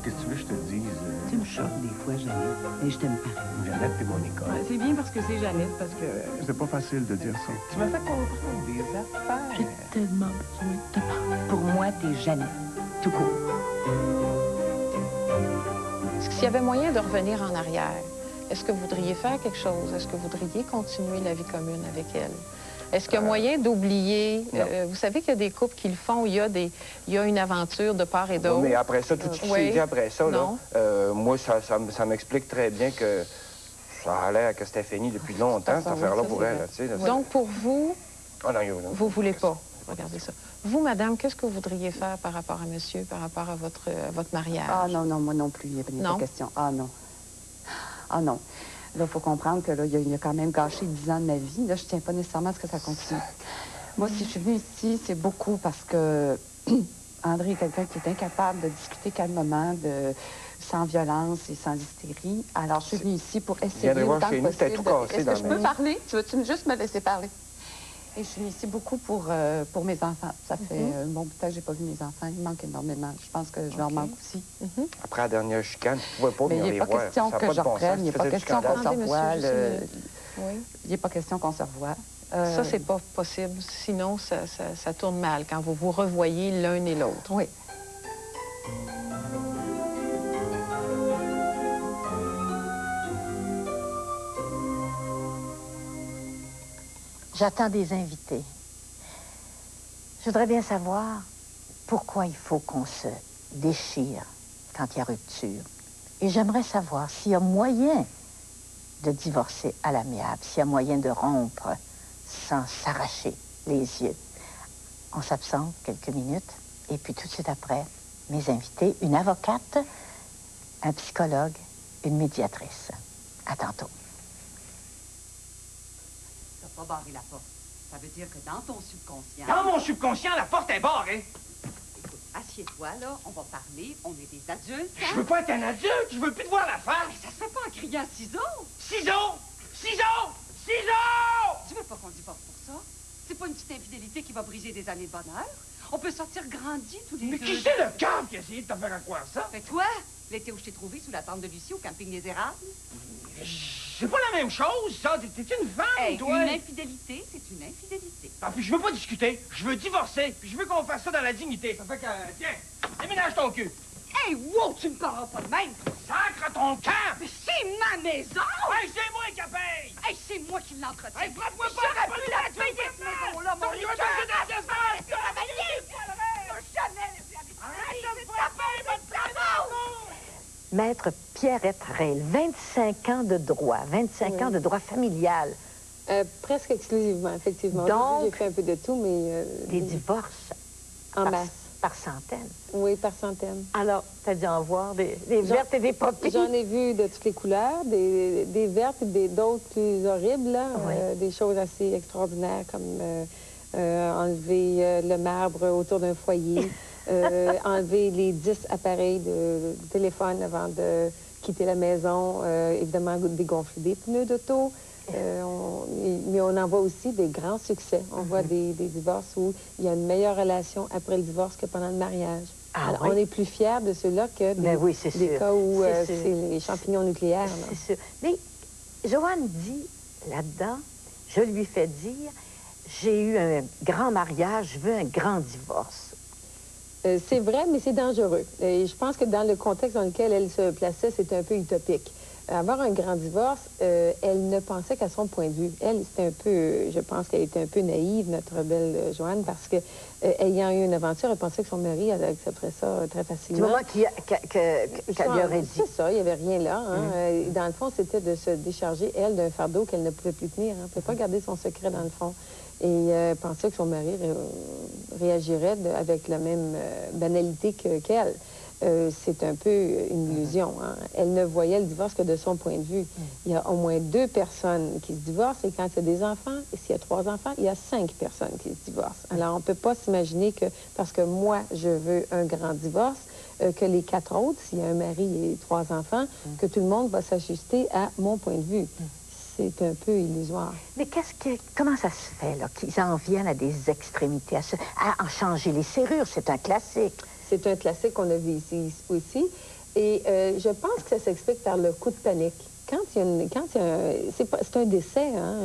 Qu'est-ce que tu veux que je te dise? Tu me choques des fois, Jeannette, mais je t'aime pareil. Jeannette, t'es mon école. Ouais, c'est bien parce que c'est Jeannette, parce que... C'est pas facile de dire ça. Tu m'as fait comprendre des affaires. J'ai tellement besoin de te parler. Pour moi, t'es Jeannette, tout court. S'il y avait moyen de revenir en arrière, est-ce que vous voudriez faire quelque chose? Est-ce que vous voudriez continuer la vie commune avec elle? Est-ce qu'il y a moyen d'oublier? Vous savez qu'il y a des couples qui le font, il y a une aventure de part et d'autre. Oui, mais après ça, tout ce qui s'est dit après ça, là, moi, ça m'explique très bien que ça allait que c'était fini depuis longtemps, cette affaire-là, pour elle. Tu sais, là. Donc, pour vous, Oh, non, vous ne voulez pas. Regardez ça. Vous, madame, qu'est-ce que vous voudriez faire par rapport à monsieur, par rapport à votre mariage? Ah non, non, moi non plus, il n'y a pas question. Ah non. Ah non. Là, il faut comprendre que là, il a quand même gâché 10 ans de ma vie. Là, je ne tiens pas nécessairement à ce que ça continue. Moi, si je suis venue ici, c'est beaucoup parce que André est quelqu'un qui est incapable de discuter calmement, sans violence et sans hystérie. Alors, je suis venue ici pour essayer autant que possible. Est-ce que je peux parler? Tu veux juste me laisser parler? Et je suis venue ici beaucoup pour mes enfants. Ça fait un bon bout de temps que je n'ai pas vu mes enfants. Ils manquent énormément. Je pense que je leur manque aussi. Après la dernière chicane, tu ne pouvais pas venir les voir. Mais il n'est pas question que je reprenne. Il n'est pas question qu'on se revoie. Il n'est pas question qu'on se revoie. Ça, c'est pas possible. Sinon, ça tourne mal quand vous vous revoyez l'un et l'autre. Oui. J'attends des invités. Je voudrais bien savoir pourquoi il faut qu'on se déchire quand il y a rupture. Et j'aimerais savoir s'il y a moyen de divorcer à l'amiable, s'il y a moyen de rompre sans s'arracher les yeux. On s'absente quelques minutes et puis tout de suite après, mes invités, une avocate, un psychologue, une médiatrice. À tantôt. Pas barrer la porte. Ça veut dire que dans ton subconscient... Dans mon subconscient, la porte est barrée. Écoute, assieds-toi, là, on va parler, on est des adultes. Je veux pas être un adulte, je veux plus te voir la face. Mais ça se fait pas en criant ciseaux. Ciseaux! Ciseaux! Ciseaux! Tu veux pas qu'on divorce pour ça? C'est pas une petite infidélité qui va briser des années de bonheur. On peut sortir grandis tous les deux. Mais qui c'est le cave qui a essayé de te faire croire ça? Fais toi, l'été où je t'ai trouvé sous la tente de Lucie au camping des Érables. C'est pas la même chose, ça. T'es une femme, toi. Une infidélité, c'est une infidélité. Ah, puis je veux pas discuter. Je veux divorcer. Puis je veux qu'on fasse ça dans la dignité. Ça fait que... Tiens, déménage ton cul. Hey, wow, tu me parles pas de même. Sacre ton camp. Mais c'est ma maison. Hey, c'est moi qui paye. Hey, c'est moi qui l'entretiens. Hey, frappe-moi pas. J'aurais pu la payer, cette maison-là, mon Jamais laissé habiter. Arrête de me frapper, votre Maître Pierrette Reil, 25 ans de droit, 25 ans de droit familial. Presque exclusivement, effectivement. Donc, j'ai fait un peu de tout, mais... des divorces en masse. Par centaines. Oui, par centaines. Alors, t'as dû en voir des vertes et des pas pires. J'en ai vu de toutes les couleurs, des vertes et d'autres plus horribles, là, des choses assez extraordinaires comme enlever le marbre autour d'un foyer, enlever les 10 appareils de téléphone avant de quitter la maison, évidemment dégonfler des pneus d'auto. Mais on en voit aussi des grands succès. On voit des divorces où il y a une meilleure relation après le divorce que pendant le mariage. Alors, on est plus fiers de ceux-là que des cas où c'est les champignons nucléaires. C'est sûr. Mais Joanne dit là-dedans, je lui fais dire, j'ai eu un grand mariage, je veux un grand divorce. C'est vrai, mais c'est dangereux. Et je pense que dans le contexte dans lequel elle se plaçait, c'était un peu utopique. Avoir un grand divorce, elle ne pensait qu'à son point de vue. Elle, c'était un peu, je pense qu'elle était un peu naïve, notre belle Joanne, parce que, ayant eu une aventure, elle pensait que son mari elle accepterait ça très facilement. Du moment qu'elle lui aurait dit. C'est ça, il n'y avait rien là. Hein. Dans le fond, c'était de se décharger, elle, d'un fardeau qu'elle ne pouvait plus tenir. Elle ne pouvait pas garder son secret, dans le fond. Et pensait que son mari réagirait avec la même banalité qu'elle. C'est un peu une illusion. Hein? Elle ne voyait le divorce que de son point de vue. Il y a au moins 2 personnes qui se divorcent et quand il y a des enfants, et s'il y a 3 enfants, il y a 5 personnes qui se divorcent. Alors, on ne peut pas s'imaginer que parce que moi, je veux un grand divorce, que les 4 autres, s'il y a un mari et 3 enfants, que tout le monde va s'ajuster à mon point de vue. C'est un peu illusoire. Mais comment ça se fait, là, qu'ils en viennent à des extrémités, à en changer les serrures? C'est un classique. C'est un classique qu'on a vu ici aussi. Et je pense que ça s'explique par le coup de panique. C'est un décès, hein,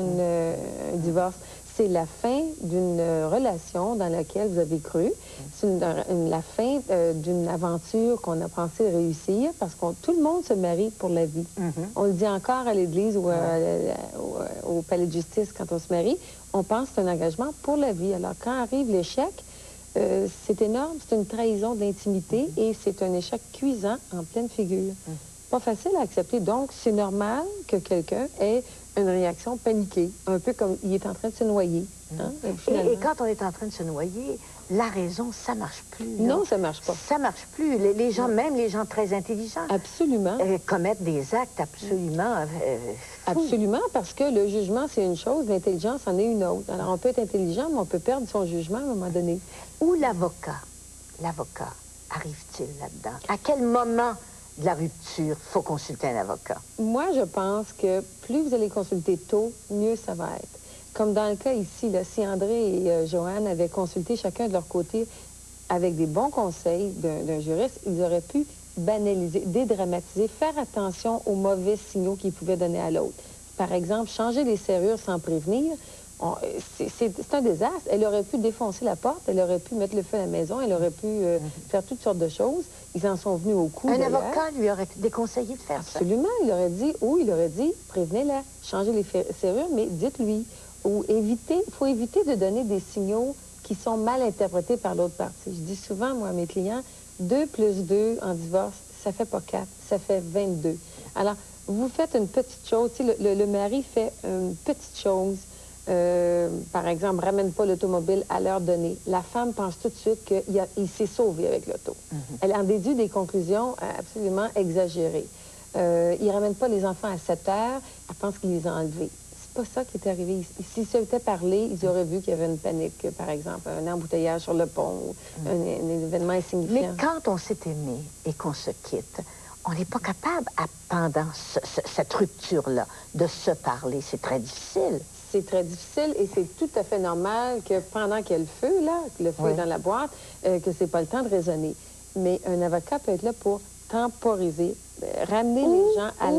un divorce. C'est la fin d'une relation dans laquelle vous avez cru. C'est la fin d'une aventure qu'on a pensé réussir parce que tout le monde se marie pour la vie. On le dit encore à l'église ou au palais de justice quand on se marie. On pense que c'est un engagement pour la vie. Alors, quand arrive l'échec, c'est énorme. C'est une trahison de l'intimité et c'est un échec cuisant en pleine figure. Pas facile à accepter. Donc, c'est normal que quelqu'un ait une réaction paniquée, un peu comme il est en train de se noyer. Hein, et quand on est en train de se noyer, la raison, ça marche plus. Non, ça marche pas. Ça marche plus. Les gens, même les gens très intelligents, absolument, commettent des actes absolument absolument, parce que le jugement, c'est une chose, l'intelligence en est une autre. Alors, on peut être intelligent, mais on peut perdre son jugement à un moment donné. Où l'avocat arrive-t-il là-dedans? À quel moment de la rupture faut consulter un avocat? Moi, je pense que plus vous allez consulter tôt, mieux ça va être. Comme dans le cas ici, là, si André et Joanne avaient consulté chacun de leur côté avec des bons conseils d'un juriste, ils auraient pu banaliser, dédramatiser, faire attention aux mauvais signaux qu'ils pouvaient donner à l'autre. Par exemple, changer les serrures sans prévenir, c'est un désastre. Elle aurait pu défoncer la porte, elle aurait pu mettre le feu à la maison, elle aurait pu faire toutes sortes de choses. Ils en sont venus au coup. Un avocat lui aurait déconseillé de faire ça. Absolument. Il aurait dit, prévenez-la, changez les serrures, mais dites-lui. Ou il faut éviter de donner des signaux qui sont mal interprétés par l'autre partie. Je dis souvent, moi, à mes clients, 2 plus 2 en divorce, ça fait pas 4, ça fait 22. Alors, vous faites une petite chose. Le mari fait une petite chose. Par exemple, ramène pas l'automobile à l'heure donnée. La femme pense tout de suite qu'il s'est sauvé avec l'auto. Elle en déduit des conclusions absolument exagérées. Il ramène pas les enfants à 7 heures, elle pense qu'il les a enlevés. C'est pas ça qui est arrivé. S'ils s'étaient parlé, ils auraient vu qu'il y avait une panique, par exemple, un embouteillage sur le pont, un événement insignifiant. Mais quand on s'est aimé et qu'on se quitte, on n'est pas capable, pendant cette rupture-là, de se parler. C'est très difficile. C'est très difficile et c'est tout à fait normal que pendant qu'il y a le feu, là, que le feu est dans la boîte, que c'est pas le temps de raisonner. Mais un avocat peut être là pour temporiser, ramener les gens à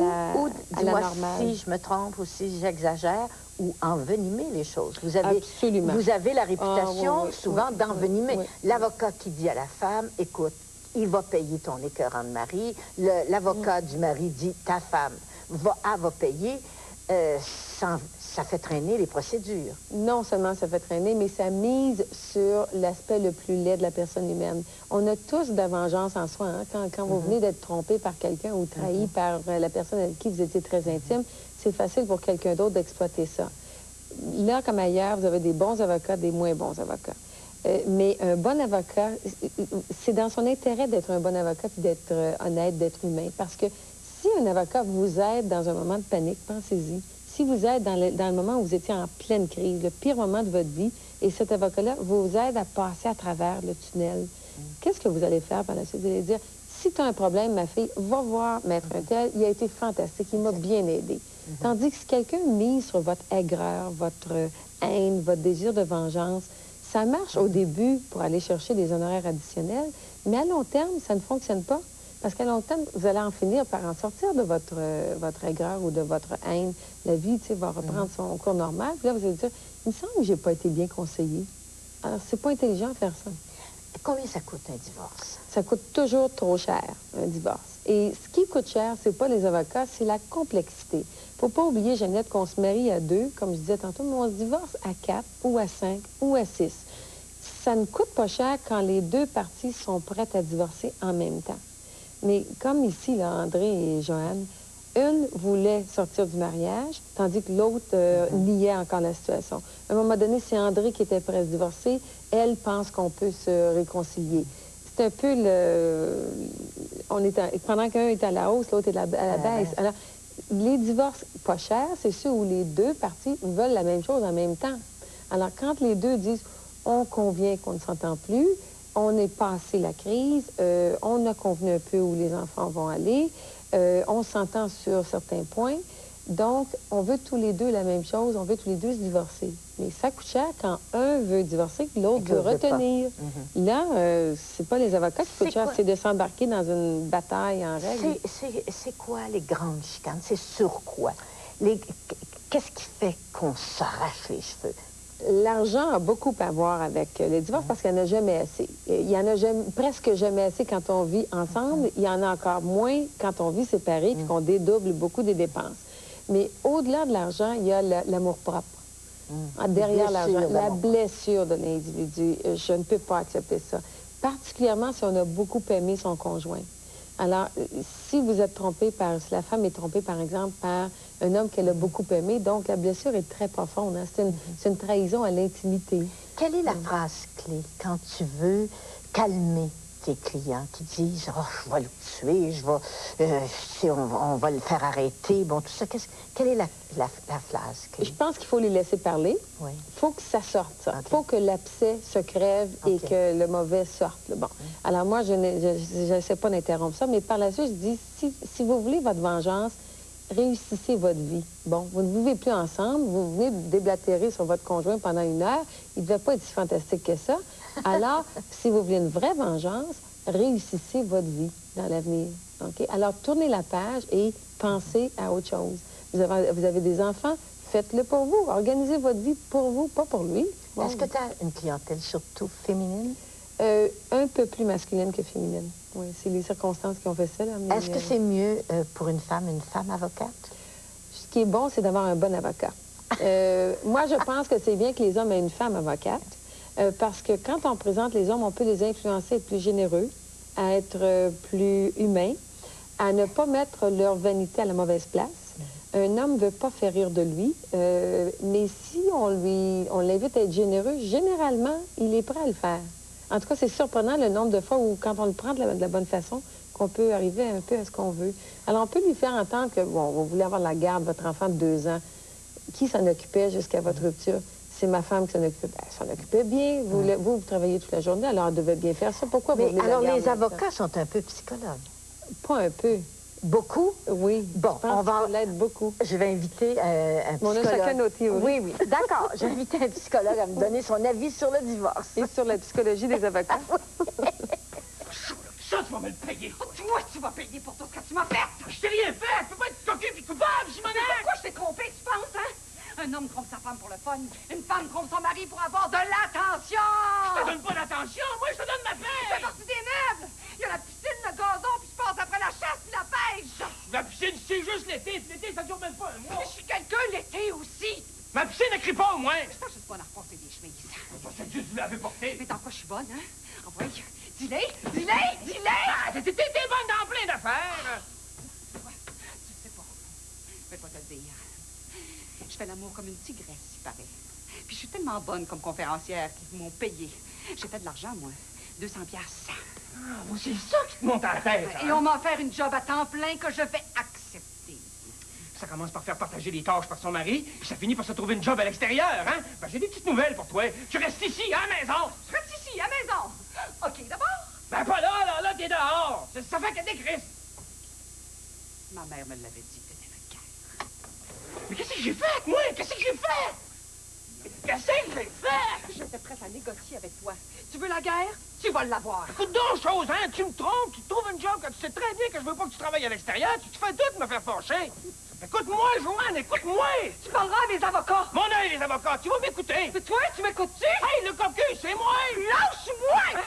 la normale. Si je me trompe ou si j'exagère, ou envenimer les choses. Vous avez, absolument. Vous avez la réputation souvent d'envenimer. L'avocat qui dit à la femme, écoute, il va payer ton écœurant de mari. L'avocat du mari dit, ta femme va payer. Ça fait traîner les procédures. Non seulement ça fait traîner, mais ça mise sur l'aspect le plus laid de la personne humaine. On a tous de la vengeance en soi. Hein? Quand vous venez d'être trompé par quelqu'un ou trahi par la personne avec qui vous étiez très intime, c'est facile pour quelqu'un d'autre d'exploiter ça. Là, comme ailleurs, vous avez des bons avocats, des moins bons avocats. Mais un bon avocat, c'est dans son intérêt d'être un bon avocat puis d'être honnête, d'être humain. Parce que si un avocat vous aide dans un moment de panique, pensez-y. Si vous êtes dans le moment où vous étiez en pleine crise, le pire moment de votre vie, et cet avocat-là vous aide à passer à travers le tunnel, qu'est-ce que vous allez faire par la suite? Vous allez dire, si tu as un problème, ma fille, va voir Maître Untel, il a été fantastique, il m'a bien aidé. Tandis que si quelqu'un mise sur votre aigreur, votre haine, votre désir de vengeance, ça marche au début pour aller chercher des honoraires additionnels, mais à long terme, ça ne fonctionne pas. Parce qu'à long terme, vous allez en finir par en sortir de votre aigreur ou de votre haine. La vie, tu sais, va reprendre son cours normal. Puis là, vous allez dire, il me semble que j'ai pas été bien conseillée. Alors, c'est pas intelligent de faire ça. Combien ça coûte un divorce? Ça coûte toujours trop cher, un divorce. Et ce qui coûte cher, c'est pas les avocats, c'est la complexité. Faut pas oublier, Jeannette, qu'on se marie à 2, comme je disais tantôt, mais on se divorce à 4 ou à 5 ou à 6. Ça ne coûte pas cher quand les 2 parties sont prêtes à divorcer en même temps. Mais comme ici, là, André et Joanne, une voulait sortir du mariage, tandis que l'autre niait encore la situation. À un moment donné, c'est André qui était prêt à se divorcer. Elle pense qu'on peut se réconcilier. C'est un peu pendant qu'un est à la hausse, l'autre est à la baisse. Alors, les divorces pas chers, c'est ceux où les 2 parties veulent la même chose en même temps. Alors, quand les 2 disent « on convient qu'on ne s'entend plus », on est passé la crise, on a convenu un peu où les enfants vont aller, on s'entend sur certains points. Donc, on veut tous les 2 la même chose, on veut tous les 2 se divorcer. Mais ça coûte cher quand un veut divorcer, que l'autre veut retenir. Là, c'est pas les avocats qui coûtent cher, c'est de s'embarquer dans une bataille en règle. C'est quoi les grandes chicanes? C'est sur quoi? Qu'est-ce qui fait qu'on s'arrache les cheveux? L'argent a beaucoup à voir avec le divorce parce qu'il n'y en a jamais assez. Il y en a presque jamais assez quand on vit ensemble. Il y en a encore moins quand on vit séparés puis qu'on dédouble beaucoup des dépenses. Mais au-delà de l'argent, il y a l'amour-propre. Derrière l'argent, la blessure de l'individu. Je ne peux pas accepter ça. Particulièrement si on a beaucoup aimé son conjoint. Alors, si vous êtes trompé si la femme est trompée, par exemple, par un homme qu'elle a beaucoup aimé, donc la blessure est très profonde. Hein? C'est une trahison à l'intimité. Quelle est la phrase clé quand tu veux calmer tes clients qui disent « Oh, je vais le tuer, on va le faire arrêter », bon, tout ça. Quelle est la phrase clé? Je pense qu'il faut les laisser parler. Oui. Il faut que ça sorte, ça. Il faut que l'abcès se crève et que le mauvais sorte. Bon. Alors moi, je n'essaie pas d'interrompre ça, mais par la suite, je dis, si vous voulez votre vengeance, réussissez votre vie. Bon, vous ne vivez plus ensemble, vous venez de déblatérer sur votre conjoint pendant 1 heure, il ne devait pas être si fantastique que ça. Alors, si vous voulez une vraie vengeance, réussissez votre vie dans l'avenir. Okay? Alors, tournez la page et pensez à autre chose. Vous avez des enfants, faites-le pour vous. Organisez votre vie pour vous, pas pour lui. Bon. Est-ce que tu as une clientèle surtout féminine? Un peu plus masculine que féminine. Oui, c'est les circonstances qui ont fait ça. Est-ce que c'est mieux pour une femme avocate? Ce qui est bon, c'est d'avoir un bon avocat. Moi, je pense que c'est bien que les hommes aient une femme avocate. Parce que quand on présente les hommes, on peut les influencer à être plus généreux, à être plus humains, à ne pas mettre leur vanité à la mauvaise place. Un homme ne veut pas faire rire de lui, mais si on l'invite à être généreux, généralement, il est prêt à le faire. En tout cas, c'est surprenant le nombre de fois où, quand on le prend de la bonne façon, qu'on peut arriver un peu à ce qu'on veut. Alors, on peut lui faire entendre que, bon, vous voulez avoir la garde de votre enfant de 2 ans. Qui s'en occupait jusqu'à votre rupture? C'est ma femme qui s'en occupait. Ben, elle s'en occupait bien. Vous travaillez toute la journée, alors elle devait bien faire ça. Pourquoi vous voulez alors, la garde les avocats sont un peu psychologues. Pas un peu. Beaucoup? Oui. Bon, on va l'être beaucoup. Je vais inviter un psychologue. On a chacun nos théories. Oui. D'accord. Je vais inviter un psychologue à me donner son avis sur le divorce. Et sur la psychologie des avocats. Ça, tu vas me le payer. Oh, toi, tu vas payer pour tout ce que tu m'as fait. Je t'ai rien fait. Tu peux pas être cocu puis coupable, Simonac. Pourquoi je t'ai trompé, tu penses, hein? Un homme trompe sa femme pour le fun. Une femme trompe son mari pour avoir de l'attention. Je te donne pas d'attention. Moi, je te donne ma paix. Tu fais partie des meubles. Il y a la piscine, le gazon, puis je passe après la chasse puis la pêche. La piscine, c'est juste l'été. Puis l'été, ça dure même pas 1 mois. Mais je suis quelqu'un l'été aussi. Ma piscine ne crie pas, au moins. Je suis bonne à repasser des chemises. Ça, c'est juste vous l'avez porté. Mais dans quoi je suis bonne, hein? Envoie. Dis-les, dis-les, dis-les. Ah, t'es bonne dans plein d'affaires. Tu sais pas. Je vais pas te le dire. Je fais l'amour comme une tigresse, il paraît. Puis je suis tellement bonne comme conférencière qu'ils m'ont payé. J'ai fait de l'argent, moi. 200 piastres. Ah, c'est ça qui te monte à la tête. Et on m'a offert une job à temps plein que je vais accepter. Ça commence par faire partager les tâches par son mari, puis ça finit par se trouver une job à l'extérieur, hein? Ben, j'ai des petites nouvelles pour toi. Tu restes ici, à la maison. Je reste ici, à la maison. OK, d'abord. Ben, pas là, t'es dehors. Ça fait qu'elle décrisse. Ma mère me l'avait dit, t'étais le cœur. Mais qu'est-ce que j'ai fait, moi? Qu'est-ce que j'ai fait? Qu'est-ce que j'ai fait? J'étais prête à négocier avec toi. Tu veux la guerre? Tu vas l'avoir. Écoute donc, chose, hein? Tu me trompes, tu trouves une job quand tu sais très bien que je veux pas que tu travailles à l'extérieur, tu te fais tout me faire fâcher. Écoute-moi, Joanne, écoute-moi! Tu parleras à mes avocats! Mon œil, les avocats, tu vas m'écouter! Mais toi, tu m'écoutes-tu? Hey, le cocu, c'est moi! Lâche-moi!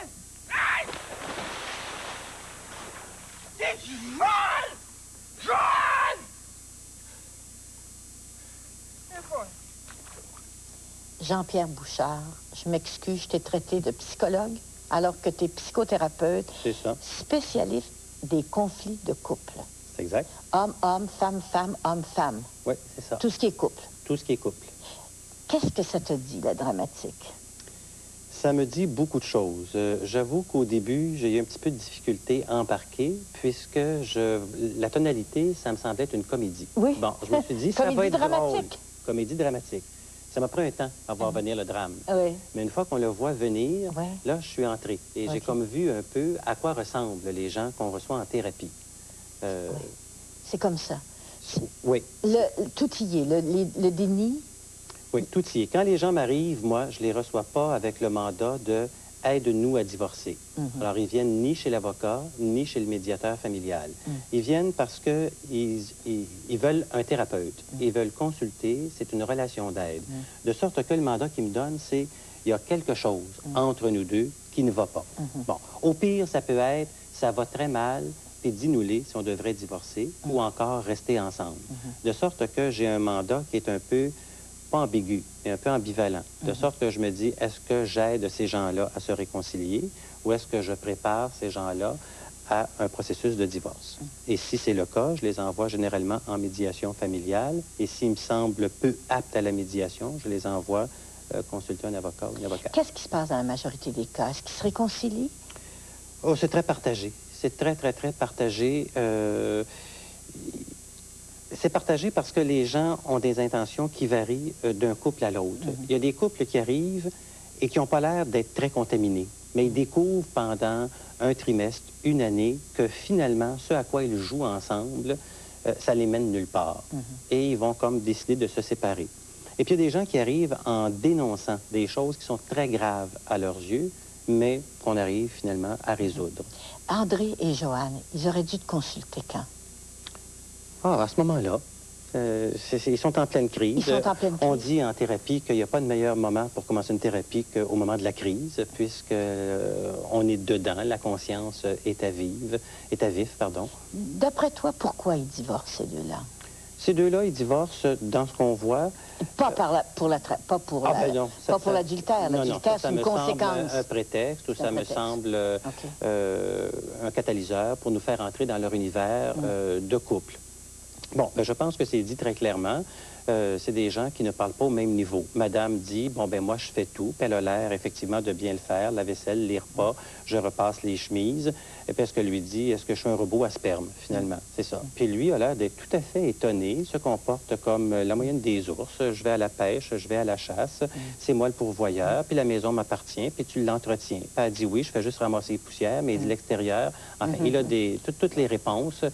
Hey! C'est Joanne! Joanne! Jean-Pierre Bouchard, je m'excuse, je t'ai traité de psychologue alors que tu es psychothérapeute. C'est ça. Spécialiste des conflits de couple. C'est exact. Homme-homme, femme-femme, homme-femme. Oui, c'est ça. Tout ce qui est couple. Tout ce qui est couple. Qu'est-ce que ça te dit, la dramatique? Ça me dit beaucoup de choses. J'avoue qu'au début, j'ai eu un petit peu de difficulté à embarquer, puisque la tonalité, ça me semblait être une comédie. Oui. Bon, je me suis dit, ça va être dramatique. drôle. Comédie dramatique. Ça m'a pris un temps à voir venir le drame. Oui. Mais une fois qu'on le voit venir, là, je suis entré. Et j'ai comme vu un peu à quoi ressemblent les gens qu'on reçoit en thérapie. Oui. C'est comme ça. Oui. Tout y est. Le déni. Oui, tout y est. Quand les gens m'arrivent, moi, je les reçois pas avec le mandat de « aide-nous à divorcer ». Alors, ils viennent ni chez l'avocat, ni chez le médiateur familial. Ils viennent parce qu'ils veulent un thérapeute. Ils veulent consulter, c'est une relation d'aide. De sorte que le mandat qu'ils me donnent, c'est « il y a quelque chose entre nous deux qui ne va pas ». Bon, au pire, ça peut être « ça va très mal ». Puis dis-nous-les si on devrait divorcer ou encore rester ensemble. De sorte que j'ai un mandat qui est un peu, pas ambigu, mais un peu ambivalent. De sorte que je me dis, est-ce que j'aide ces gens-là à se réconcilier ou est-ce que je prépare ces gens-là à un processus de divorce? Et si c'est le cas, je les envoie généralement en médiation familiale. Et s'ils me semblent peu aptes à la médiation, je les envoie consulter un avocat ou une avocate. Qu'est-ce qui se passe dans la majorité des cas? Est-ce qu'ils se réconcilient? Oh, c'est très partagé. C'est très, très, très partagé. C'est partagé parce que les gens ont des intentions qui varient d'un couple à l'autre. Il y a des couples qui arrivent et qui n'ont pas l'air d'être très contaminés, mais ils découvrent pendant un trimestre, une année, que finalement, ce à quoi ils jouent ensemble, ça les mène nulle part. Et ils vont comme décider de se séparer. Et puis il y a des gens qui arrivent en dénonçant des choses qui sont très graves à leurs yeux, mais qu'on arrive finalement à résoudre. André et Joanne, ils auraient dû te consulter quand? Ah, à ce moment-là. Ils sont en pleine crise. Ils sont en pleine crise. On dit en thérapie qu'il n'y a pas de meilleur moment pour commencer une thérapie qu'au moment de la crise, puisque on est dedans, la conscience est à vif, pardon. D'après toi, pourquoi ils divorcent, ces deux-là? Ces deux-là, ils divorcent dans ce qu'on voit. Pas pour l'adultère. L'adultère, c'est une conséquence. Un prétexte, ou ça me semble un catalyseur pour nous faire entrer dans leur univers de couple. Bon, ben, je pense que c'est dit très clairement. C'est des gens qui ne parlent pas au même niveau. Madame dit, bon, ben moi, je fais tout. Puis elle a l'air, effectivement, de bien le faire. La vaisselle, les repas, je repasse les chemises. Et puis, est-ce que lui dit, est-ce que je suis un robot à sperme, finalement? C'est ça. Puis lui a l'air d'être tout à fait étonné, se comporte comme la moyenne des ours. Je vais à la pêche, je vais à la chasse. C'est moi le pourvoyeur. Puis la maison m'appartient, puis tu l'entretiens. Puis elle dit, oui, je fais juste ramasser les poussières, mais il dit l'extérieur. Enfin, il a toutes les réponses.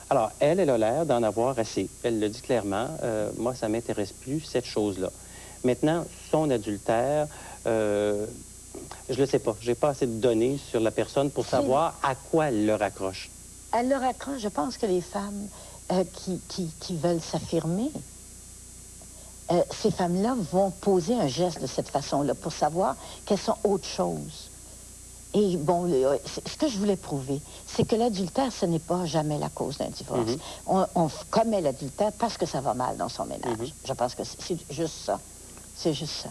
Alors, elle a l'air d'en avoir assez. Elle le dit clairement. Moi, ça ne m'intéresse plus, cette chose-là. Maintenant, son adultère, je ne le sais pas. Je n'ai pas assez de données sur la personne pour savoir à quoi elle le raccroche. Elle le raccroche. Je pense que les femmes qui veulent s'affirmer, ces femmes-là vont poser un geste de cette façon-là pour savoir qu'elles sont autre chose. Et bon, ce que je voulais prouver, c'est que l'adultère, ce n'est pas jamais la cause d'un divorce. On commet l'adultère parce que ça va mal dans son ménage. Je pense que c'est juste ça. C'est juste ça.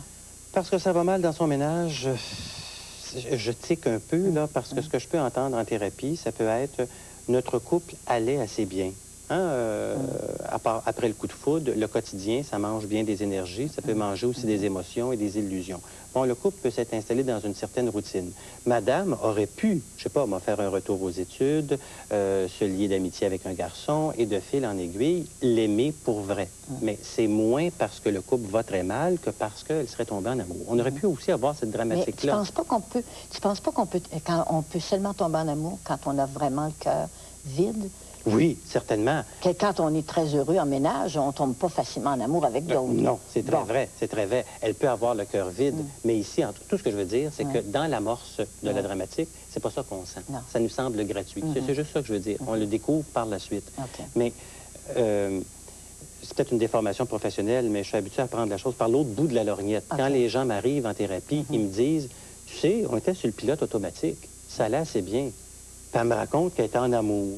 Parce que ça va mal dans son ménage, je tique un peu, là, parce que ce que je peux entendre en thérapie, ça peut être notre couple allait assez bien. Après le coup de foudre, le quotidien, ça mange bien des énergies, ça peut manger aussi des émotions et des illusions. Bon, le couple peut s'être installé dans une certaine routine. Madame aurait pu, je sais pas, faire un retour aux études, se lier d'amitié avec un garçon et de fil en aiguille, l'aimer pour vrai. Mais c'est moins parce que le couple va très mal que parce qu'elle serait tombée en amour. On aurait pu aussi avoir cette dramatique-là. Tu penses pas qu'on peut seulement tomber en amour quand on a vraiment le cœur vide? Oui, certainement. Quand on est très heureux en ménage, on ne tombe pas facilement en amour avec d'autres. Non, c'est très vrai, c'est très vrai. Elle peut avoir le cœur vide, mais ici, tout ce que je veux dire, c'est que dans l'amorce de la dramatique, c'est pas ça qu'on sent. Ça nous semble gratuit. C'est juste ça que je veux dire. On le découvre par la suite. Mais c'est peut-être une déformation professionnelle, mais je suis habitué à prendre la chose par l'autre bout de la lorgnette. Quand les gens m'arrivent en thérapie, ils me disent, tu sais, on était sur le pilote automatique, ça allait assez bien. Puis elle me raconte qu'elle était en amour.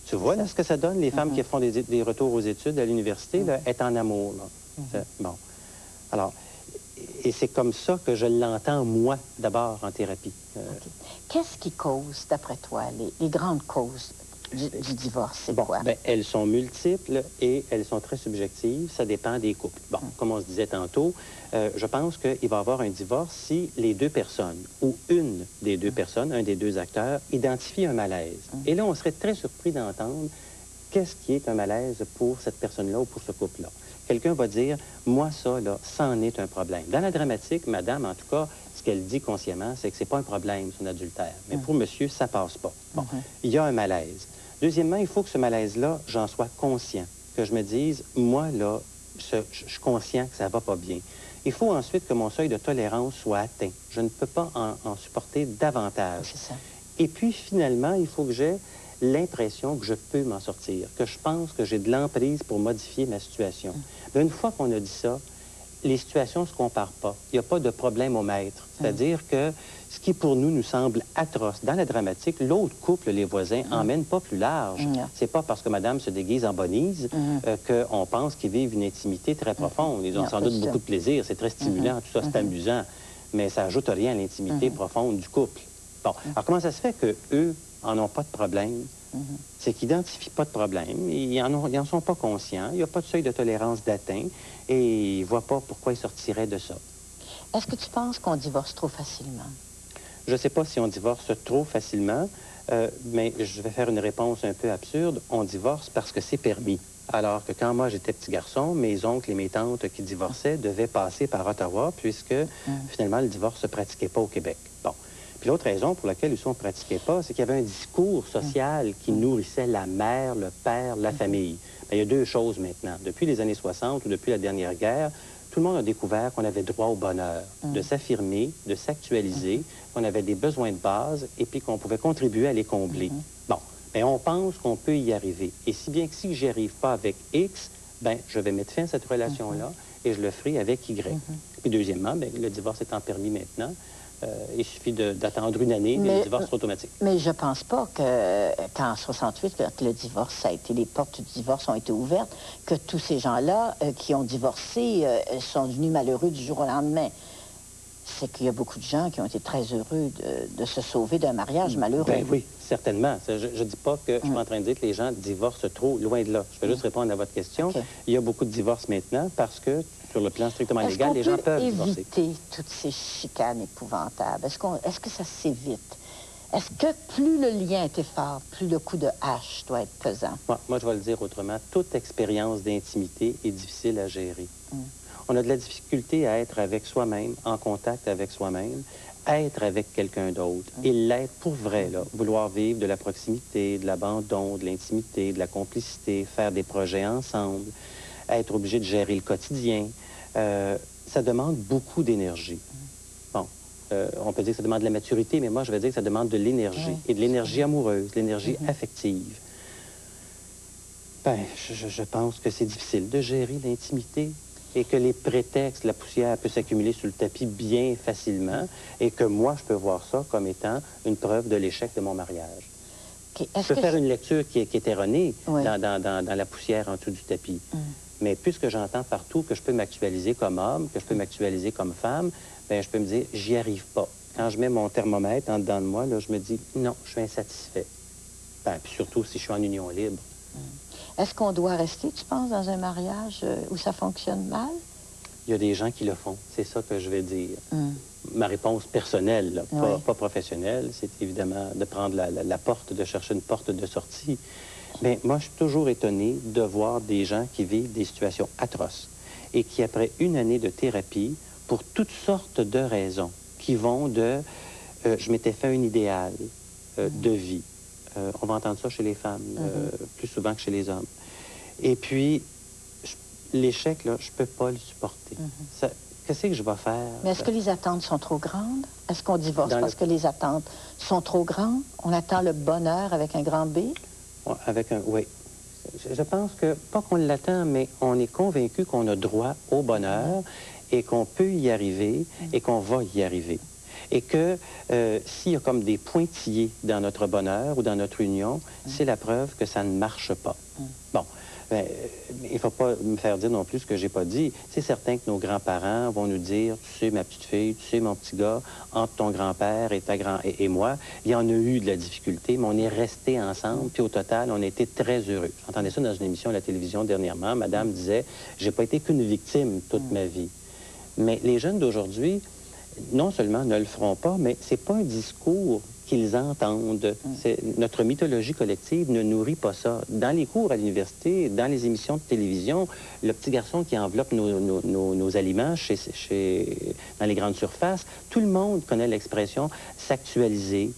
Tu vois là, ce que ça donne, les femmes qui font des retours aux études à l'université, est en amour. Là. Bon. Alors, et c'est comme ça que je l'entends, moi, d'abord, en thérapie. Qu'est-ce qui cause, d'après toi, les grandes causes du divorce? C'est quoi? Ben, elles sont multiples et elles sont très subjectives. Ça dépend des couples. Bon, comme on se disait tantôt, je pense qu'il va y avoir un divorce si les deux personnes, ou une des deux personnes, un des deux acteurs, identifie un malaise. Et là, on serait très surpris d'entendre qu'est-ce qui est un malaise pour cette personne-là ou pour ce couple-là. Quelqu'un va dire, moi, ça, là, ça en est un problème. Dans la dramatique, madame, en tout cas, ce qu'elle dit consciemment, c'est que c'est pas un problème, son adultère. Mais pour monsieur, ça passe pas. Bon, il y a un malaise. Deuxièmement, il faut que ce malaise-là, j'en sois conscient. Que je me dise, moi, là, je suis conscient que ça va pas bien. Il faut ensuite que mon seuil de tolérance soit atteint. Je ne peux pas en supporter davantage. C'est ça. Et puis, finalement, il faut que j'ai l'impression que je peux m'en sortir, que je pense que j'ai de l'emprise pour modifier ma situation. Mais une fois qu'on a dit ça, les situations ne se comparent pas. Il n'y a pas de problème au maître. C'est-à-dire que ce qui, pour nous semble atroce dans la dramatique, l'autre couple, les voisins, emmène pas plus large. C'est pas parce que madame se déguise en bonise qu'on pense qu'ils vivent une intimité très profonde. Ils ont sans doute beaucoup de plaisir, c'est très stimulant, tout ça, c'est amusant, mais ça n'ajoute rien à l'intimité profonde du couple. Bon, alors comment ça se fait qu'eux en ont pas de problème? C'est qu'ils n'identifient pas de problème, ils n'en sont pas conscients, il n'y a pas de seuil de tolérance d'atteint, et ils ne voient pas pourquoi ils sortiraient de ça. Est-ce que tu penses qu'on divorce trop facilement? Je ne sais pas si on divorce trop facilement, mais je vais faire une réponse un peu absurde. On divorce parce que c'est permis. Alors que quand moi j'étais petit garçon, mes oncles et mes tantes qui divorçaient devaient passer par Ottawa, puisque finalement le divorce ne se pratiquait pas au Québec. Bon. Puis l'autre raison pour laquelle on ne pratiquait pas, c'est qu'il y avait un discours social qui nourrissait la mère, le père, la famille. Bien, il y a deux choses maintenant. Depuis les années 60 ou depuis la dernière guerre, tout le monde a découvert qu'on avait droit au bonheur, de s'affirmer, de s'actualiser, qu'on avait des besoins de base et puis qu'on pouvait contribuer à les combler. Bon, bien, on pense qu'on peut y arriver. Et si bien que si j'y arrive pas avec X, bien, je vais mettre fin à cette relation-là et je le ferai avec Y. Puis deuxièmement, bien, le divorce étant permis maintenant, il suffit d'attendre une année, mais le divorce sera automatique. Mais je pense pas qu'en 68, quand le divorce, ça a été, les portes du divorce ont été ouvertes, que tous ces gens-là qui ont divorcé sont devenus malheureux du jour au lendemain. C'est qu'il y a beaucoup de gens qui ont été très heureux de se sauver d'un mariage malheureux. Ben oui, certainement. Je ne dis pas que je suis en train de dire que les gens divorcent trop, loin de là. Je vais juste répondre à votre question. Il y a beaucoup de divorces maintenant parce que, sur le plan strictement légal, les gens peuvent divorcer. Est-ce qu'on peut éviter toutes ces chicanes épouvantables? Est-ce que ça s'évite? Est-ce que plus le lien était fort, plus le coup de hache doit être pesant? Moi, je vais le dire autrement. Toute expérience d'intimité est difficile à gérer. On a de la difficulté à être avec soi-même, en contact avec soi-même, être avec quelqu'un d'autre. Et l'être pour vrai, là, vouloir vivre de la proximité, de l'abandon, de l'intimité, de la complicité, faire des projets ensemble, être obligé de gérer le quotidien, ça demande beaucoup d'énergie. Bon, on peut dire que ça demande de la maturité, mais moi, je vais dire que ça demande de l'énergie, et de l'énergie amoureuse, de l'énergie affective. Ben, je pense que c'est difficile de gérer l'intimité et que les prétextes, la poussière peut s'accumuler sur le tapis bien facilement et que moi, je peux voir ça comme étant une preuve de l'échec de mon mariage. Je peux faire une lecture qui est erronée dans la poussière en dessous du tapis. Mais puisque j'entends partout que je peux m'actualiser comme homme, que je peux m'actualiser comme femme, bien, je peux me dire, j'y arrive pas. Quand je mets mon thermomètre en dedans de moi, là, je me dis, non, je suis insatisfait. Ben, puis surtout si je suis en union libre. Est-ce qu'on doit rester, tu penses, dans un mariage où ça fonctionne mal? Il y a des gens qui le font. C'est ça que je vais dire. Ma réponse personnelle, là, pas professionnelle, c'est évidemment de prendre la porte, de chercher une porte de sortie. Mais moi, je suis toujours étonné de voir des gens qui vivent des situations atroces et qui, après une année de thérapie, pour toutes sortes de raisons, qui vont de je m'étais fait un idéal de vie. On va entendre ça chez les femmes plus souvent que chez les hommes. Et puis, l'échec, là, je peux pas le supporter. Qu'est-ce que je vais faire? Mais est-ce que les attentes sont trop grandes? Est-ce qu'on divorce parce que les attentes sont trop grandes? On attend le bonheur avec un grand B? Oui. Je pense que, pas qu'on l'attend, mais on est convaincu qu'on a droit au bonheur et qu'on peut y arriver et qu'on va y arriver. Et que s'il y a comme des pointillés dans notre bonheur ou dans notre union, c'est la preuve que ça ne marche pas. Bon, ben, il ne faut pas me faire dire non plus ce que j'ai pas dit. C'est certain que nos grands-parents vont nous dire, tu sais, ma petite fille, tu sais, mon petit gars, entre ton grand-père et moi, il y en a eu de la difficulté, mais on est restés ensemble, puis au total, on a été très heureux. J'entendais ça dans une émission à la télévision dernièrement. Madame disait, j'ai pas été qu'une victime toute ma vie. Mais les jeunes d'aujourd'hui, non seulement ne le feront pas, mais c'est pas un discours qu'ils entendent. Notre mythologie collective ne nourrit pas ça. Dans les cours à l'université, dans les émissions de télévision, le petit garçon qui enveloppe nos aliments dans les grandes surfaces, tout le monde connaît l'expression « s'actualiser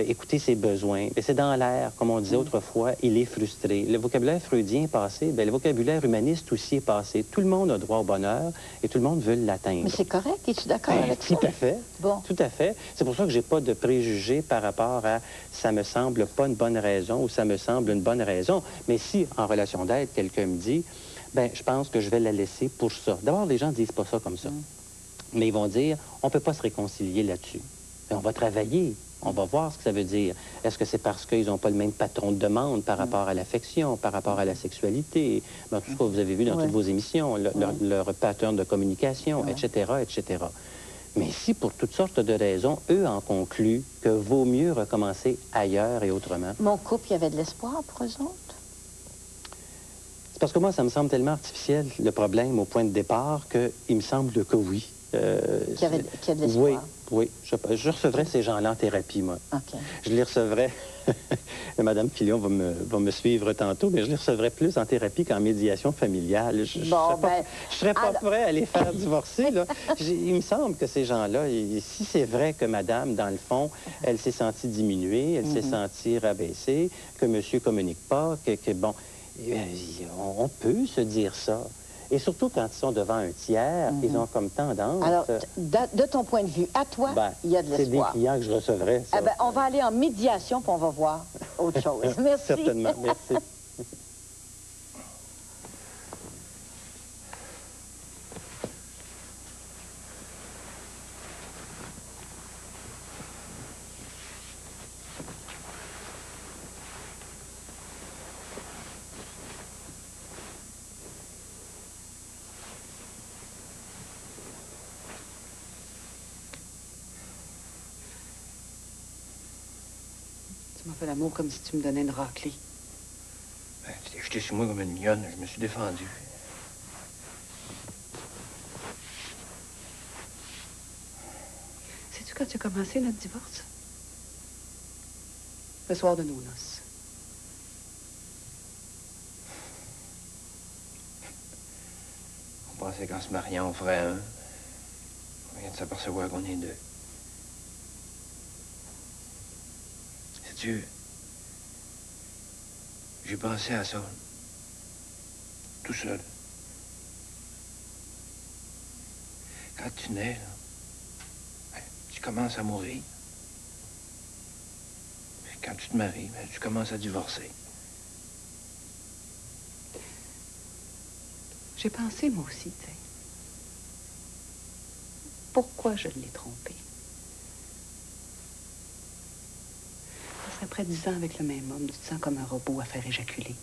écouter ses besoins. Et c'est dans l'air, comme on disait autrefois, il est frustré. Le vocabulaire freudien est passé, bien, le vocabulaire humaniste aussi est passé. Tout le monde a droit au bonheur et tout le monde veut l'atteindre. Mais c'est correct, es-tu d'accord avec ça? Tout à fait. Bon. Tout à fait. C'est pour ça que j'ai pas de préjugés par rapport à « ça me semble pas une bonne raison » ou « ça me semble une bonne raison ». Mais si, en relation d'aide, quelqu'un me dit « ben, je pense que je vais la laisser pour ça ». D'abord, les gens disent pas ça comme ça. Mais ils vont dire « on peut pas se réconcilier là-dessus ». On va travailler. On va voir ce que ça veut dire. Est-ce que c'est parce qu'ils n'ont pas le même patron de demande par rapport à l'affection, par rapport à la sexualité, tout ce que vous avez vu dans toutes vos émissions, leur pattern de communication, etc., etc. Mais si, pour toutes sortes de raisons, eux en concluent que vaut mieux recommencer ailleurs et autrement. Mon couple, il y avait de l'espoir pour eux autres? C'est parce que moi, ça me semble tellement artificiel, le problème, au point de départ, qu'il me semble que oui. Qu'il y a de l'espoir? Oui. Oui, je recevrais ces gens-là en thérapie, moi. Okay. Je les recevrais, Madame Fillon va me suivre tantôt, mais je les recevrais plus en thérapie qu'en médiation familiale. Je ne serais pas prêt à les faire divorcer, là. Il me semble que ces gens-là, si c'est vrai que Madame, dans le fond, elle s'est sentie diminuée, elle s'est sentie rabaissée, que Monsieur communique pas, bon, on peut se dire ça. Et surtout quand ils sont devant un tiers, ils ont comme tendance... Alors, de ton point de vue, à toi, il y a de l'espoir. C'est des clients que je recevrais. Ça. Eh bien, on va aller en médiation, puis on va voir autre chose. Merci. Certainement, merci. Tu m'as fait l'amour comme si tu me donnais une raclée. Ben, tu t'es jeté sur moi comme une mignonne. Je me suis défendu. Sais-tu quand tu as commencé notre divorce? Le soir de nos noces. On pensait qu'en se mariant, on ferait un. On vient de s'apercevoir qu'on est deux. Sais-tu, j'ai pensé à ça, tout seul. Quand tu nais, là, tu commences à mourir. Puis quand tu te maries, tu commences à divorcer. J'ai pensé, moi aussi, tu sais. Pourquoi je l'ai trompé? Après 10 ans avec le même homme, tu te sens comme un robot à faire éjaculer.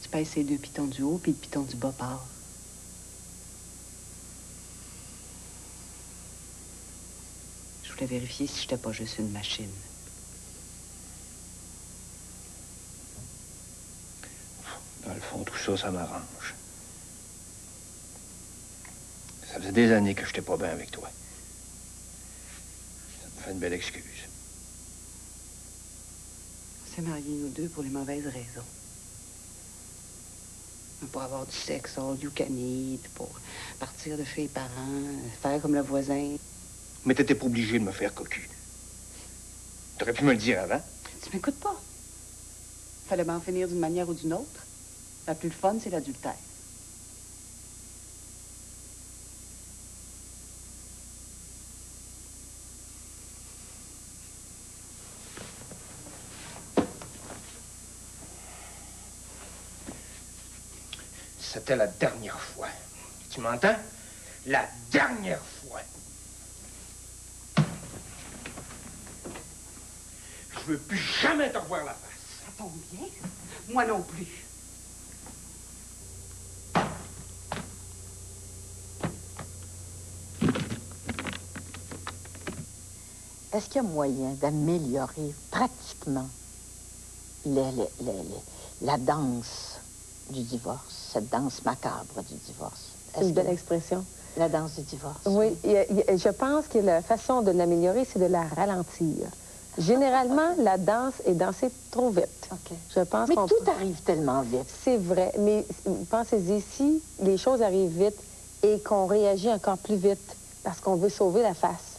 Tu pèses ces deux pitons du haut, puis le piton du bas part. Je voulais vérifier si j'étais pas juste une machine. Dans le fond, tout ça, ça m'arrange. Ça faisait des années que j'étais pas bien avec toi. Ça me fait une belle excuse. On s'est mariés, nous deux, pour les mauvaises raisons. Pour avoir du sexe all you can eat, pour partir de chez les parents, faire comme le voisin. Mais t'étais pas obligé de me faire cocu. T'aurais pu me le dire avant. Tu m'écoutes pas. Fallait m'en finir d'une manière ou d'une autre. La plus fun, c'est l'adultère. C'était la dernière fois. Tu m'entends? La dernière fois. Je veux plus jamais te revoir la face. Ça tombe bien. Moi non plus. Est-ce qu'il y a moyen d'améliorer pratiquement la danse du divorce, cette danse macabre du divorce? C'est une belle expression. la danse du divorce. Oui, je pense que la façon de l'améliorer, c'est de la ralentir. Généralement, la danse est dansée trop vite. OK. Je pense mais tout arrive tellement vite. C'est vrai, mais pensez-y, si les choses arrivent vite et qu'on réagit encore plus vite parce qu'on veut sauver la face,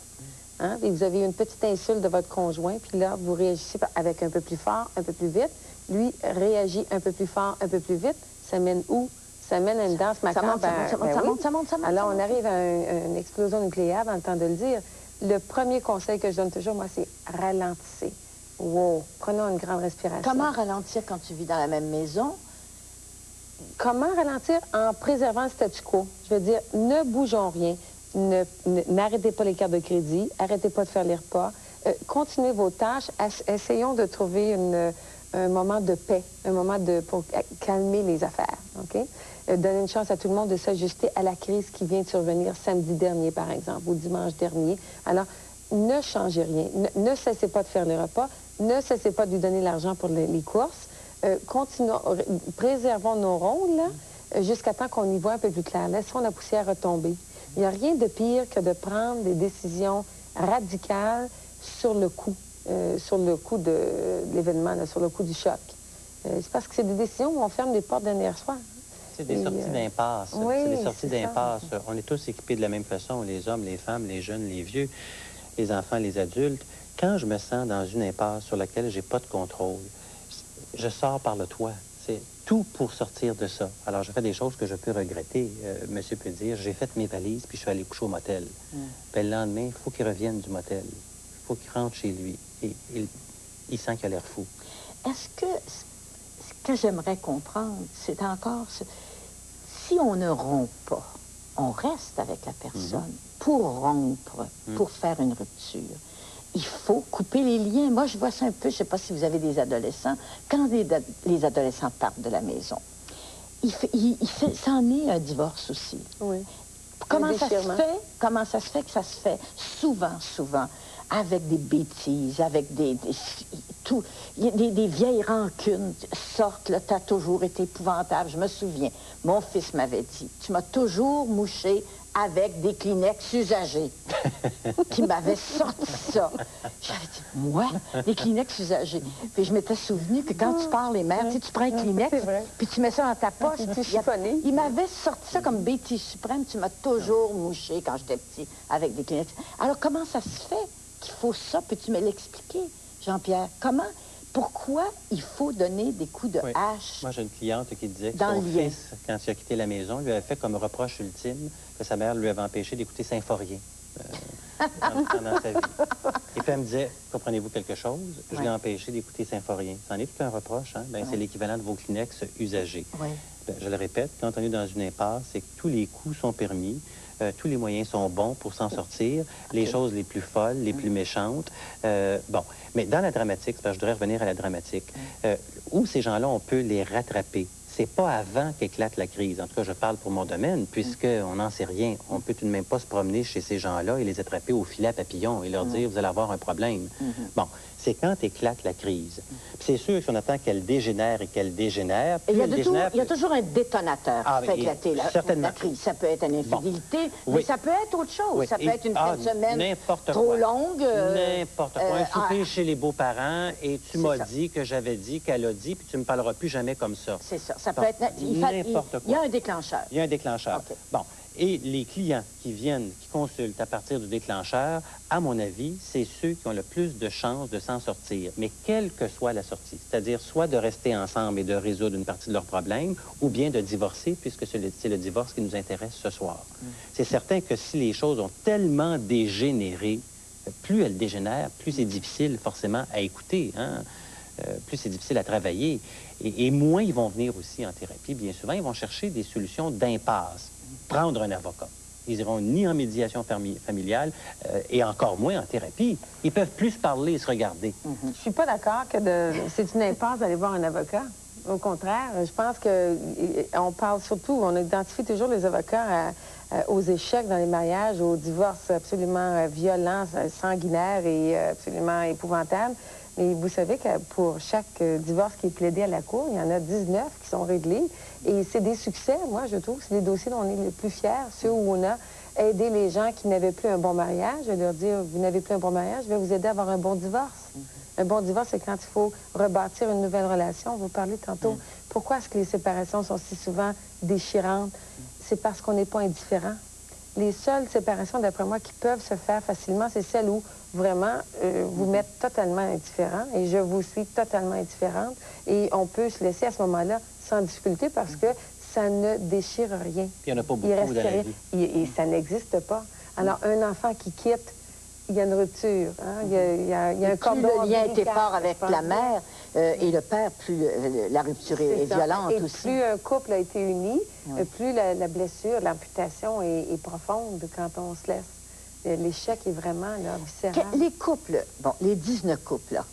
hein? Et vous avez une petite insulte de votre conjoint, puis là, vous réagissez avec un peu plus fort, un peu plus vite. Lui réagit un peu plus fort, un peu plus vite. Ça mène où? Ça mène à une danse macabre. Ça monte. Alors, on arrive à une explosion nucléaire, dans le temps de le dire. Le premier conseil que je donne toujours, moi, c'est ralentissez. Wow! Prenons une grande respiration. Comment ralentir quand tu vis dans la même maison? Comment ralentir en préservant le statu quo? Je veux dire, ne bougeons rien. N'arrêtez pas les cartes de crédit. Arrêtez pas de faire les repas. Continuez vos tâches. Essayons de trouver un moment de paix, un moment pour calmer les affaires. OK? Donner une chance à tout le monde de s'ajuster à la crise qui vient de survenir samedi dernier, par exemple, ou dimanche dernier. Alors, ne changez rien. Ne cessez pas de faire les repas. Ne cessez pas de lui donner l'argent pour les courses. Préservons nos rôles jusqu'à temps qu'on y voit un peu plus clair. Laissons la poussière retomber. Il n'y a rien de pire que de prendre des décisions radicales sur le coup de l'événement, sur le coup du choc. C'est parce que c'est des décisions où on ferme les portes derrière soi. C'est des sorties d'impasse. Oui, c'est des sorties d'impasse. On est tous équipés de la même façon, les hommes, les femmes, les jeunes, les vieux, les enfants, les adultes. Quand je me sens dans une impasse sur laquelle j'ai pas de contrôle, je sors par le toit. C'est tout pour sortir de ça. Alors, je fais des choses que je peux regretter. Monsieur peut dire, j'ai fait mes valises, puis je suis allé coucher au motel. Puis le lendemain, il faut qu'il revienne du motel. Il faut qu'il rentre chez lui. Et il sent qu'il a l'air fou. Est-ce que ce que j'aimerais comprendre, c'est encore... Si on ne rompt pas, on reste avec la personne. Pour rompre, pour faire une rupture, il faut couper les liens. Moi, je vois ça un peu, je ne sais pas si vous avez des adolescents, quand les adolescents partent de la maison, ça en est un divorce aussi. Oui. Comment ça se fait que ça se fait souvent, avec des bêtises, avec des vieilles rancunes sortent, là, t'as toujours été épouvantable. Je me souviens, mon fils m'avait dit, tu m'as toujours mouché avec des Kleenex usagés. Qui m'avait sorti ça. J'avais dit, moi, des Kleenex usagés. Puis je m'étais souvenu que quand tu parles les mères, tu prends un Kleenex, puis tu mets ça dans ta poche. Il m'avait sorti ça comme bêtise suprême. Tu m'as toujours mouché quand j'étais petit avec des Kleenex. Alors, comment ça se fait qu'il faut ça? Peux-tu me l'expliquer, Jean-Pierre? Pourquoi il faut donner des coups de hache? Moi, j'ai une cliente qui disait que son fils, quand il a quitté la maison, lui avait fait comme reproche ultime que sa mère lui avait empêché d'écouter Symphorien pendant sa vie. Et puis elle me disait, comprenez-vous quelque chose? Je l'ai empêché d'écouter Symphorien. C'en est tout un reproche, hein? Ben, c'est l'équivalent de vos Kleenex usagés. Ben, je le répète, quand on est dans une impasse, c'est que tous les coups sont permis. Tous les moyens sont bons pour s'en sortir. Les choses les plus folles, les plus méchantes. Bon, mais dans la dramatique, parce que je voudrais revenir à la dramatique, où ces gens-là, on peut les rattraper. C'est pas avant qu'éclate la crise. En tout cas, je parle pour mon domaine, puisqu'on n'en sait rien. On peut tout de même pas se promener chez ces gens-là et les attraper au filet à papillon et leur dire, vous allez avoir un problème. Bon, c'est quand éclate la crise. C'est sûr que si on attend qu'elle dégénère et qu'elle dégénère... Il y a toujours un détonateur qui fait éclater la crise. Ça peut être une infidélité, mais ça peut être autre chose. Ça peut être une fin de semaine trop longue. N'importe quoi. Un souper chez les beaux-parents et tu m'as dit que j'avais dit qu'elle a dit, puis tu me parleras plus jamais comme ça. C'est ça. Ça peut être... Il y a un déclencheur. Il y a un déclencheur. Bon. Et les clients qui viennent, qui consultent à partir du déclencheur, à mon avis, c'est ceux qui ont le plus de chances de s'en sortir. Mais quelle que soit la sortie, c'est-à-dire soit de rester ensemble et de résoudre une partie de leurs problèmes, ou bien de divorcer, puisque c'est le divorce qui nous intéresse ce soir. C'est certain que si les choses ont tellement dégénéré, plus elles dégénèrent, plus c'est difficile forcément à écouter, hein? Plus c'est difficile à travailler. Et moins ils vont venir aussi en thérapie. Bien souvent, ils vont chercher des solutions d'impasse. Prendre un avocat. Ils iront ni en médiation familiale et encore moins en thérapie. Ils peuvent plus parler et se regarder. Je suis pas d'accord que c'est une impasse d'aller voir un avocat. Au contraire, je pense qu'on parle surtout, on identifie toujours les avocats aux échecs dans les mariages, aux divorces absolument violents, sanguinaires et absolument épouvantables. Mais vous savez que pour chaque divorce qui est plaidé à la Cour, il y en a 19 qui sont réglés. Et c'est des succès, moi, je trouve. C'est des dossiers dont on est le plus fiers, ceux où on a aider les gens qui n'avaient plus un bon mariage. Je vais leur dire, vous n'avez plus un bon mariage, je vais vous aider à avoir un bon divorce. Un bon divorce, c'est quand il faut rebâtir une nouvelle relation. Vous parlez tantôt. Pourquoi est-ce que les séparations sont si souvent déchirantes? C'est parce qu'on n'est pas indifférent. Les seules séparations, d'après moi, qui peuvent se faire facilement, c'est celles où vraiment vous mettent totalement indifférent et je vous suis totalement indifférente. Et on peut se laisser à ce moment-là sans difficulté parce que ça ne déchire rien. Puis il n'y en a pas beaucoup dans la vie. Et ça n'existe pas. Alors, un enfant qui quitte, il y a une rupture. Hein? Il y a un cordon plus le lien était ombilical, fort avec la mère et le père, plus la rupture est violente et aussi. Plus un couple a été uni, plus la blessure, l'amputation est profonde quand on se laisse. L'échec est vraiment là, viscéral. Les couples, bon, les 19 couples, là,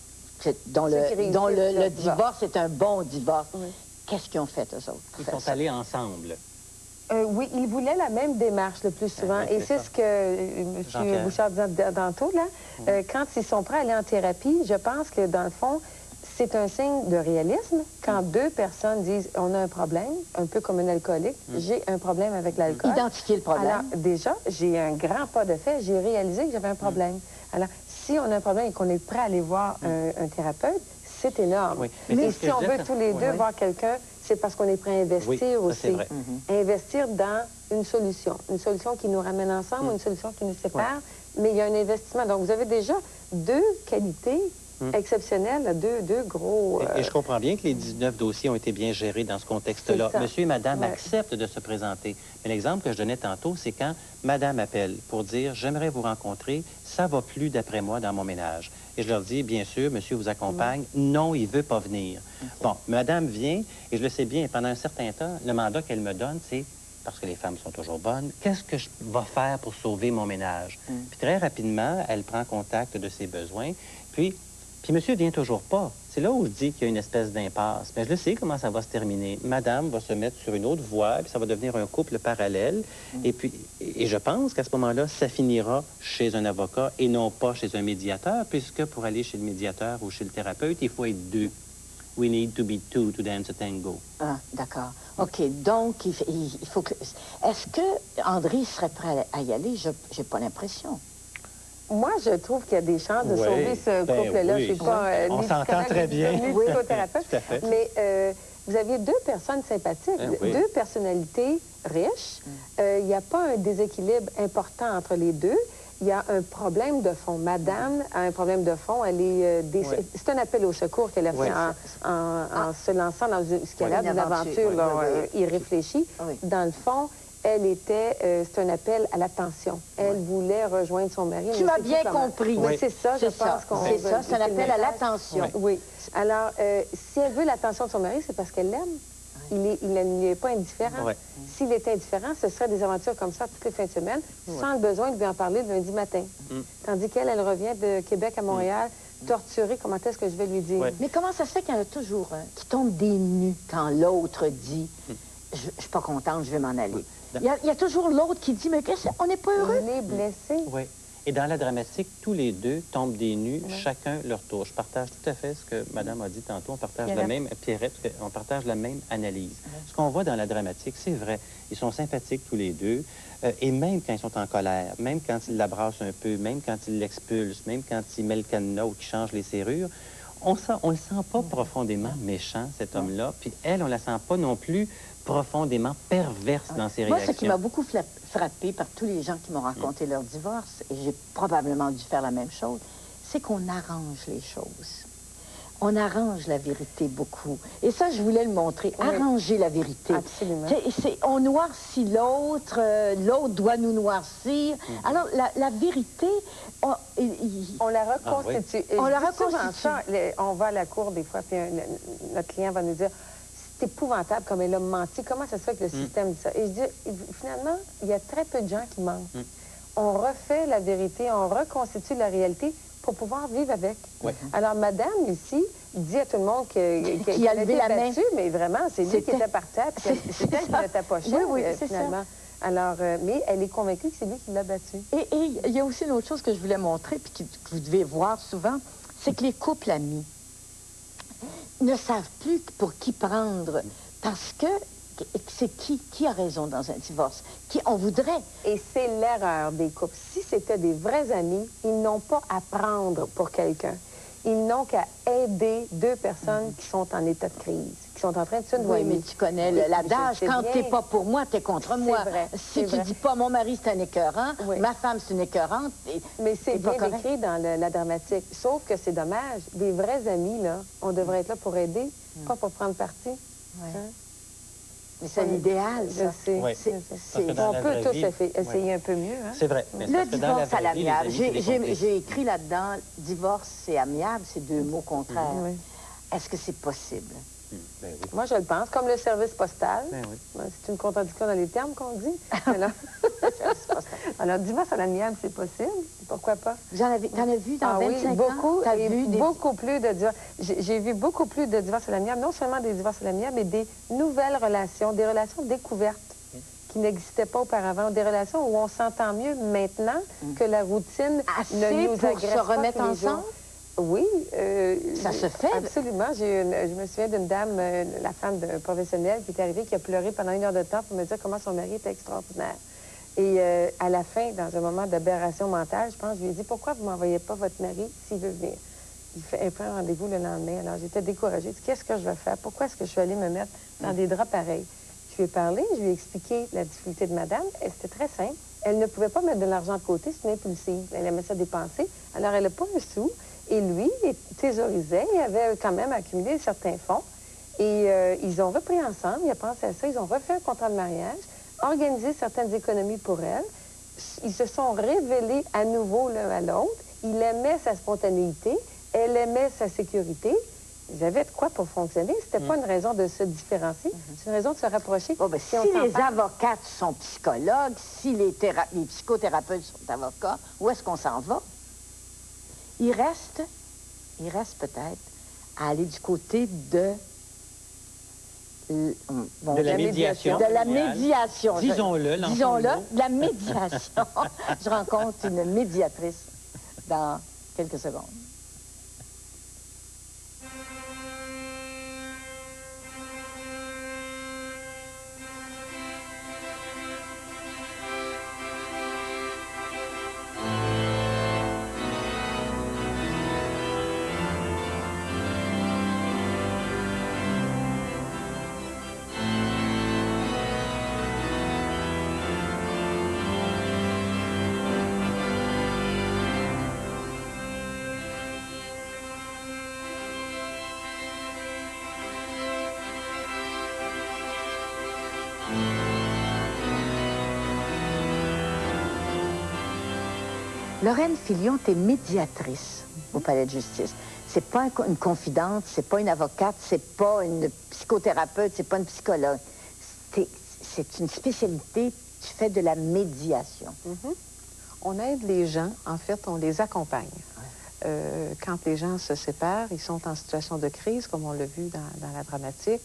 dont le divorce est un bon divorce, qu'est-ce qu'ils ont fait, eux autres? Ils sont allés ensemble. Oui, ils voulaient la même démarche le plus souvent. Et c'est ce que M. Bouchard disait tantôt, là. Quand ils sont prêts à aller en thérapie, je pense que, dans le fond, c'est un signe de réalisme quand deux personnes disent « on a un problème », un peu comme un alcoolique, j'ai un problème avec l'alcool. Identifier le problème. Alors, déjà, j'ai un grand pas de fait, j'ai réalisé que j'avais un problème. Alors, si on a un problème et qu'on est prêt à aller voir un thérapeute, c'est énorme. Oui. Mais si on veut tous les deux voir quelqu'un, c'est parce qu'on est prêt à investir aussi. Vrai. Investir dans une solution qui nous ramène ensemble, une solution qui nous sépare, mais il y a un investissement. Donc, vous avez déjà deux qualités exceptionnelles, deux gros... Et je comprends bien que les 19 dossiers ont été bien gérés dans ce contexte-là. Monsieur et madame acceptent de se présenter. Mais l'exemple que je donnais tantôt, c'est quand madame appelle pour dire « j'aimerais vous rencontrer, ça va plus d'après moi dans mon ménage ». Et je leur dis, bien sûr, monsieur vous accompagne. Non, il ne veut pas venir. Bon, madame vient, et je le sais bien, pendant un certain temps, le mandat qu'elle me donne, c'est, parce que les femmes sont toujours bonnes, qu'est-ce que je vais faire pour sauver mon ménage? Puis très rapidement, elle prend contact de ses besoins. Puis monsieur vient toujours pas. C'est là où je dis qu'il y a une espèce d'impasse. Mais je le sais comment ça va se terminer. Madame va se mettre sur une autre voie, puis ça va devenir un couple parallèle. Et je pense qu'à ce moment-là, ça finira chez un avocat et non pas chez un médiateur, puisque pour aller chez le médiateur ou chez le thérapeute, il faut être deux. We need to be two to dance a tango. Ah, d'accord. OK, donc il faut que... Est-ce que André serait prêt à y aller? Je n'ai pas l'impression. Moi, je trouve qu'il y a des chances de sauver ce couple-là. Oui. Je suis pas on s'entend très bien. Ni psychothérapeute. Tout à fait. Mais vous aviez deux personnes sympathiques, deux personnalités riches. Il n'y a pas un déséquilibre important entre les deux. Il y a un problème de fond. Madame a un problème de fond. Elle est c'est un appel au secours qu'elle a fait en se lançant dans ce qu'elle a d'une aventure irréfléchie. Dans le fond, elle était, c'est un appel à l'attention. Elle voulait rejoindre son mari. Tu m'as bien compris. Oui, c'est ça, je pense qu'on... C'est ça, c'est un appel à l'attention. Oui. Alors, si elle veut l'attention de son mari, c'est parce qu'elle l'aime. Il ne lui est pas indifférent. S'il était indifférent, ce serait des aventures comme ça toutes les fins de semaine, sans le besoin de lui en parler le lundi matin. Tandis qu'elle, elle revient de Québec à Montréal, torturée. Comment est-ce que je vais lui dire? Mais comment ça se fait qu'il y en a toujours un qui tombe des nues quand l'autre dit « je suis pas contente, je vais m'en aller ». Il y a toujours l'autre qui dit « mais on n'est pas heureux ». On est blessé. Oui. Et dans la dramatique, tous les deux tombent des nues, chacun leur tour. Je partage tout à fait ce que Madame a dit tantôt. On partage la même, Pierrette, on partage la même analyse. Ce qu'on voit dans la dramatique, c'est vrai. Ils sont sympathiques tous les deux. Et même quand ils sont en colère, même quand ils l'abrassent un peu, même quand ils l'expulsent, même quand il met le cadenas ou qu'il change les serrures, on le sent pas profondément méchant, cet homme-là. Puis elle, on la sent pas non plus profondément perverse dans ses réactions. Moi, ce qui m'a beaucoup frappé par tous les gens qui m'ont raconté leur divorce, et j'ai probablement dû faire la même chose, c'est qu'on arrange les choses. On arrange la vérité beaucoup. Et ça, je voulais le montrer. Arranger la vérité. Absolument. On noircit l'autre, l'autre doit nous noircir. Alors, la vérité... On la reconstitue. On la reconstitue. On va à la cour des fois, puis notre client va nous dire... C'est épouvantable comme elle a menti. Comment ça se fait que le système dit ça? Et je dis, finalement, il y a très peu de gens qui mentent. On refait la vérité, on reconstitue la réalité pour pouvoir vivre avec. Alors, madame, ici, dit à tout le monde qu'elle a été battue, mais vraiment, c'est lui qui était par terre, c'est elle qui l'a tapoché, finalement. Alors, mais elle est convaincue que c'est lui qui l'a battue. Et il y a aussi une autre chose que je voulais montrer, puis que vous devez voir souvent, c'est que les couples amis ne savent plus pour qui prendre. Parce que C'est qui a raison dans un divorce? Qui on voudrait? Et c'est l'erreur des couples. Si c'était des vrais amis, ils n'ont pas à prendre pour quelqu'un. Ils n'ont qu'à aider deux personnes qui sont en état de crise, qui sont en train de se noyer. Oui, mais tu connais l'adage, quand t'es pas pour moi, t'es contre moi. Vrai, si tu dis pas, mon mari, c'est un écœurant, ma femme, c'est une écœurante. Mais c'est bien décrit dans la dramatique. Sauf que c'est dommage. Des vrais amis, là, on devrait être là pour aider, pas pour prendre parti. Ouais. Hein? Mais c'est l'idéal, ça. Je sais. Oui. On peut tous essayer un peu mieux. Hein? C'est vrai. Mais le divorce à l'amiable. j'ai J'ai écrit là-dedans, divorce et amiable, c'est deux mots contraires. Oui. Est-ce que c'est possible? Ben oui. Moi, je le pense. Comme le service postal. Ben oui. C'est une contradiction dans les termes qu'on dit. Alors, divorce à l'amiable, c'est possible. Pourquoi pas? T'en as vu dans 25 ans? Beaucoup. Beaucoup plus de divorces. J'ai vu beaucoup plus de divorces à l'amiable. Non seulement des divorces à l'amiable, mais des nouvelles relations, des relations découvertes qui n'existaient pas auparavant. Des relations où on s'entend mieux maintenant que la routine ne nous agresse pour se remettre pas tous les ensemble? jours. Oui. Ça se fait? Absolument. Je me souviens d'une dame, la femme d'un professionnel, qui est arrivée, qui a pleuré pendant 1 heure de temps pour me dire comment son mari était extraordinaire. Et à la fin, dans un moment d'aberration mentale, je pense, je lui ai dit, pourquoi vous ne m'envoyez pas votre mari s'il veut venir? Il fait un rendez-vous le lendemain. Alors, j'étais découragée. Je dis, qu'est-ce que je vais faire? Pourquoi est-ce que je suis allée me mettre dans des draps pareils? Je lui ai parlé, je lui ai expliqué la difficulté de madame. Et c'était très simple. Elle ne pouvait pas mettre de l'argent de côté, c'est une impulsive. Elle aimait ça dépenser. Alors, elle n'a pas un sou. Et lui, il thésaurisait. Il avait quand même accumulé certains fonds. Et ils ont repris ensemble. Il a pensé à ça. Ils ont refait un contrat de mariage, organisé certaines économies pour elle. Ils se sont révélés à nouveau l'un à l'autre. Il aimait sa spontanéité. Elle aimait sa sécurité. Ils avaient de quoi pour fonctionner. C'était pas une raison de se différencier. C'est une raison de se rapprocher. Bon, ben, si les avocates sont psychologues, si les psychothérapeutes sont avocats, où est-ce qu'on s'en va? Il reste peut-être à aller du côté de la médiation. De la médiation. Disons-le, la médiation. Je rencontre une médiatrice dans quelques secondes. Lorraine Filion, t'es médiatrice au palais de justice. C'est pas une confidente, c'est pas une avocate, c'est pas une psychothérapeute, c'est pas une psychologue. C'est une spécialité, tu fais de la médiation. On aide les gens, en fait, on les accompagne. Quand les gens se séparent, ils sont en situation de crise, comme on l'a vu dans la dramatique,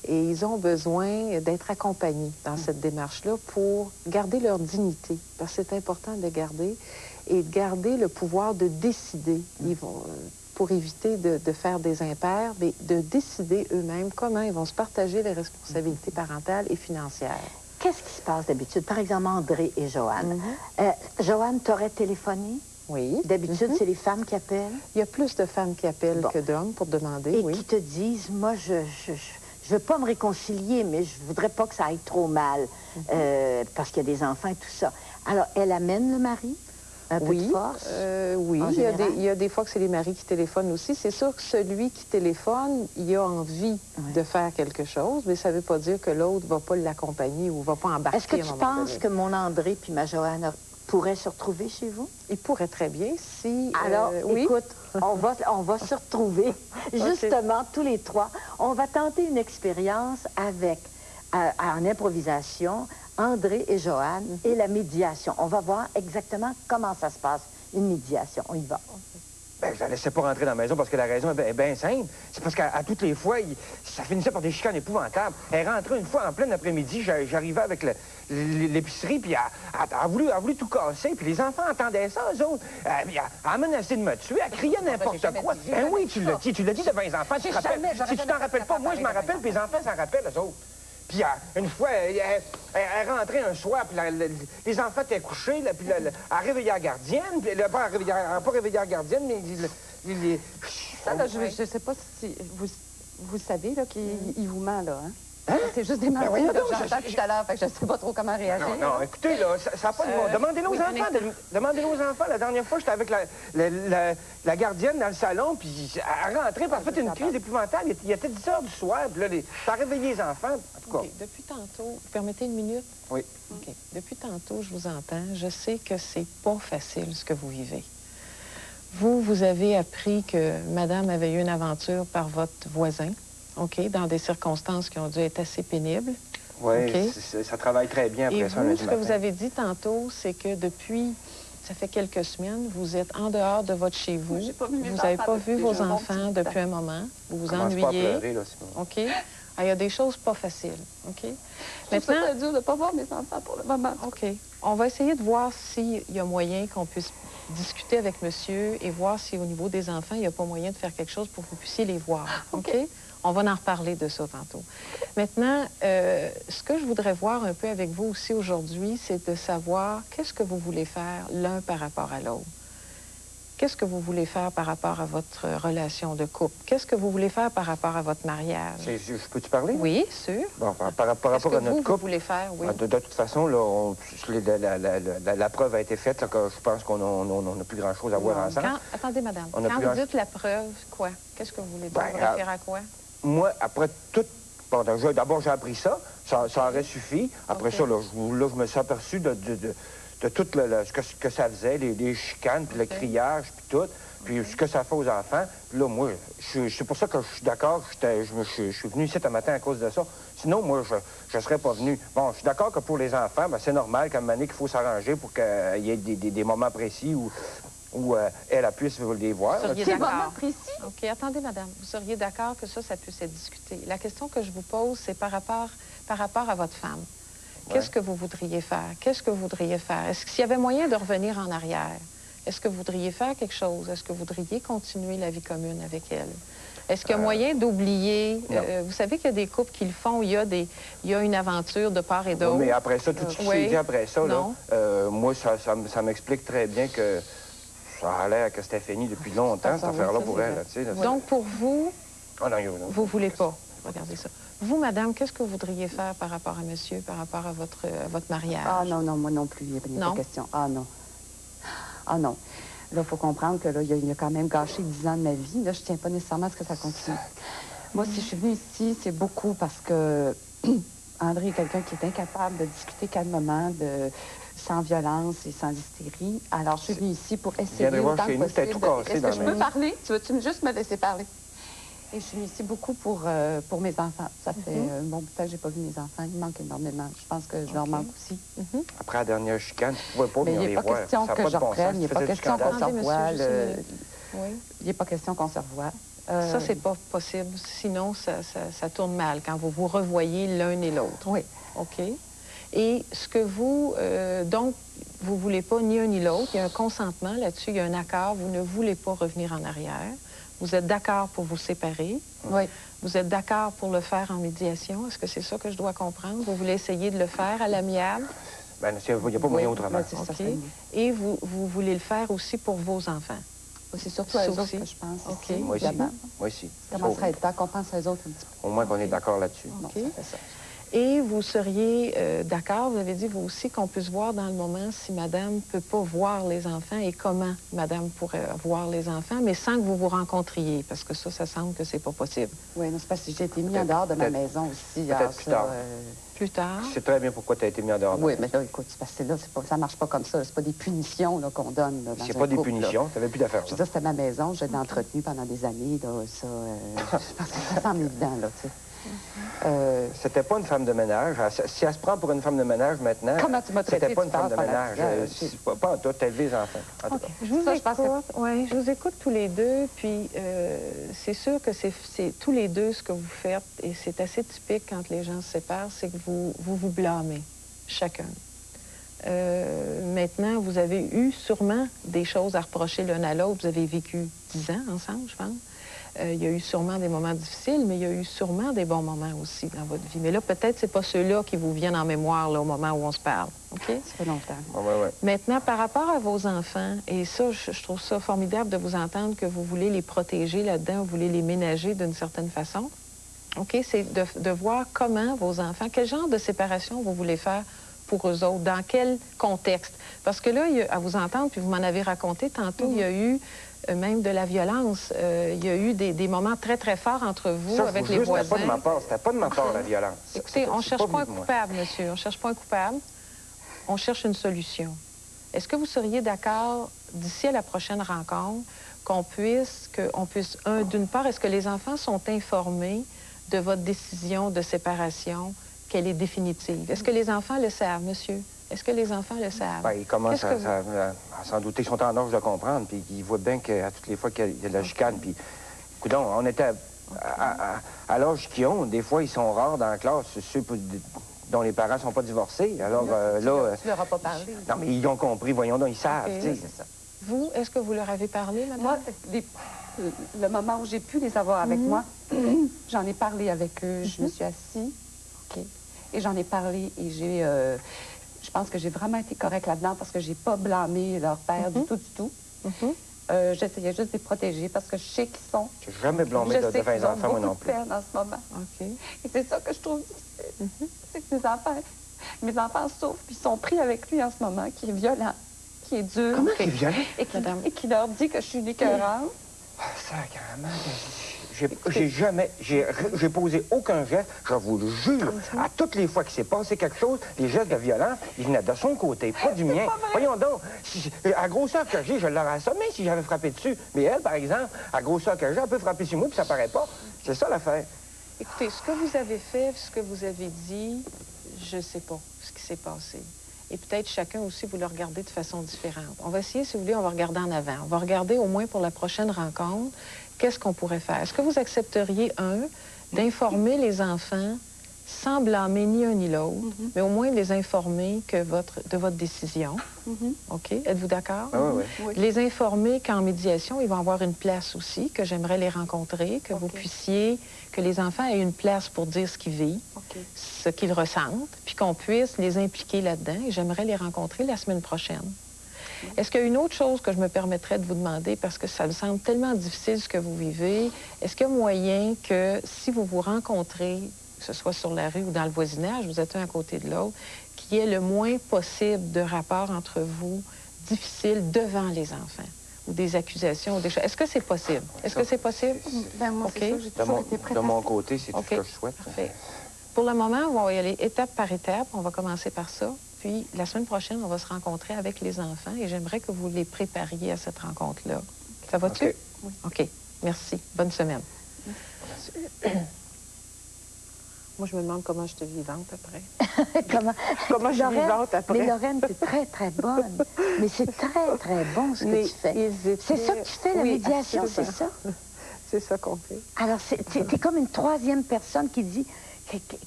et ils ont besoin d'être accompagnés dans cette démarche-là pour garder leur dignité, parce que c'est important de garder, et de garder le pouvoir de décider. Ils vont, pour éviter de faire des impairs, mais de décider eux-mêmes comment ils vont se partager les responsabilités parentales et financières. Qu'est-ce qui se passe d'habitude? Par exemple, André et Joanne. Joanne, t'aurais téléphoné? Oui. D'habitude, c'est les femmes qui appellent? Il y a plus de femmes qui appellent que d'hommes pour demander, et qui te disent, moi, je veux pas me réconcilier, mais je voudrais pas que ça aille trop mal, parce qu'il y a des enfants et tout ça. Alors, elle amène le mari? Un peu de force? Oui, il y a des fois que c'est les maris qui téléphonent aussi. C'est sûr que celui qui téléphone, il a envie de faire quelque chose, mais ça ne veut pas dire que l'autre ne va pas l'accompagner ou ne va pas embarquer. Est-ce que tu penses que mon André puis ma Joanne pourraient se retrouver chez vous? Ils pourraient très bien si... Alors, écoute, on va se retrouver, justement, tous les trois. On va tenter une expérience avec, en improvisation, André et Joanne et la médiation. On va voir exactement comment ça se passe, une médiation. On y va. Ben, je la laissais pas rentrer dans la maison parce que la raison est bien simple. C'est parce qu'à toutes les fois, ça finissait par des chicanes épouvantables. Elle rentrait une fois en plein après-midi, j'arrivais avec l'épicerie, puis elle a voulu tout casser, puis les enfants entendaient ça, eux autres. Puis elle a menacé de me tuer, elle criait n'importe quoi. Ben oui, tu l'as dit devant les enfants, tu te rappelles. Si tu t'en rappelles pas, moi je m'en rappelle, puis les enfants s'en rappellent, eux autres. Puis une fois, elle rentrait un soir, puis les enfants étaient couchés, là, puis elle réveillait la gardienne, puis pas réveillé la gardienne, mais Ça, là, je ne sais pas si vous savez là, qu'il vous ment, là, hein? C'est juste des mensonges que j'entends tout à l'heure, fait que je ne sais pas trop comment réagir. Non, écoutez, là, ça n'a pas de bon. Demandez-le aux enfants. Demandez-le aux enfants. La dernière fois, j'étais avec la gardienne dans le salon, puis elle rentrait, puis elle a fait une crise épouvantable. Il était 10 heures du soir, puis là, ça a réveillé les enfants. En tout cas. Okay. Depuis tantôt, vous permettez une minute? Oui. OK. Depuis tantôt, je vous entends. Je sais que c'est pas facile, ce que vous vivez. Vous avez appris que madame avait eu une aventure par votre voisin. OK, dans des circonstances qui ont dû être assez pénibles. Oui, okay. Ça travaille très bien après ça. Et vous, ce que vous avez dit tantôt, c'est que depuis, ça fait quelques semaines, vous êtes en dehors de votre chez vous. Vous n'avez pas vu vos enfants depuis un moment. Vous vous ennuyez. Pas à pleurer, là, OK. Il y a des choses pas faciles. OK. Maintenant, c'est dur de ne pas voir mes enfants pour le moment. OK. On va essayer de voir s'il y a moyen qu'on puisse discuter avec monsieur et voir si au niveau des enfants, il n'y a pas moyen de faire quelque chose pour que vous puissiez les voir. OK? On va en reparler de ça tantôt. Maintenant, ce que je voudrais voir un peu avec vous aussi aujourd'hui, c'est de savoir qu'est-ce que vous voulez faire l'un par rapport à l'autre. Qu'est-ce que vous voulez faire par rapport à votre relation de couple? Qu'est-ce que vous voulez faire par rapport à votre mariage? Je peux-tu parler? Oui, sûr. Bon, par rapport à notre couple... Qu'est-ce que vous voulez faire, oui? De toute façon, là, la preuve a été faite, là, que je pense qu'on n'a plus grand-chose à voir ensemble. Attendez, madame. Quand vous dites la preuve, quoi? Qu'est-ce que vous voulez dire? Vous référez à quoi? Moi, après tout... Bon, d'abord, j'ai appris ça. Ça aurait suffi. Après ça, là, je me suis aperçu de tout ce que ça faisait, les chicanes, puis le criage, puis tout, puis ce que ça fait aux enfants. Puis là, moi, c'est pour ça que je suis d'accord, je suis venu ici ce matin à cause de ça. Sinon, moi, je ne serais pas venu. Bon, je suis d'accord que pour les enfants, c'est normal qu'à un moment donné, qu'il faut s'arranger pour qu'il y ait des moments précis où elle puisse les voir. Vous seriez d'accord? Précis? OK, attendez, madame. Vous seriez d'accord que ça puisse être discuté. La question que je vous pose, c'est par rapport à votre femme. Qu'est-ce que vous voudriez faire? Qu'est-ce que vous voudriez faire? Est-ce qu'il y avait moyen de revenir en arrière? Est-ce que vous voudriez faire quelque chose? Est-ce que vous voudriez continuer la vie commune avec elle? Est-ce qu'il y a moyen d'oublier? Vous savez qu'il y a des couples qui le font, il y a une aventure de part et d'autre. Oui, mais après ça, tout ce qui s'est dit après ça, là, moi, ça m'explique très bien que ça a l'air que c'était fini depuis longtemps, cette affaire-là, pour elle. Donc, pour vous, vous ne voulez pas. pas. Regardez ça. Vous, madame, qu'est-ce que vous voudriez faire par rapport à monsieur, par rapport à votre mariage? Ah non, non, moi non plus, il n'y a pas de question. Ah non. Ah non. Là, il faut comprendre que là, il a quand même gâché 10 ans de ma vie. Là, je ne tiens pas nécessairement à ce que ça continue. Moi, si je suis venue ici, c'est beaucoup parce que André est quelqu'un qui est incapable de discuter calmement, sans violence et sans hystérie. Alors, je suis venue ici pour essayer autant que possible. Est-ce que je peux parler? Tu veux-tu juste me laisser parler? Et je suis venue ici beaucoup pour mes enfants. Ça fait un bon bout de temps que je n'ai pas vu mes enfants. Ils manquent énormément. Je pense que je leur manque aussi. Après la dernière chicane, tu ne pouvais pas venir les voir. Il n'est pas question que je reprenne. Il n'est pas question qu'on se revoie. Il n'est pas question qu'on se revoie. Ça, c'est pas possible. Sinon, ça tourne mal quand vous vous revoyez l'un et l'autre. Oui. OK. Et ce que vous... donc, vous ne voulez pas ni un ni l'autre. Il y a un consentement là-dessus. Il y a un accord. Vous ne voulez pas revenir en arrière. Vous êtes d'accord pour vous séparer. Oui. Vous êtes d'accord pour le faire en médiation. Est-ce que c'est ça que je dois comprendre? Vous voulez essayer de le faire à l'amiable? Bien, il n'y a pas moyen autrement. OK. Et vous voulez le faire aussi pour vos enfants? C'est surtout à eux autres que je pense. OK. Moi aussi. Ça commencerait à être temps qu'on pense à eux autres un petit peu. Au moins qu'on est d'accord là-dessus. OK. Et vous seriez d'accord, vous avez dit vous aussi, qu'on puisse voir dans le moment si madame ne peut pas voir les enfants et comment madame pourrait voir les enfants, mais sans que vous vous rencontriez, parce que ça semble que c'est pas possible. Oui, non, c'est parce que j'ai été mis en dehors de ma maison aussi. Peut-être plus tard. Plus tard? Je sais très bien pourquoi tu as été mis en dehors. Oui, mais là, écoute, c'est parce que là, ça marche pas comme ça. C'est pas des punitions qu'on donne. C'est pas des punitions, tu n'avais plus d'affaires. Je veux dire, c'était ma maison, je l'ai entretenue pendant des années. Là, ça, je pense que ça semble évident, là, tu sais. C'était pas une femme de ménage. Si elle se prend pour une femme de ménage maintenant, comment tu m'as traité, c'était pas une femme de ménage. Pas en tout, t'as élevé les enfants. En tout cas. Je vous écoute tous les deux, puis c'est sûr que c'est tous les deux ce que vous faites, et c'est assez typique quand les gens se séparent, c'est que vous blâmez, chacun. Maintenant, vous avez eu sûrement des choses à reprocher l'un à l'autre. Vous avez vécu 10 ans ensemble, je pense. Il y a eu sûrement des moments difficiles, mais il y a eu sûrement des bons moments aussi dans votre vie. Mais là, peut-être c'est pas ceux-là qui vous viennent en mémoire là, au moment où on se parle. OK? Ça fait longtemps. Ouais. Maintenant, par rapport à vos enfants, et ça, je trouve ça formidable de vous entendre que vous voulez les protéger là-dedans, vous voulez les ménager d'une certaine façon. OK? C'est de voir comment vos enfants, quel genre de séparation vous voulez faire pour eux autres, dans quel contexte. Parce que là, à vous entendre, puis vous m'en avez raconté tantôt, il y a eu même de la violence. Il y a eu des moments très, très forts entre vous, ça, avec les voisins. C'était pas de ma part, la violence. Écoutez, on ne cherche pas un coupable, monsieur. On ne cherche pas un coupable. On cherche une solution. Est-ce que vous seriez d'accord, d'ici à la prochaine rencontre, qu'on puisse, d'une part, est-ce que les enfants sont informés de votre décision de séparation, qu'elle est définitive? Est-ce que les enfants le savent, monsieur? Est-ce que les enfants le savent? Bien, ils commencent à s'en douter. Ils sont en âge de comprendre, puis ils voient bien qu'à toutes les fois qu'il y a de la chicane, puis... Coudonc, on était à l'âge qu'ils ont. Des fois, ils sont rares dans la classe, ceux dont les parents ne sont pas divorcés. Alors là... Tu leur as pas parlé. Non, mais ils ont compris, voyons donc, ils savent, Okay. tu sais. C'est ça. Vous, est-ce que vous leur avez parlé, madame? Moi, le moment où j'ai pu les avoir avec moi, j'en ai parlé avec eux. Je me suis assise, OK, et j'en ai parlé, et j'ai... je pense que j'ai vraiment été correcte là-dedans parce que j'ai pas blâmé leur père du tout. J'essayais juste de les protéger parce que je sais qu'ils sont... J'ai jamais blâmé de 20 enfants, moi non plus. Je sais qu'ils ont beaucoup de peine en ce moment. OK. Et c'est ça que je trouve difficile. C'est que mes enfants souffrent, puis ils sont pris avec lui en ce moment, qui est violent, qui est dur. Comment qui est violent? Et qui leur dit que je suis une écœurante. Ah, sacrément. J'ai jamais... J'ai posé aucun geste, je vous le jure. À toutes les fois qu'il s'est passé quelque chose, les gestes de violence, ils venaient de son côté, pas du mien. Voyons donc, à grosseur que j'ai, je l'aurais assommé si j'avais frappé dessus. Mais elle, par exemple, à grosseur que j'ai, elle peut frapper sur moi, puis ça paraît pas. C'est ça l'affaire. Écoutez, ce que vous avez fait, ce que vous avez dit, je ne sais pas ce qui s'est passé. Et peut-être chacun aussi, vous le regardez de façon différente. On va essayer, si vous voulez, on va regarder en avant. On va regarder au moins pour la prochaine rencontre, qu'est-ce qu'on pourrait faire. Est-ce que vous accepteriez, d'informer les enfants sans blâmer ni un ni l'autre, mais au moins de les informer de votre décision? OK? Êtes-vous d'accord? Oui. Les informer qu'en médiation, ils vont avoir une place aussi, que j'aimerais les rencontrer, que vous puissiez, que les enfants aient une place pour dire ce qu'ils vivent, ce qu'ils ressentent, puis qu'on puisse les impliquer là-dedans. Et j'aimerais les rencontrer la semaine prochaine. Est-ce qu'il y a une autre chose que je me permettrais de vous demander, parce que ça me semble tellement difficile ce que vous vivez, est-ce qu'il y a moyen que si vous vous rencontrez, que ce soit sur la rue ou dans le voisinage, vous êtes un à côté de l'autre, qu'il y ait le moins possible de rapports entre vous difficiles devant les enfants, ou des accusations, ou des choses. Est-ce que c'est possible? Est-ce que c'est possible? Ben moi, c'est ça, j'ai toujours été prête de mon côté, c'est tout ce que je souhaite. Parfait. Pour le moment, on va y aller étape par étape. On va commencer par ça. Puis, la semaine prochaine, on va se rencontrer avec les enfants et j'aimerais que vous les prépariez à cette rencontre-là. Ça va-tu? OK. Oui. OK. Merci. Bonne semaine. Moi, je me demande comment je suis vivante après. Comment je suis vivante après. Mais Lorraine, t'es très, très bonne. Mais c'est très, très bon ce que tu fais. C'est ça que tu fais, la médiation, c'est ça? C'est ça qu'on fait. Alors, t'es comme une troisième personne qui dit...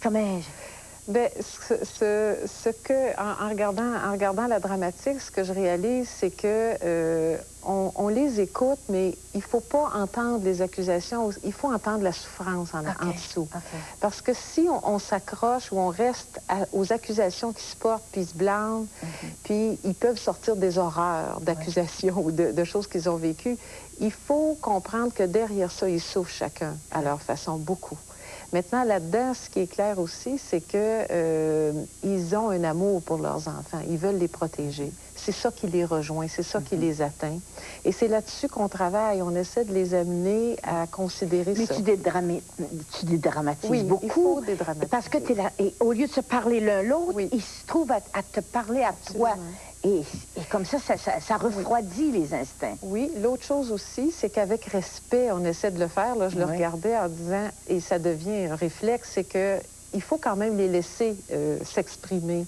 Comment... Bien, en regardant la dramatique, ce que je réalise, c'est que on les écoute, mais il ne faut pas entendre les accusations, il faut entendre la souffrance en dessous. Parce que si on s'accroche ou on reste aux accusations qui se portent, puis ils se blâment, puis ils peuvent sortir des horreurs d'accusations ou de choses qu'ils ont vécues, il faut comprendre que derrière ça, ils souffrent chacun à leur façon, beaucoup. Maintenant, là-dedans, ce qui est clair aussi, c'est que ils ont un amour pour leurs enfants. Ils veulent les protéger. C'est ça qui les rejoint, c'est ça qui les atteint. Et c'est là-dessus qu'on travaille. On essaie de les amener à considérer ça. Mais tu dédramatises beaucoup. Il faut dédramatiser. Parce que t'es là, et au lieu de se parler l'un l'autre, ils se trouvent à te parler à toi. Et comme ça refroidit les instincts. Oui. L'autre chose aussi, c'est qu'avec respect, on essaie de le faire. Là, je le regardais en disant, et ça devient un réflexe, c'est qu'il faut quand même les laisser s'exprimer.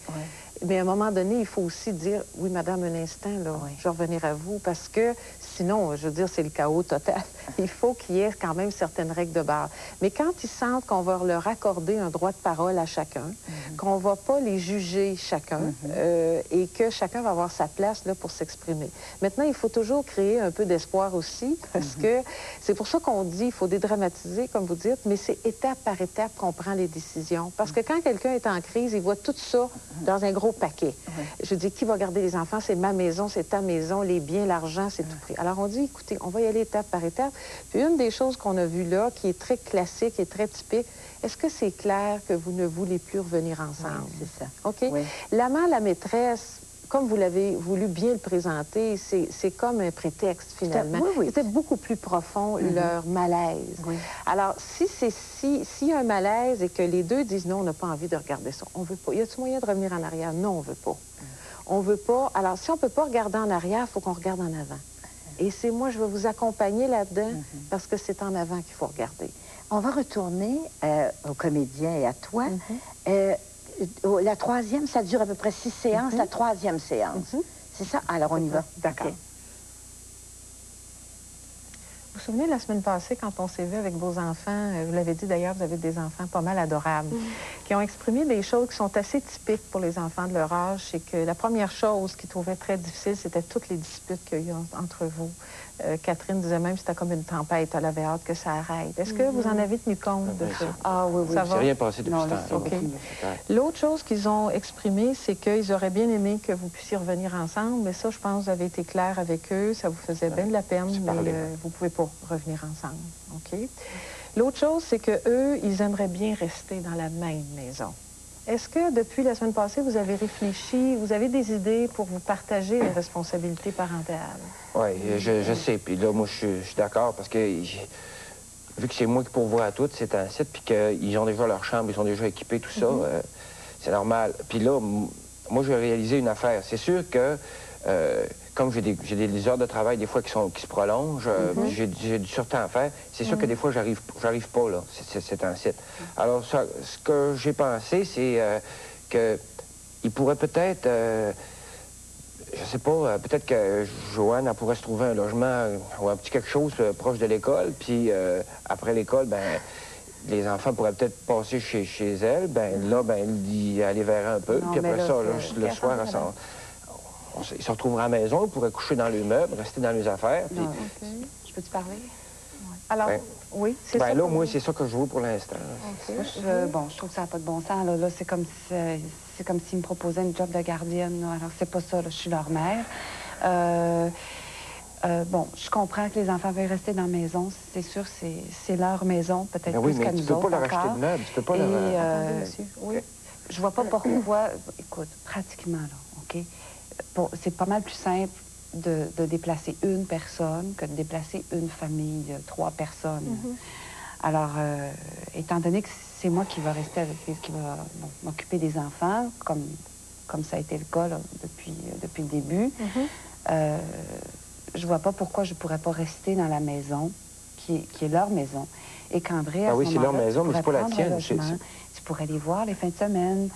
Mais à un moment donné, il faut aussi dire, oui, madame, un instant, là, je vais revenir à vous, parce que sinon, je veux dire, c'est le chaos total. Il faut qu'il y ait quand même certaines règles de base. Mais quand ils sentent qu'on va leur accorder un droit de parole à chacun, qu'on ne va pas les juger chacun, et que chacun va avoir sa place là, pour s'exprimer. Maintenant, il faut toujours créer un peu d'espoir aussi, parce que c'est pour ça qu'on dit, il faut dédramatiser, comme vous dites, mais c'est étape par étape qu'on prend les décisions. Parce que quand quelqu'un est en crise, il voit tout ça dans un gros paquet. Je dis, qui va garder les enfants? C'est ma maison, c'est ta maison, les biens, l'argent, c'est tout pris. Alors on dit, écoutez, on va y aller étape par étape. Puis une des choses qu'on a vues là, qui est très classique et très typique, est-ce que c'est clair que vous ne voulez plus revenir ensemble? Oui, c'est ça. OK? Oui. L'amant, la maîtresse, comme vous l'avez voulu bien le présenter, c'est comme un prétexte, finalement. C'était beaucoup plus profond, leur malaise. Alors, s'il y a un malaise et que les deux disent non, on n'a pas envie de regarder ça, on veut pas. Y a-t-il moyen de revenir en arrière? Non, on veut pas. On veut pas. Alors, si on peut pas regarder en arrière, il faut qu'on regarde en avant. Et c'est moi, je vais vous accompagner là-dedans parce que c'est en avant qu'il faut regarder. On va retourner aux comédiens et à toi. La troisième, ça dure à peu près 6 séances, la troisième séance. C'est ça? Alors, on y va. D'accord. Vous vous souvenez, la semaine passée, quand on s'est vu avec vos enfants, vous l'avez dit d'ailleurs, vous avez des enfants pas mal adorables, qui ont exprimé des choses qui sont assez typiques pour les enfants de leur âge. C'est que la première chose qu'ils trouvaient très difficile, c'était toutes les disputes qu'il y a eu entre vous. Catherine disait même que c'était comme une tempête, elle avait hâte que ça arrête. Est-ce que vous en avez tenu compte de ça? Ah oui, oui. Ça va? C'est rien passé depuis ce temps. OK. L'autre chose qu'ils ont exprimé, c'est qu'ils auraient bien aimé que vous puissiez revenir ensemble, mais ça, je pense, vous avez été clair avec eux, ça vous faisait bien de la peine, mais vous ne pouvez pas revenir ensemble. OK? L'autre chose, c'est qu'eux, ils aimeraient bien rester dans la même maison. Est-ce que, depuis la semaine passée, vous avez réfléchi, vous avez des idées pour vous partager les responsabilités parentales? Oui, je sais. Puis là, moi, je suis d'accord parce que, vu que c'est moi qui pourvois à tout, c'est un site, puis qu'ils ont déjà leur chambre, ils sont déjà équipés, tout ça, c'est normal. Puis là, moi, je vais réaliser une affaire. C'est sûr que, comme j'ai des heures de travail, des fois, qui se prolongent, j'ai du surtemps à faire, c'est sûr que des fois, j'arrive pas, là. C'est un site. Alors, ça, ce que j'ai pensé, c'est qu'il pourrait peut-être... je sais pas, peut-être que Joanne, elle pourrait se trouver un logement ou un petit quelque chose proche de l'école, puis après l'école, ben les enfants pourraient peut-être passer chez elle, ben là, ben elle aller vers un peu, puis après ça, le soir, ils se retrouveraient à la maison, ils pourraient coucher dans les meubles, rester dans les affaires. Puis... Je peux te parler? Alors, oui, c'est ça. Ben là, moi, c'est ça que je veux pour l'instant. Bon, je trouve que ça n'a pas de bon sens. Là, c'est comme s'ils me proposaient une job de gardienne. Là. Alors, c'est pas ça. Là. Je suis leur mère. Bon, je comprends que les enfants veulent rester dans la maison. C'est sûr, c'est leur maison, peut-être plus qu'à nous autres. Oui, mais tu peux pas leur acheter de meubles. Tu peux pas leur... Oui. Je vois pas pourquoi... Écoute, pratiquement, là, OK? C'est pas mal plus simple de déplacer une personne que de déplacer une famille, 3 personnes. Alors, étant donné que c'est moi qui va rester qui va m'occuper des enfants, comme ça a été le cas là, depuis le début, je vois pas pourquoi je pourrais pas rester dans la maison, qui est leur maison, et qu'André, à ce moment-là, c'est leur maison, mais c'est pas la tienne. Tu pourrais les voir les fins de semaine.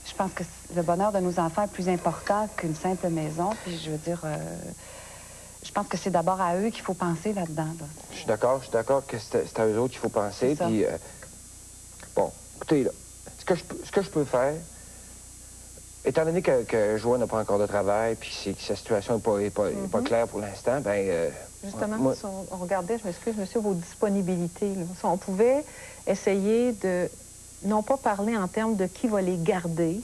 Je pense que le bonheur de nos enfants est plus important qu'une simple maison. Puis je veux dire, je pense que c'est d'abord à eux qu'il faut penser là-dedans. Là. Je suis d'accord que c'est à eux autres qu'il faut penser. Puis, bon, écoutez, là, ce que je peux faire, étant donné que Joanne n'a pas encore de travail, puis que sa situation n'est pas claire pour l'instant, bien... Justement, si on regardait, je m'excuse, monsieur, vos disponibilités. Là. Si on pouvait essayer de... non pas parler en termes de qui va les garder,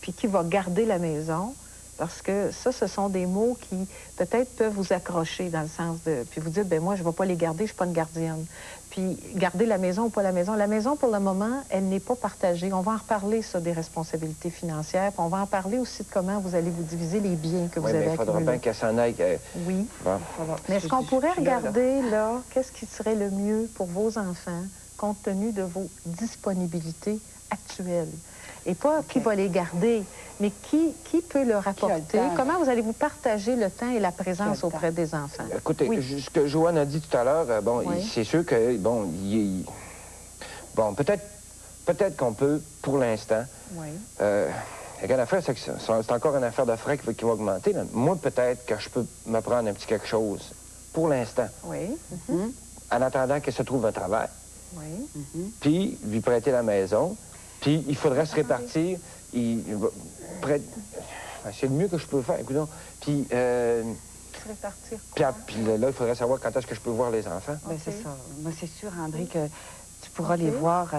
puis qui va garder la maison, parce que ça, ce sont des mots qui peut-être peuvent vous accrocher dans le sens de... Puis vous dites, ben moi, je ne vais pas les garder, je ne suis pas une gardienne. Puis garder la maison ou pas la maison. La maison, pour le moment, elle n'est pas partagée. On va en reparler, ça, des responsabilités financières. Puis on va en parler aussi de comment vous allez vous diviser les biens que vous avez accumulés. Il faudra bien qu'elle s'en aille. Oui. Bon. Mais est-ce qu'on pourrait regarder, là, qu'est-ce qui serait le mieux pour vos enfants, compte tenu de vos disponibilités actuelles? Et pas qui va les garder, mais qui peut leur apporter? Comment vous allez vous partager le temps et la présence auprès des enfants? Écoutez, ce que Joanne a dit tout à l'heure, c'est sûr que, bon, peut-être peut-être qu'on peut, pour l'instant. Oui. Une affaire, c'est que c'est encore une affaire de frais qui va augmenter. Là. Moi, peut-être que je peux me prendre un petit quelque chose, pour l'instant. Oui. En attendant qu'elle se trouve un travail. Oui. Puis, lui prêter la maison. Puis, il faudrait se répartir. C'est le mieux que je peux faire, écoutons. Puis, se répartir quoi? Puis là, il faudrait savoir quand est-ce que je peux voir les enfants. Bien, c'est ça. Moi, c'est sûr, André, que tu pourras les voir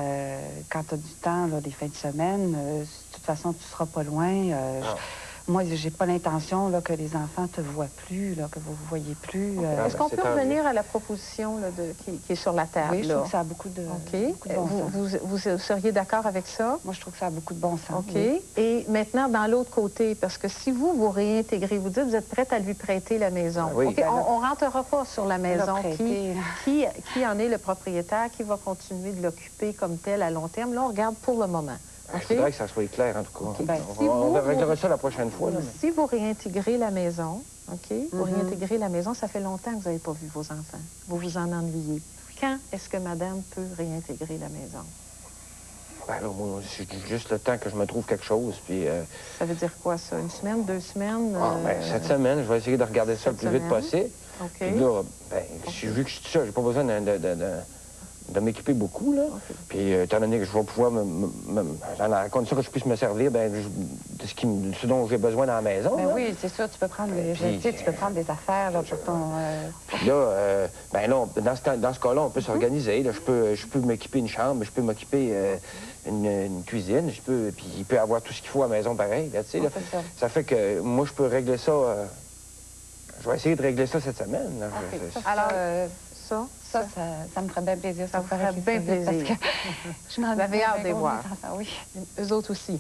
quand tu as du temps, là, les fins de semaine. De toute façon, tu ne seras pas loin. Moi, j'ai pas l'intention que les enfants te voient plus, là, que vous vous voyez plus. Est-ce qu'on peut revenir à la proposition là, qui est sur la table? Oui, je trouve que ça a beaucoup de, beaucoup de bon sens. Vous seriez d'accord avec ça? Moi, je trouve que ça a beaucoup de bon sens. OK. Oui. Et maintenant, dans l'autre côté, parce que si vous réintégrez, vous dites vous êtes prête à lui prêter la maison. Oui. OK, on ne rentrera pas sur la maison. Qui en est le propriétaire, qui va continuer de l'occuper comme tel à long terme? Là, on regarde pour le moment. Il faudrait que ça soit clair, en tout cas. Okay. Ben, on réglera ça la prochaine fois. Là, si vous réintégrez la maison, OK? Vous réintégrez la maison, ça fait longtemps que vous n'avez pas vu vos enfants. Vous vous en ennuyez. Quand est-ce que madame peut réintégrer la maison? Ben là, moi, c'est juste le temps que je me trouve quelque chose, puis... Ça veut dire quoi, ça? Une semaine, 2 semaines? Cette semaine, je vais essayer de regarder ça le plus vite possible. OK. Puis là, vu que je suis ça, j'ai pas besoin de m'équiper beaucoup, là. Okay. Puis, étant donné que je vais pouvoir, dans la condition que je puisse me servir de ce dont j'ai besoin dans la maison. Ben oui, c'est sûr, tu peux prendre tu peux prendre des affaires là, pour ton... Puis là, dans ce cas-là, on peut s'organiser. Je peux m'équiper une chambre, je peux m'occuper une cuisine, puis il peut avoir tout ce qu'il faut à la maison pareil. Là, là. Ça fait que moi, je peux régler ça... je vais essayer de régler ça cette semaine. Là. Okay. Alors, ça me ferait bien plaisir. Ça me ferait bien plaisir. Parce que je m'en avais hâte de les voir. Oui. Eux autres aussi.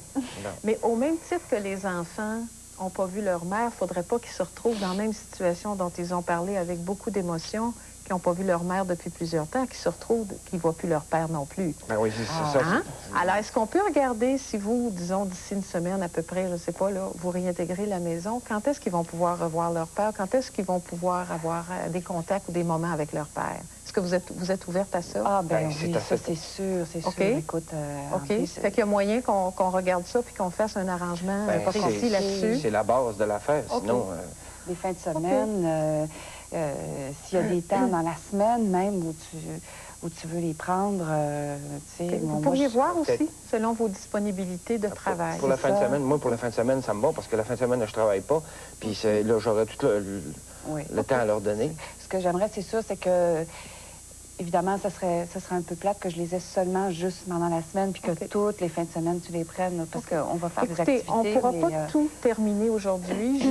Mais au même titre que les enfants n'ont pas vu leur mère, il ne faudrait pas qu'ils se retrouvent dans la même situation dont ils ont parlé avec beaucoup d'émotion, qui n'ont pas vu leur mère depuis plusieurs temps, qui se retrouvent, qui ne voient plus leur père non plus. Ben oui, c'est ça. Hein? Alors, est-ce qu'on peut regarder si vous, disons, d'ici une semaine à peu près, je ne sais pas, là, vous réintégrez la maison, quand est-ce qu'ils vont pouvoir revoir leur père? Quand est-ce qu'ils vont pouvoir avoir des contacts ou des moments avec leur père? Est-ce que vous êtes ouverte à ça? Ah, bien oui, ça, c'est sûr, c'est sûr. Écoute, OK. Fait qu'il y a moyen qu'on regarde ça puis qu'on fasse un arrangement précis là-dessus. C'est la base de l'affaire, sinon... Les fins de semaine, s'il y a des temps dans la semaine même où tu veux les prendre, tu sais... Vous pourriez voir aussi, selon vos disponibilités de travail. Pour la fin de semaine, moi, pour la fin de semaine, ça me va, parce que la fin de semaine, je travaille pas, puis là, j'aurai tout le temps à leur donner. Ce que j'aimerais, c'est sûr, c'est que... Évidemment, ça serait un peu plate que je les ai seulement juste pendant la semaine, puis que toutes les fins de semaine, tu les prennes, parce qu'on va faire des activités. On ne pourra pas tout terminer aujourd'hui.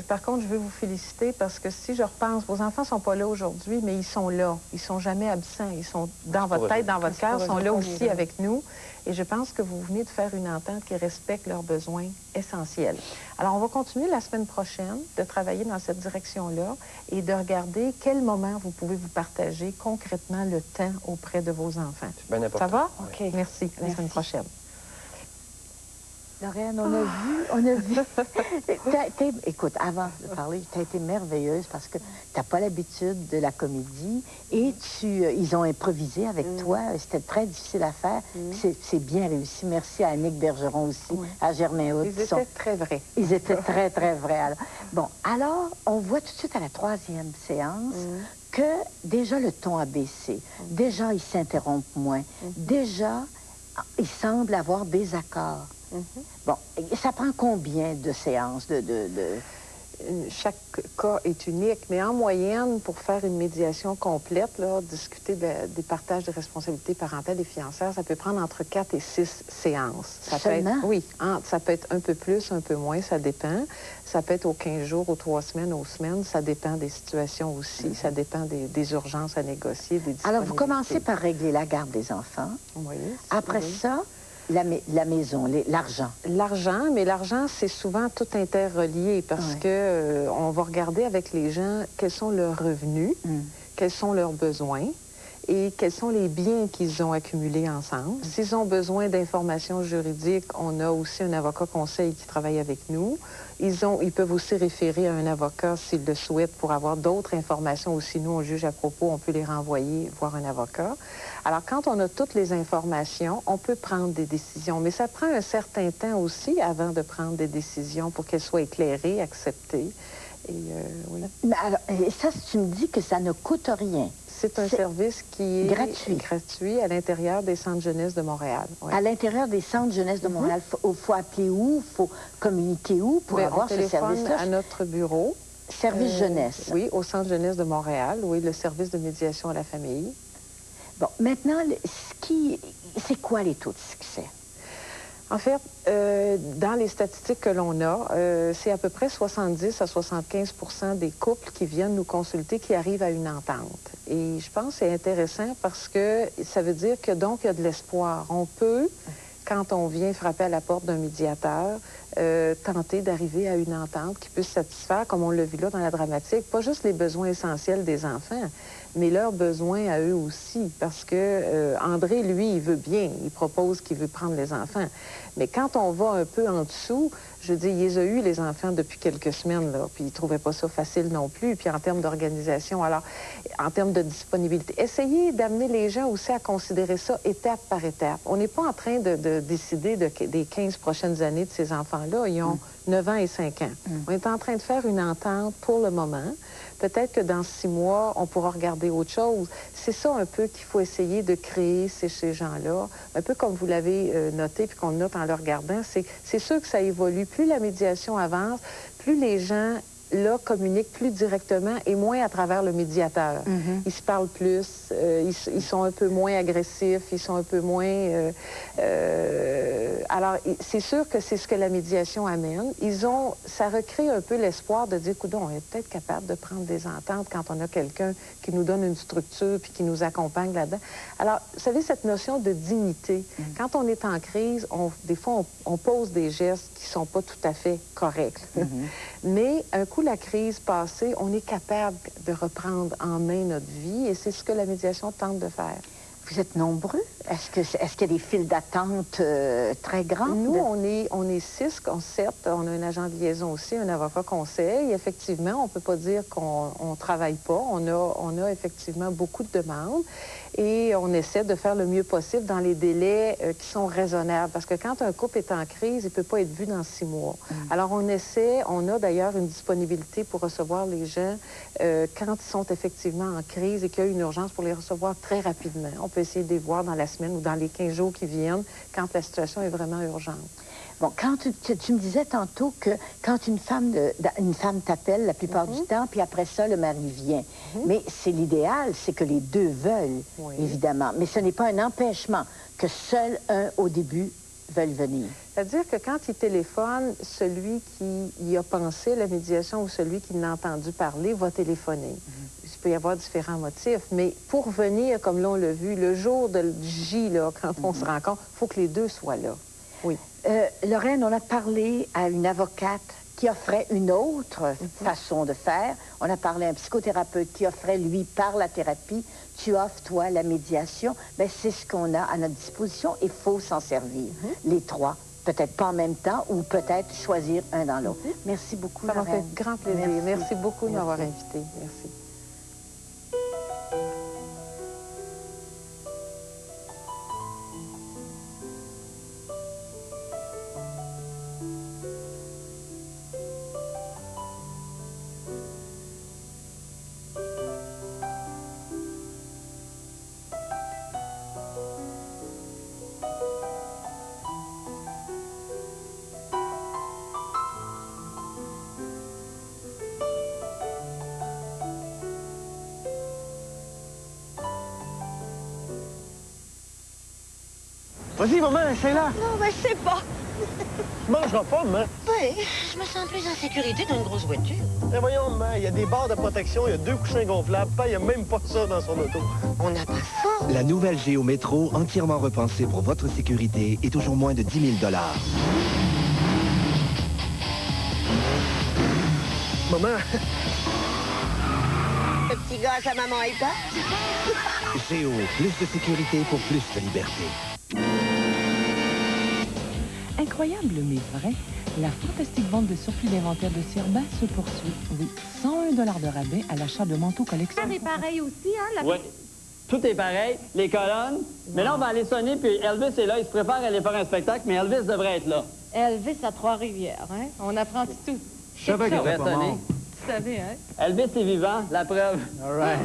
Par contre, je veux vous féliciter parce que si je repense, vos enfants ne sont pas là aujourd'hui, mais ils sont là. Ils ne sont jamais absents. Ils sont dans votre tête, dans votre cœur, ils sont là aussi avec nous. Et je pense que vous venez de faire une entente qui respecte leurs besoins essentiels. Alors, on va continuer la semaine prochaine de travailler dans cette direction-là et de regarder quel moment vous pouvez vous partager concrètement le temps auprès de vos enfants. Ça va? OK. Merci. La semaine prochaine. Lorraine, on a vu. Écoute, avant de parler, tu as été merveilleuse parce que tu n'as pas l'habitude de la comédie et ils ont improvisé avec toi. C'était très difficile à faire. C'est bien réussi. Merci à Annick Bergeron aussi, à Germain Hout. Ils étaient très vrais. Ils étaient très, très vrais. Alors, on voit tout de suite à la 3e séance que déjà le ton a baissé. Déjà, ils s'interrompent moins. Déjà, ils semblent avoir des accords. Bon, ça prend combien de séances Chaque cas est unique, mais en moyenne, pour faire une médiation complète, là, discuter des partages de responsabilités parentales des fianceurs, ça peut prendre entre 4 et 6 séances. Oui, ça peut être un peu plus, un peu moins, ça dépend. Ça peut être aux 15 jours, aux 3 semaines, aux semaines. Ça dépend des situations aussi. Ça dépend des urgences à négocier, des disponibilités. Alors, vous commencez par régler la garde des enfants. Oui. Après ça... La maison, l'argent. L'argent, mais l'argent, c'est souvent tout interrelié parce que on va regarder avec les gens quels sont leurs revenus, quels sont leurs besoins. et quels sont les biens qu'ils ont accumulés ensemble. S'ils ont besoin d'informations juridiques, on a aussi un avocat conseil qui travaille avec nous. Ils peuvent aussi référer à un avocat s'ils le souhaitent pour avoir d'autres informations. Aussi, nous, on juge à propos, on peut les renvoyer voir un avocat. Alors, quand on a toutes les informations, on peut prendre des décisions. Mais ça prend un certain temps aussi avant de prendre des décisions pour qu'elles soient éclairées, acceptées. Et oui. Mais alors, et ça, tu me dis que ça ne coûte rien. C'est un service qui est gratuit à l'intérieur des centres jeunesse de Montréal. Ouais. À l'intérieur des centres jeunesse de Montréal, faut appeler où? Il faut communiquer où pour avoir ce service-là? À notre bureau. Service jeunesse. Oui, au centre jeunesse de Montréal, oui, le service de médiation à la famille. Bon, maintenant, c'est quoi les taux de succès? En fait, dans les statistiques que l'on a, c'est à peu près 70 à 75 des couples qui viennent nous consulter qui arrivent à une entente. Et je pense que c'est intéressant parce que ça veut dire que donc il y a de l'espoir. On peut, quand on vient frapper à la porte d'un médiateur, tenter d'arriver à une entente qui puisse satisfaire, comme on l'a vu là dans la dramatique, pas juste les besoins essentiels des enfants, mais leurs besoins à eux aussi. Parce que André, lui, il veut bien, il propose qu'il veut prendre les enfants. Mais quand on va un peu en dessous, je veux dire, il les a eu, les enfants, depuis quelques semaines, là, puis ils ne trouvaient pas ça facile non plus. Puis en termes d'organisation, alors, en termes de disponibilité, essayez d'amener les gens aussi à considérer ça étape par étape. On n'est pas en train de décider des 15 prochaines années de ces enfants-là. Ils ont 9 ans et 5 ans. On est en train de faire une entente pour le moment. Peut-être que dans 6 mois, on pourra regarder autre chose. C'est ça un peu qu'il faut essayer de créer ces gens-là. Un peu comme vous l'avez noté, puis qu'on note en le regardant, c'est sûr que ça évolue. Plus la médiation avance, plus les gens, là, communiquent plus directement et moins à travers le médiateur. Ils se parlent plus, ils sont un peu moins agressifs, ils sont un peu moins... Alors, c'est sûr que c'est ce que la médiation amène. Ça recrée un peu l'espoir de dire, coudonc, on est peut-être capable de prendre des ententes quand on a quelqu'un qui nous donne une structure puis qui nous accompagne là-dedans. Alors, vous savez, cette notion de dignité, quand on est en crise, des fois, on pose des gestes qui sont pas tout à fait corrects. Mais un coup la crise passée, on est capable de reprendre en main notre vie et c'est ce que la médiation tente de faire. Vous êtes nombreux? Est-ce qu'il y a des files d'attente très grandes? Nous, on est 6, 7. On a un agent de liaison aussi, un avocat conseil. Effectivement, on ne peut pas dire qu'on ne travaille pas. On a effectivement beaucoup de demandes et on essaie de faire le mieux possible dans les délais qui sont raisonnables. Parce que quand un couple est en crise, il ne peut pas être vu dans 6 mois. Alors, on a d'ailleurs une disponibilité pour recevoir les gens quand ils sont effectivement en crise et qu'il y a une urgence pour les recevoir très rapidement. On peut essayer de les voir dans la semaine ou dans les 15 jours qui viennent quand la situation est vraiment urgente. Bon, quand tu me disais tantôt que quand une femme t'appelle la plupart du temps, puis après ça, le mari vient. Mais c'est l'idéal, c'est que les deux veulent, évidemment. Mais ce n'est pas un empêchement que seul un, au début, veulent venir. C'est-à-dire que quand il téléphone, celui qui y a pensé la médiation ou celui qui l'a entendu parler va téléphoner. Il peut y avoir différents motifs, mais pour venir, comme là on l'a vu, le jour du J, là, quand on se rencontre, il faut que les deux soient là. Oui. Lorraine, on a parlé à une avocate qui offrait une autre façon de faire. On a parlé à un psychothérapeute qui offrait, lui, par la thérapie. Tu offres, toi, la médiation. Bien, c'est ce qu'on a à notre disposition. Il faut s'en servir, les trois. Peut-être pas en même temps ou peut-être choisir un dans l'autre. Merci beaucoup, Ça m'a Lorraine. fait grand plaisir. Merci beaucoup de m'avoir invité. Merci. Vas-y, maman, essaie-la. Non, mais je sais pas. Tu mangeras pas, maman. Oui, je me sens plus en sécurité dans une grosse voiture. Mais voyons, maman, il y a des barres de protection, il y a 2 coussins gonflables. Pas, il n'y a même pas ça dans son auto. On n'a pas faim. La nouvelle Géo Métro, entièrement repensée pour votre sécurité, est toujours moins de 10 000 $. Maman. Le petit grâce à maman et papa. Géo, plus de sécurité pour plus de liberté. Incroyable mais vrai, la fantastique vente de surplus d'inventaire de Sirba se poursuit. Oui, 101 $ de rabais à l'achat de manteaux collection. Ça est pareil aussi, hein? Oui. Tout est pareil, les colonnes. Mais là, on va aller sonner, puis Elvis est là. Il se prépare à aller faire un spectacle, mais Elvis devrait être là. Elvis à Trois-Rivières, hein? On apprend tout. Je savais qu'il aurait sonné. Tu savais, hein? Elvis est vivant, la preuve. All right.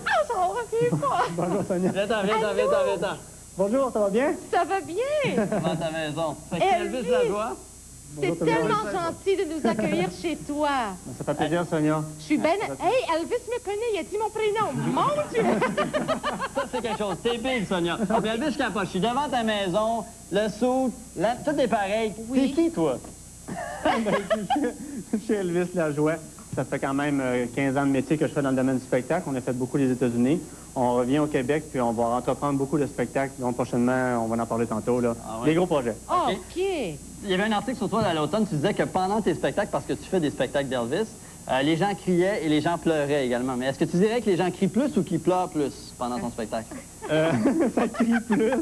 Ah, ça en revient pas! Bonjour, Sonia. Viens-t'en. Bonjour, ça va bien? Ça va bien! Comment ta maison? Fait que Elvis la joie. C'est tellement gentil de nous accueillir chez toi. Ça fait plaisir, Sonia. Je suis ben... Hey, Elvis me connaît, il a dit mon prénom. Mon Dieu! Ça, c'est quelque chose. T'es big, Sonia. Mais Elvis, je capote. Je suis devant ta maison, le sou, tout est pareil. Oui. T'es qui, toi? Je suis Elvis Lajoie. Ça fait quand même 15 ans de métier que je fais dans le domaine du spectacle. On a fait beaucoup les États-Unis. On revient au Québec, puis on va entreprendre beaucoup de spectacles. Donc, prochainement, on va en parler tantôt, là. Ah ouais? Des gros projets. OK. Il y avait un article sur toi à l'automne, tu disais que pendant tes spectacles, parce que tu fais des spectacles d'Elvis, les gens criaient et les gens pleuraient également. Mais est-ce que tu dirais que les gens crient plus ou qu'ils pleurent plus pendant ton spectacle? Ça crie plus.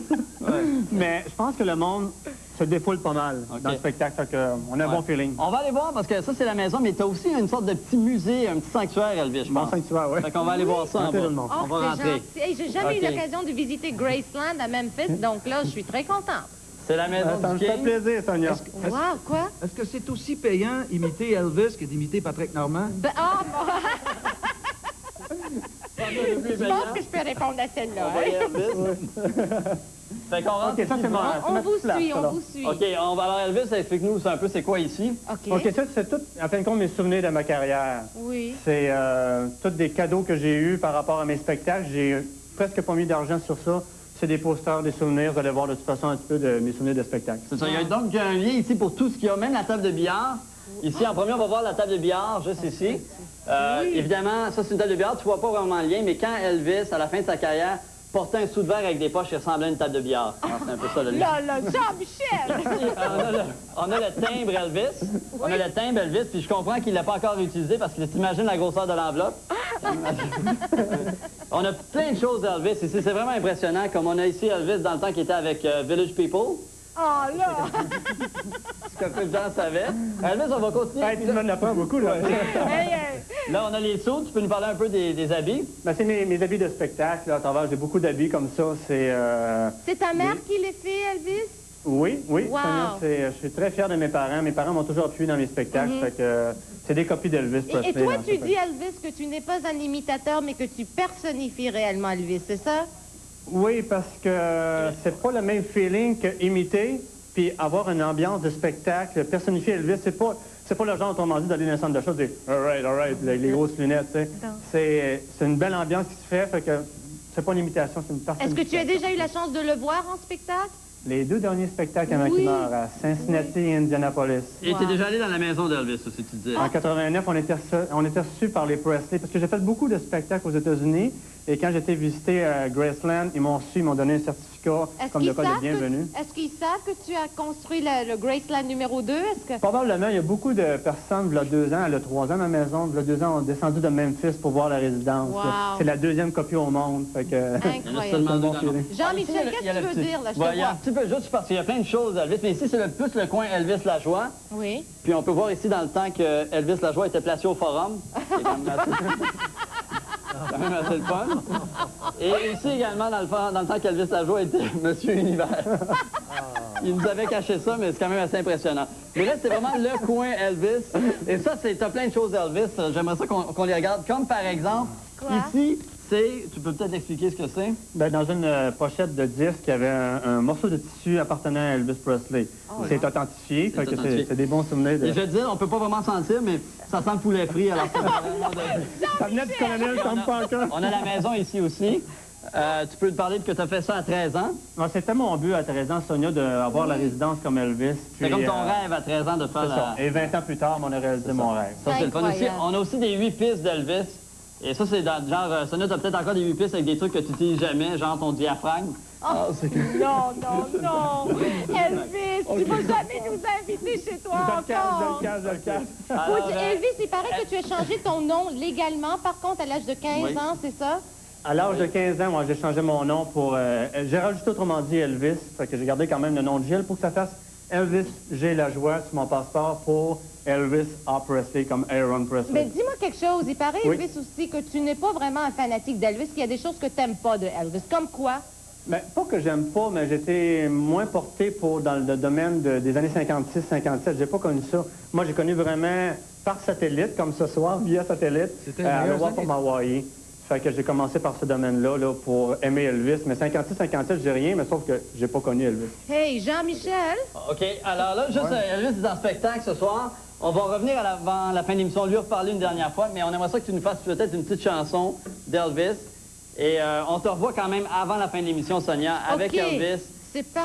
Ouais. Mais je pense que le monde se défoule pas mal dans le spectacle. Fait que, on a un bon feeling. On va aller voir, parce que ça, c'est la maison, mais tu as aussi une sorte de petit musée, un petit sanctuaire, Elvis, je pense. Bon sanctuaire, oui. Fait qu'on va aller voir ça en bas. Oh, On va rentrer. Hey, j'ai jamais eu l'occasion de visiter Graceland à Memphis, donc là, je suis très contente. C'est la maison ça me du fait King. plaisir, Sonia. Wow, quoi? Est-ce que c'est aussi payant imiter Elvis que d'imiter Patrick Normand? Je pense que je peux répondre à celle-là. Fait qu'on rentre. OK, ça, c'est On vous suit. OK, on va alors Elvis, explique-nous un peu c'est quoi ici. OK, ça, c'est tout, en fin de compte, mes souvenirs de ma carrière. Oui. C'est tous des cadeaux que j'ai eus par rapport à mes spectacles. J'ai presque pas mis d'argent sur ça. C'est des posters, des souvenirs. Vous allez voir de toute façon un petit peu de mes souvenirs de spectacle. C'est ça. Il y a donc un lien ici pour tout ce qu'il y a, même la table de billard. Ici, en premier, on va voir la table de billard, juste ici. Évidemment, ça, c'est une table de billard. Tu vois pas vraiment le lien, mais quand Elvis, à la fin de sa carrière, portait un sou de verre avec des poches qui ressemblait à une table de billard. C'est un peu ça, le lien. Là, Jean-Michel! on a le timbre Elvis. On a le timbre Elvis, puis je comprends qu'il ne l'a pas encore utilisé parce que t'imagines la grosseur de l'enveloppe. On a plein de choses Elvis ici. C'est vraiment impressionnant, comme on a ici Elvis dans le temps qui était avec Village People. Oh là! Ce que peu de gens savaient. Elvis, on va continuer. Hey, tu m'en apprends beaucoup, là. Là, on a les sous. Tu peux nous parler un peu des habits? Ben, c'est mes habits de spectacle. Là, à travers, j'ai beaucoup d'habits comme ça. C'est ta mère qui les fait, Elvis? Oui. Wow. Sonia, je suis très fier de mes parents. Mes parents m'ont toujours appuyé dans mes spectacles. Fait que c'est des copies d'Elvis Presley. Et toi, tu dis, Elvis, que tu n'es pas un imitateur, mais que tu personnifies réellement Elvis, c'est ça? Oui, parce que c'est pas le même feeling que imiter puis avoir une ambiance de spectacle. Personnifier Elvis, c'est pas le genre, autrement dit, d'aller dans un centre de choses et « all right, avec les grosses lunettes, tu sais. C'est une belle ambiance qui se fait que c'est pas une imitation, c'est une personnification. Est-ce que tu as déjà eu la chance de le voir en spectacle? Les 2 derniers spectacles avant qu'il meure, à Cincinnati et Indianapolis. Et tu es déjà allé dans la maison d'Elvis aussi, tu disais. En 89, on était reçus par les Presley, parce que j'ai fait beaucoup de spectacles aux États-Unis. Et quand j'étais visité à Graceland, ils m'ont donné un certificat comme de quoi de bienvenue. Est-ce qu'ils savent que tu as construit le Graceland numéro 2? Probablement. Il y a beaucoup de personnes, il y a 2 ans, il y a 3 ans, ma maison, il y a 2 ans, ont descendu de Memphis pour voir la résidence. Wow. C'est la 2e copie au monde. Fait que... Incroyable. Jean-Michel, qu'est-ce que tu veux dire, là? Il y a un petit peu juste parce qu'il y a plein de choses, Elvis. Mais ici, c'est plus le coin Elvis Lajoie. Oui. Puis on peut voir ici, dans le temps que Elvis Lajoie était placé au Forum. C'est quand même assez le fun. Et ici également, dans le temps qu'Elvis Lajoie était Monsieur Univers. Il nous avait caché ça, mais c'est quand même assez impressionnant. Mais là, c'est vraiment le coin Elvis. Et ça, t'as plein de choses Elvis. J'aimerais ça qu'on les regarde. Comme par exemple, ici, tu peux peut-être expliquer ce que c'est? Ben, dans une pochette de disque, il y avait un morceau de tissu appartenant à Elvis Presley. C'est authentifié, c'est des bons souvenirs. Et je veux dire, on peut pas vraiment sentir, mais ça sent le poulet frit. Alors ça venait du colonel Tom Parker. On a la maison ici aussi. Tu peux te parler de que tu as fait ça à 13 ans? C'était mon but à 13 ans, Sonia, d'avoir la résidence comme Elvis. C'est comme ton rêve à 13 ans de faire ça. Et 20 ans plus tard, on a réalisé mon rêve. Ça, c'est le fun aussi. On a aussi des 8 pistes d'Elvis. Et ça, c'est genre, Sonia, t'as peut-être encore des 8 pistes avec des trucs que tu n'utilises jamais, genre ton diaphragme. Ah, non, non, non. Elvis, tu vas jamais nous inviter chez toi encore. Je le cache. Elvis, il paraît que tu as changé ton nom légalement, par contre, à l'âge de 15 ans, c'est ça? À l'âge de 15 ans, moi, j'ai changé mon nom pour... j'ai rajouté autrement dit Elvis, fait que j'ai gardé quand même le nom de Gilles pour que ça fasse Elvis G. Lajoie sur mon passeport pour Elvis A. Presley, comme Aaron Presley. Mais dis-moi quelque chose. Il paraît, Elvis, aussi, que tu n'es pas vraiment un fanatique d'Elvis, qu'il y a des choses que tu n'aimes pas de Elvis. Comme quoi? Mais pas que j'aime pas, mais j'étais moins porté dans le domaine des années 56-57. J'ai pas connu ça. Moi, j'ai connu vraiment par satellite, comme ce soir, via satellite, à le voir pour Hawaii. Fait que j'ai commencé par ce domaine-là là, pour aimer Elvis. Mais 56-57, j'ai rien, mais sauf que j'ai pas connu Elvis. Hey, Jean-Michel! OK, alors là, juste Elvis est en spectacle ce soir. On va revenir avant la fin de l'émission, lui reparler une dernière fois, mais on aimerait ça que tu nous fasses peut-être une petite chanson d'Elvis. Et on te revoit quand même avant la fin de l'émission, Sonia, avec Elvis,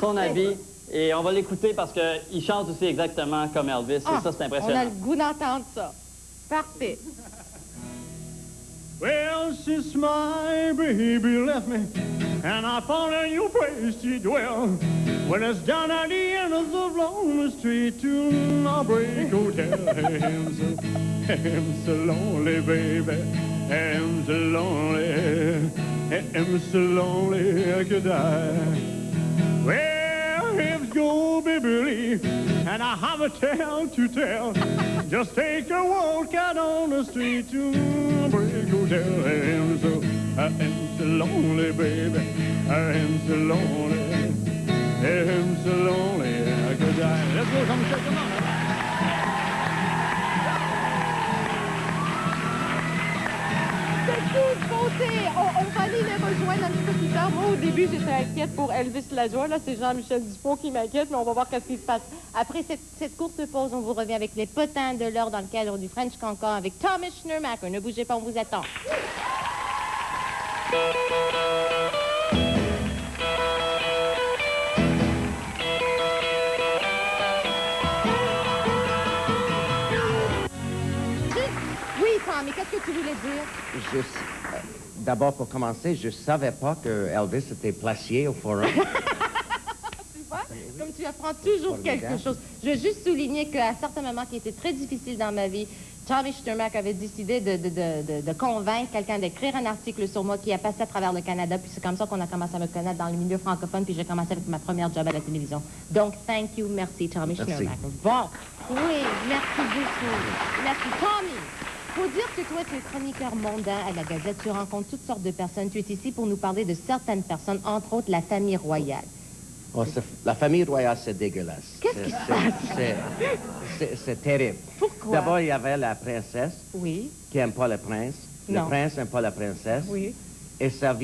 son avis. Et on va l'écouter parce qu'il chante aussi exactement comme Elvis. Et ça, c'est impressionnant. On a le goût d'entendre ça. Parfait. Well, since my baby left me, and I found a new place to dwell, when it's down at the end of the long street to Heartbreak Hotel. I'm so lonely, baby. I'm so lonely. I'm so lonely I could die. Well, if go, baby, and I have a tale to tell, just take a walk out on the street to Heartbreak Hotel. I'm so lonely, baby. I'm so lonely. I'm so lonely I could die. Let's go, come on, come on. On va aller les rejoindre un petit peu plus tard. Moi, au début, j'étais inquiète pour Elvis Lajoie. Là, c'est Jean-Michel Dupont qui m'inquiète, mais on va voir qu'est-ce qui se passe. Après cette courte pause, on vous revient avec les potins de l'or dans le cadre du French Cancan avec Thomas Schnurmacher. Ne bougez pas, on vous attend. Oui, Tommy, qu'est-ce que tu voulais dire? D'abord, pour commencer, je ne savais pas que Elvis était placié au forum. Tu vois? Comme tu apprends toujours quelque chose. Je veux juste souligner qu'à certains moments qui étaient très difficiles dans ma vie, Tommy Schnurmacher avait décidé de convaincre quelqu'un d'écrire un article sur moi qui a passé à travers le Canada. Puis c'est comme ça qu'on a commencé à me connaître dans le milieu francophone. Puis j'ai commencé avec ma première job à la télévision. Donc, thank you, merci, Tommy Schnurmacher. Bon, oui, merci beaucoup. Merci, Tommy. Faut dire que toi, tu es chroniqueur mondain à la Gazette. Tu rencontres toutes sortes de personnes. Tu es ici pour nous parler de certaines personnes, entre autres la famille royale. Oh, la famille royale, c'est dégueulasse. Qu'est-ce qui se passe? C'est terrible. Pourquoi? D'abord, il y avait la princesse qui n'aime pas le prince. Non. Le prince n'aime pas la princesse. Oui. Et ça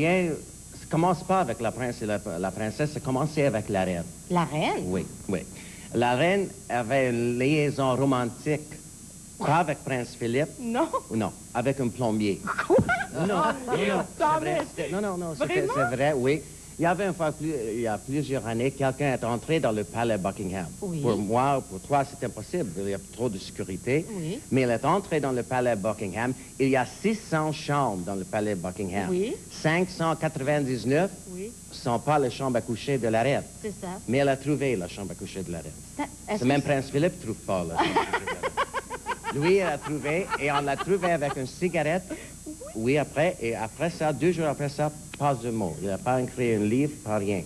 commence pas avec la prince et la princesse, ça commençait avec la reine. La reine? Oui, oui. La reine avait une liaison romantique. Pas avec Prince Philippe. Non. Non, avec un plombier. Quoi? Non, c'est vrai, oui. Il y avait une fois, il y a plusieurs années, quelqu'un est entré dans le palais Buckingham. Oui. Pour moi, pour toi, c'est impossible. Il y a trop de sécurité. Oui. Mais il est entré dans le palais Buckingham. Il y a 600 chambres dans le palais Buckingham. Oui. 599 oui. sont pas les chambres à coucher de la reine. C'est ça. Mais elle a trouvé la chambre à coucher de la reine. Même Prince Philippe ne trouve pas la chambre à coucher de la reine. Lui, il a trouvé, et on l'a trouvé avec une cigarette. Oui, après, et après ça, 2 jours après ça, pas de mot. Il n'a pas écrit un livre, pas rien.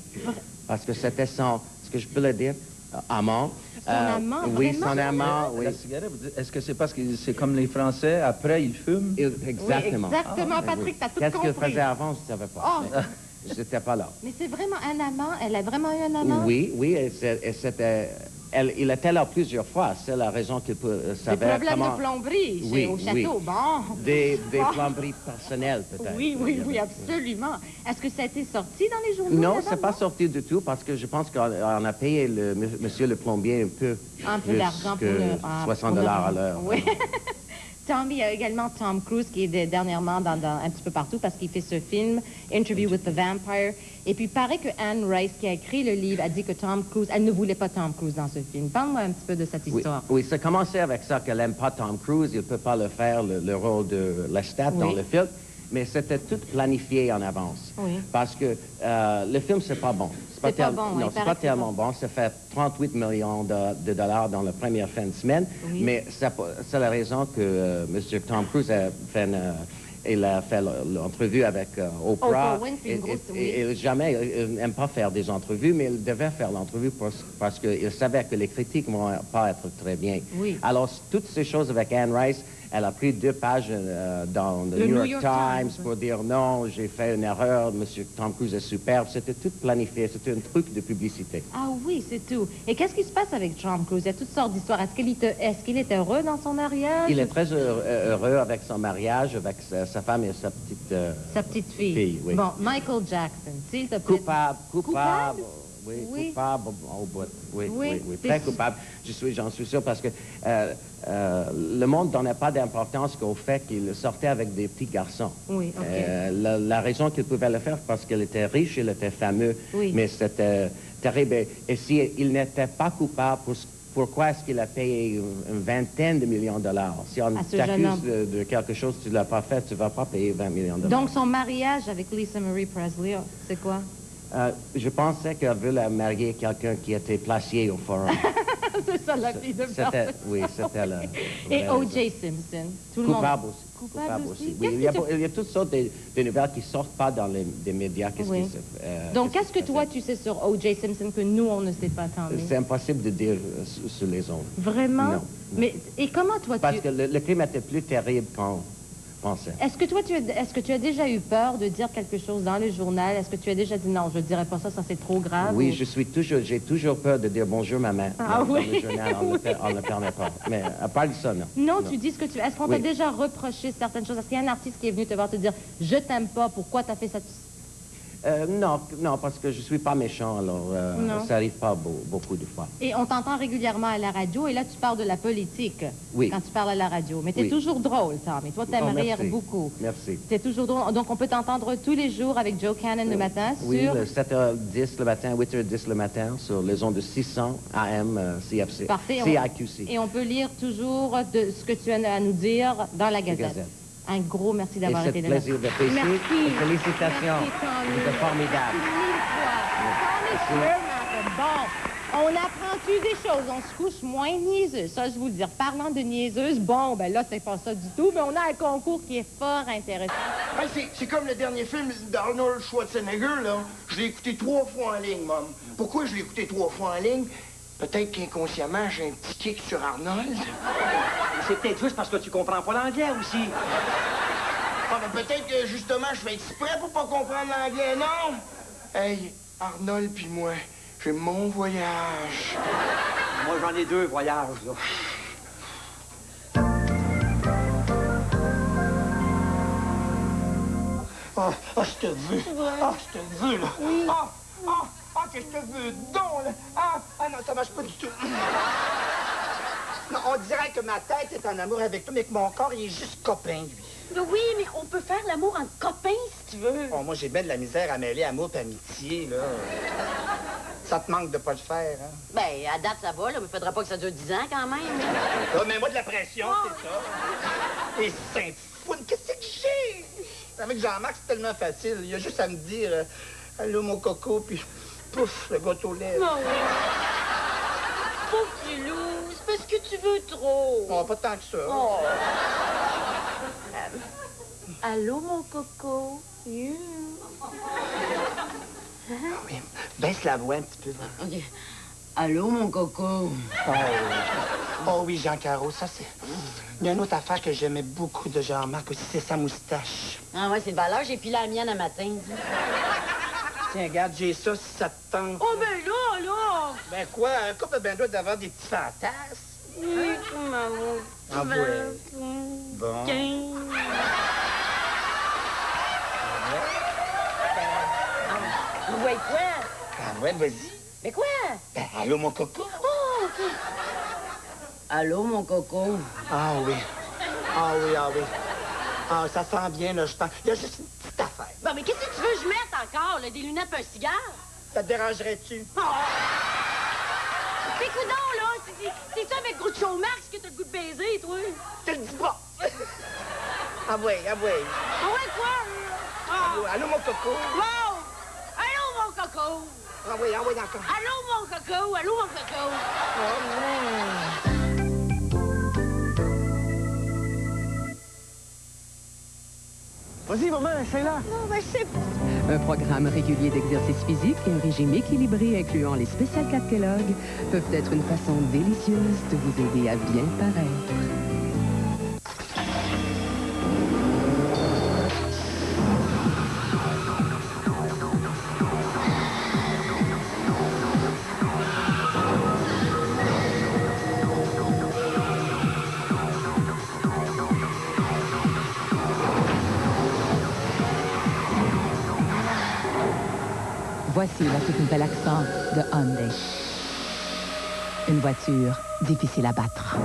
Parce que c'était son, est-ce que je peux le dire, amant. Son amant, oui, vraiment? son amant, oui. La cigarette, est-ce que c'est parce que c'est comme les Français, après ils fument? Exactement. Oui, exactement, Patrick, t'as tout compris. Qu'est-ce qu'il faisait avant, je ne savais pas. Oh. J'étais pas là. Mais c'est vraiment un amant? Elle a vraiment eu un amant? Oui, oui, et c'était... il était là plusieurs fois. C'est la raison qu'il savait des problèmes comment... de plomberie au château, bon. Des plomberies personnelles, peut-être. Oui, absolument. Est-ce que ça a été sorti dans les journaux? Non, c'est pas sorti du tout, parce que je pense qu'on a payé monsieur le plombier un peu d'argent que pour 60 $ à l'heure. Oui. Tommy, il y a également Tom Cruise qui est dernièrement un petit peu partout parce qu'il fait ce film, Interview with the Vampire. Et puis, il paraît que Anne Rice, qui a écrit le livre, a dit que Tom Cruise, elle ne voulait pas Tom Cruise dans ce film. Parle-moi un petit peu de cette histoire. Oui, ça a commencé avec ça, qu'elle n'aime pas Tom Cruise. Il ne peut pas le faire, le rôle de Lestat dans le film. mais c'était tout planifié en avance. Oui. Parce que le film, c'est pas bon. C'est pas bon, oui, Non, c'est pas tellement bon. Ça fait 38 millions de dollars dans la première fin de semaine. Oui. Mais c'est la raison que M. Tom Cruise a fait il a fait l'entrevue avec Oprah. Winfrey, et jamais, il n'aime pas faire des entrevues, mais il devait faire l'entrevue parce qu'il savait que les critiques ne vont pas être très bien. Oui. Alors, toutes ces choses avec Anne Rice, elle a pris 2 pages dans le New York Times pour dire non, j'ai fait une erreur, M. Tom Cruise est superbe. C'était tout planifié, c'était un truc de publicité. Ah oui, c'est tout. Et qu'est-ce qui se passe avec Tom Cruise? Il y a toutes sortes d'histoires. Est-ce qu'il est heureux dans son mariage? Il est très heureux avec son mariage, avec sa femme et sa petite fille. Oui. Bon, Michael Jackson, s'il te plaît. Coupable. Oui, oui, coupable au bout. Oui, très coupable. J'en suis sûr parce que le monde ne donnait pas d'importance qu'au fait qu'il sortait avec des petits garçons. Oui, OK. La raison qu'il pouvait le faire, parce qu'il était riche, il était fameux, oui. Mais c'était terrible. Et s'il n'était pas coupable, pourquoi est-ce qu'il a payé une vingtaine de millions de dollars? Si on t'accuse de quelque chose que tu ne l'as pas fait, tu ne vas pas payer 20 millions de dollars. Donc, son mariage avec Lisa Marie Presley, c'est quoi? Je pensais qu'elle voulait marier quelqu'un qui était placé au forum. C'est ça, la fille de Presley. Oui, c'était là. Et O.J. Simpson. Tout le monde. Coupable aussi. Oui, il y a toutes sortes de nouvelles qui ne sortent pas dans les médias. Donc, qu'est-ce que toi, tu sais sur O.J. Simpson que nous, on ne sait pas tant? C'est impossible de dire sur les autres. Vraiment? Non. Mais, et comment toi, Parce que le crime était plus terrible qu'on pensait. Est-ce que tu as déjà eu peur de dire quelque chose dans le journal? Est-ce que tu as déjà dit non, je ne dirais pas ça, ça c'est trop grave? Oui, j'ai toujours peur de dire bonjour maman. Ah dans oui? le journal, on ne le permet pas. Mais à part de ça, non. Non, tu dis ce que tu veux. Est-ce qu'on t'a déjà reproché certaines choses? Est-ce qu'il y a un artiste qui est venu te voir te dire je t'aime pas, pourquoi tu as fait ça? Non, parce que je suis pas méchant, alors ça arrive pas beaucoup de fois. Et on t'entend régulièrement à la radio, et là, tu parles de la politique quand tu parles à la radio. Mais tu es toujours drôle, Tom, et toi, tu aimes rire beaucoup. Merci. Tu es toujours drôle. Donc, on peut t'entendre tous les jours avec Joe Cannon le matin sur... Oui, 7h10 le matin, 8h10 le matin, sur les ondes de 600 AM CFC. Parfait. CIQC. Et on peut lire toujours de ce que tu as à nous dire dans la Gazette. Un gros merci d'avoir été là. C'est un plaisir d'être ici. Merci. Félicitations. C'était formidable. Bon, on apprend-tu des choses? On se couche moins niaiseuse. Ça, je vous le dis. Parlant de niaiseuse, bon, ben là, c'est pas ça du tout, mais on a un concours qui est fort intéressant. C'est comme le dernier film d'Arnold Schwarzenegger, là. Je l'ai écouté 3 fois en ligne, Mom. Pourquoi je l'ai écouté 3 fois en ligne? Peut-être qu'inconsciemment, j'ai un petit kick sur Arnold. C'est peut-être juste parce que tu comprends pas l'anglais aussi. Ah, mais peut-être que, justement, je fais exprès pour pas comprendre l'anglais, non? Hey, Arnold puis moi, j'ai mon voyage. Moi, j'en ai 2 voyages, là. Ah, je te veux. Ah, je te veux, là. Oui. Ah, que je te veux donc, là. Ah, non, ça marche pas du tout. Non, on dirait que ma tête est en amour avec toi, mais que mon corps, il est juste copain, lui. Oui, mais on peut faire l'amour en copains, si tu veux. Oh, moi, j'ai bien de la misère à mêler amour et amitié, là. Ça te manque de pas le faire, hein? Ben, à date, ça va, là, mais faudrait pas que ça dure 10 ans, quand même. Oh, mais moi, de la pression, c'est ça. Et Sainte-Foune, qu'est-ce que j'ai? Avec Jean-Marc, c'est tellement facile. Il y a juste à me dire allô, mon coco, puis pouf, le gâteau au lait. Non. Pauvre petit loup, c'est parce que tu veux trop. Oh, pas tant que ça. Oh. Allô, mon coco? Oui, baisse la voix un petit peu. OK. Allô, mon coco? Oh oui, Jean Caro, ça c'est... Il y a une autre affaire que j'aimais beaucoup de Jean-Marc aussi, c'est sa moustache. Ah ouais, c'est de valeur, j'ai pilé la mienne un matin. Tiens, regarde, j'ai ça si ça te tente. Oh, ben là! Ben quoi, un couple ben doit d'avoir des petits fantasmes. Oui, maman. Ah ouais. Bon. Vous voyez quoi? Ah ouais, vas-y. Mais quoi? Ben, allô, mon coco? Oh, OK. Allô, mon coco? Ah oui. Ah oui, ah oui. Ah, ça sent bien, là, je pense. Il y a juste une petite affaire. Bon, mais qu'est-ce que tu veux que je mette encore, là? Des lunettes et un cigare? Ça te dérangerait-tu? Oh! Écoute donc, là, c'est ça avec Groucho Marx que t'as le goût de baiser, toi? Je te le dis pas! Ah oui, ah oui. Ah ouais, quoi? Allô, allô, mon coco. Wow! Allô, mon coco! Ah oui, d'accord. Allô, mon coco! Allô, mon coco! Vas-y, maman, essaye-la. Non, mais c'est... Un programme régulier d'exercice physique et un régime équilibré incluant les Special 4 Kellogg peuvent être une façon délicieuse de vous aider à bien paraître. Voici la toute nouvelle accent de Hyundai. Une voiture difficile à battre.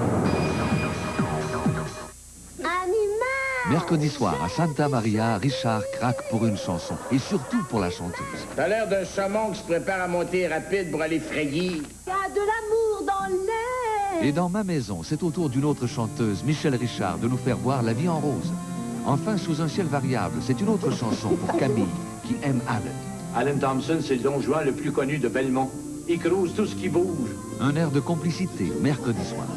Mercredi soir, à Santa Maria, Richard craque pour une chanson. Et surtout pour la chanteuse. T'as l'air d'un saumon qui se prépare à monter rapide pour aller frayer. Il y a de l'amour dans l'air! Et dans Ma Maison, c'est au tour d'une autre chanteuse, Michel Richard, de nous faire voir la vie en rose. Enfin, Sous un ciel variable, c'est une autre chanson pour Camille, qui aime Allen. Allen Thompson, c'est le don Juan le plus connu de Belmont. Il crouse tout ce qui bouge. Un air de complicité, mercredi soir.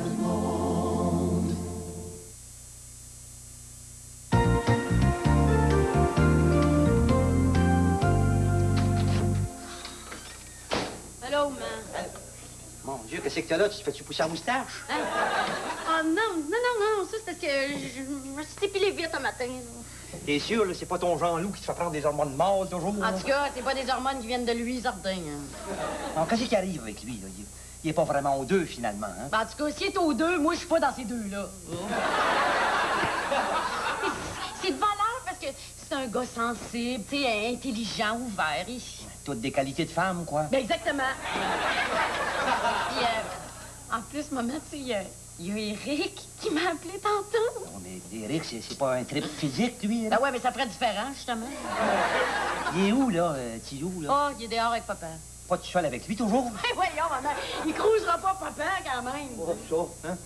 Allô, maman. Mon Dieu, qu'est-ce que t'as là? Tu te fais-tu pousser la moustache? Hein? Oh non, ça c'est parce que je me suis épilé vite un matin. T'es sûr, là, c'est pas ton Jean-Loup qui te fait prendre des hormones mâles toujours? En tout cas, c'est pas des hormones qui viennent de lui, certain. Alors, qu'est-ce qui arrive avec lui, là? Il est pas vraiment aux deux, finalement, hein? Ben, en tout cas, s'il est aux deux, moi, je suis pas dans ces deux-là. C'est de valeur parce que c'est un gars sensible, tu sais, intelligent, ouvert. Toutes des qualités de femme, quoi. Ben, exactement. Puis, en plus, maman, tu sais, il y a Eric qui m'a appelé tantôt. Non, mais Eric, c'est pas un trip physique, lui, hein? Ben ouais, mais ça ferait différent, justement. Il est où, là, Tillou, là? Oh, il est dehors avec papa. Pas tout seul avec lui, toujours? Ben voyons, maman, il cruisera pas papa, quand même. Oh, ça, hein?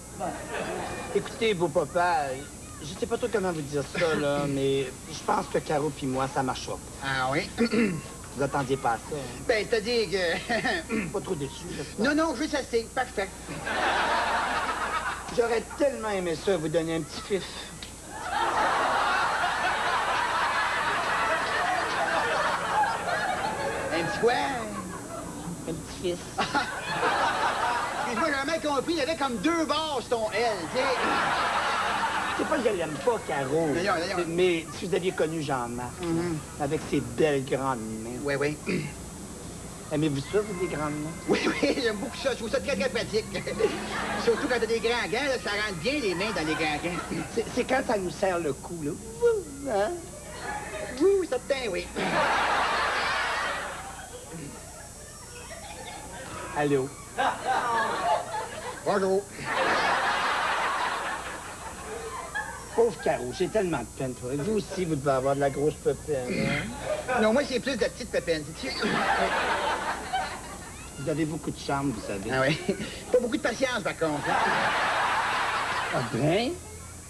Écoutez, beau papa, je sais pas trop comment vous dire ça, là, mais je pense que Caro puis moi, ça marchera pas. Ah oui? Vous attendiez pas à ça, hein? Ben, c'est-à-dire que... Pas trop déçu, j'espère. Non, non, juste assez. Parfait. J'aurais tellement aimé ça, vous donner un petit fif. Un petit quoi? Un petit fils. Excuse-moi, j'ai jamais compris. Il y avait comme deux barres sur ton L, tu sais. C'est pas que je l'aime pas, Caro. D'ailleurs. Mais si vous aviez connu Jean-Marc, avec ses belles grandes mains. Oui, oui. Aimez-vous ça, vous, des grandes mains? Oui, j'aime beaucoup ça. Je trouve ça très, très pratique. Surtout quand t'as des grands gants, là, ça rentre bien les mains dans les grands gants. C'est quand ça nous serre le cou, là. Hein? Oui, certain, oui. Allô? Bonjour. Pauvre Caro, j'ai tellement de peine, toi. Vous aussi, vous devez avoir de la grosse pépine, hein? Non, moi, c'est plus de la petite pépine, sais-tu? Vous avez beaucoup de charme, vous savez. Ah oui? Pas beaucoup de patience, par contre. Ah ben?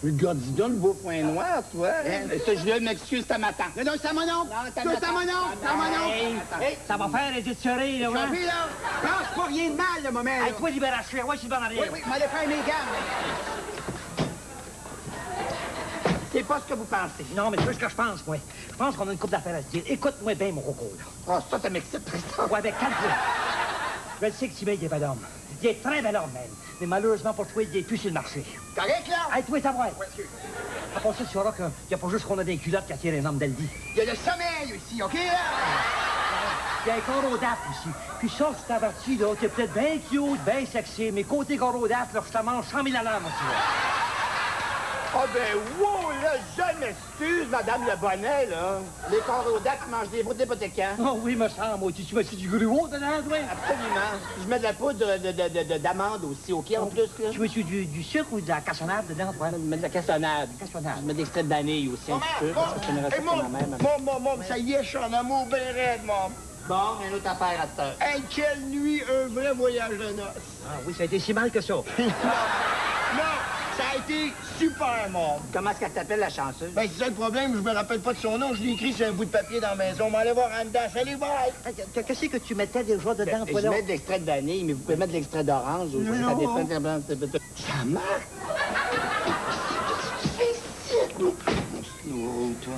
Regarde, dis donc le beau point noir, toi. Hein? Ça, je m'excuse, c'est ma tante. Non, c'est à mon oncle. C'est à mon oncle. Hey, ça va faire les étirés, là, ouais? Oui, là. Pense pas rien de mal, le moment, là. Hey, toi, libération, ouais, je suis dans l'arrière. Oui, m'allez faire mes gammes. C'est pas ce que vous pensez. Non, mais c'est ce que je pense, moi. Je pense qu'on a une couple d'affaires à se dire. Écoute-moi bien, mon coco, là. Ah, ça m'excite, Tristan. Ouais, ben, calme-toi. Je le sais que Tibet, il est bel homme. Il est très bel homme, même. Mais malheureusement pour toi, il est plus sur le marché. Correct, là? Hey, toi, savoir. À part ça, tu sauras qu'il n'y a pas juste qu'on a des culottes qui attirent les hommes d'Aldi. Il y a le sommeil aussi, OK, là? Il y a un corodate aussi. Puis ça, c'est averti, là, t'es peut-être bien cute, bien sexy, mais côté corodate, là, je te mange 100 000 à l'heure, moi, tu vois. Ah ben, wow, là, je m'excuse, Madame Le Bonnet, là. Les corodates mangent des bouts d'hypothécaires. Oh oui, me semble, moi. Tu mets du gruau dedans, toi? Absolument. Je mets de la poudre d'amande aussi, OK, en plus, là. Tu mets du sucre ou de la cassonade dedans, toi? Je mets de la cassonade. Je mets des extraits de vanille aussi, un petit peu, parce que c'est une recette de ma mère. Maman, ça y est, je suis en amour bien raide, maman. Bon, une autre affaire à cette heure. Hey, quelle nuit, un vrai voyage de noces. Ah oui, ça a été si mal que ça. Non, Ça a été super, mon. Comment est-ce qu'elle t'appelle, la chanceuse? Ben, c'est ça le problème, je me rappelle pas de son nom. Je l'ai écrit sur un bout de papier dans la maison. On va aller voir en dedans. Salut, bye! Qu'est-ce que tu mettais déjà dedans, Je mets de l'extrait de vanille, mais vous pouvez mettre de l'extrait d'orange. Ça dépend. Ça marche! Oh, toi.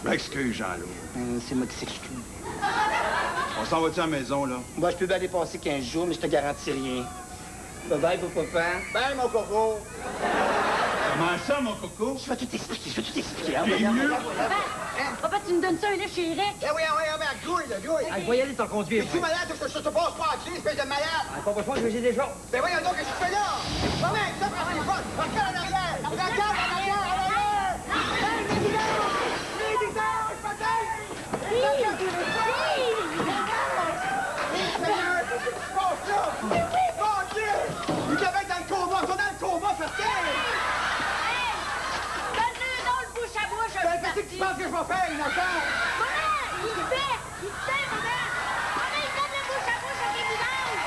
Je m'excuse, Jean-Loup. C'est moi qui s'excuse. On s'en va-tu à la maison, là? Moi, je peux bien aller passer 15 jours, mais je te garantis rien. Bye-bye, beau papa. Bye, mon coco. Comment ça, mon coco? Je vais tout expliquer, Papa, tu me donnes ça, là, chez Eric? Eh oui, grouille, là, grouille. Ah, voyez aller t'en conduire. Es-tu malade? Je te passe pas à clé, espèce de malade. Pas besoin que j'ai déjà. Ben voyons donc, qu'est-ce que tu fais là? Pas même, ça, prends tes potes. Regarde en arrière. Regarde en arrière. Les visages, peut-être. Seigneur, qu'est-ce qui se passe là? Mon Dieu! Il devait être dans le coma. Ils sont dans le coma, certain. Donne-le donc le bouche à bouche. Ben, qu'est-ce que tu penses que je vais faire, innocent? Maman, il se fait, maman. Maman, il donne le bouche à bouche à tes vidanges.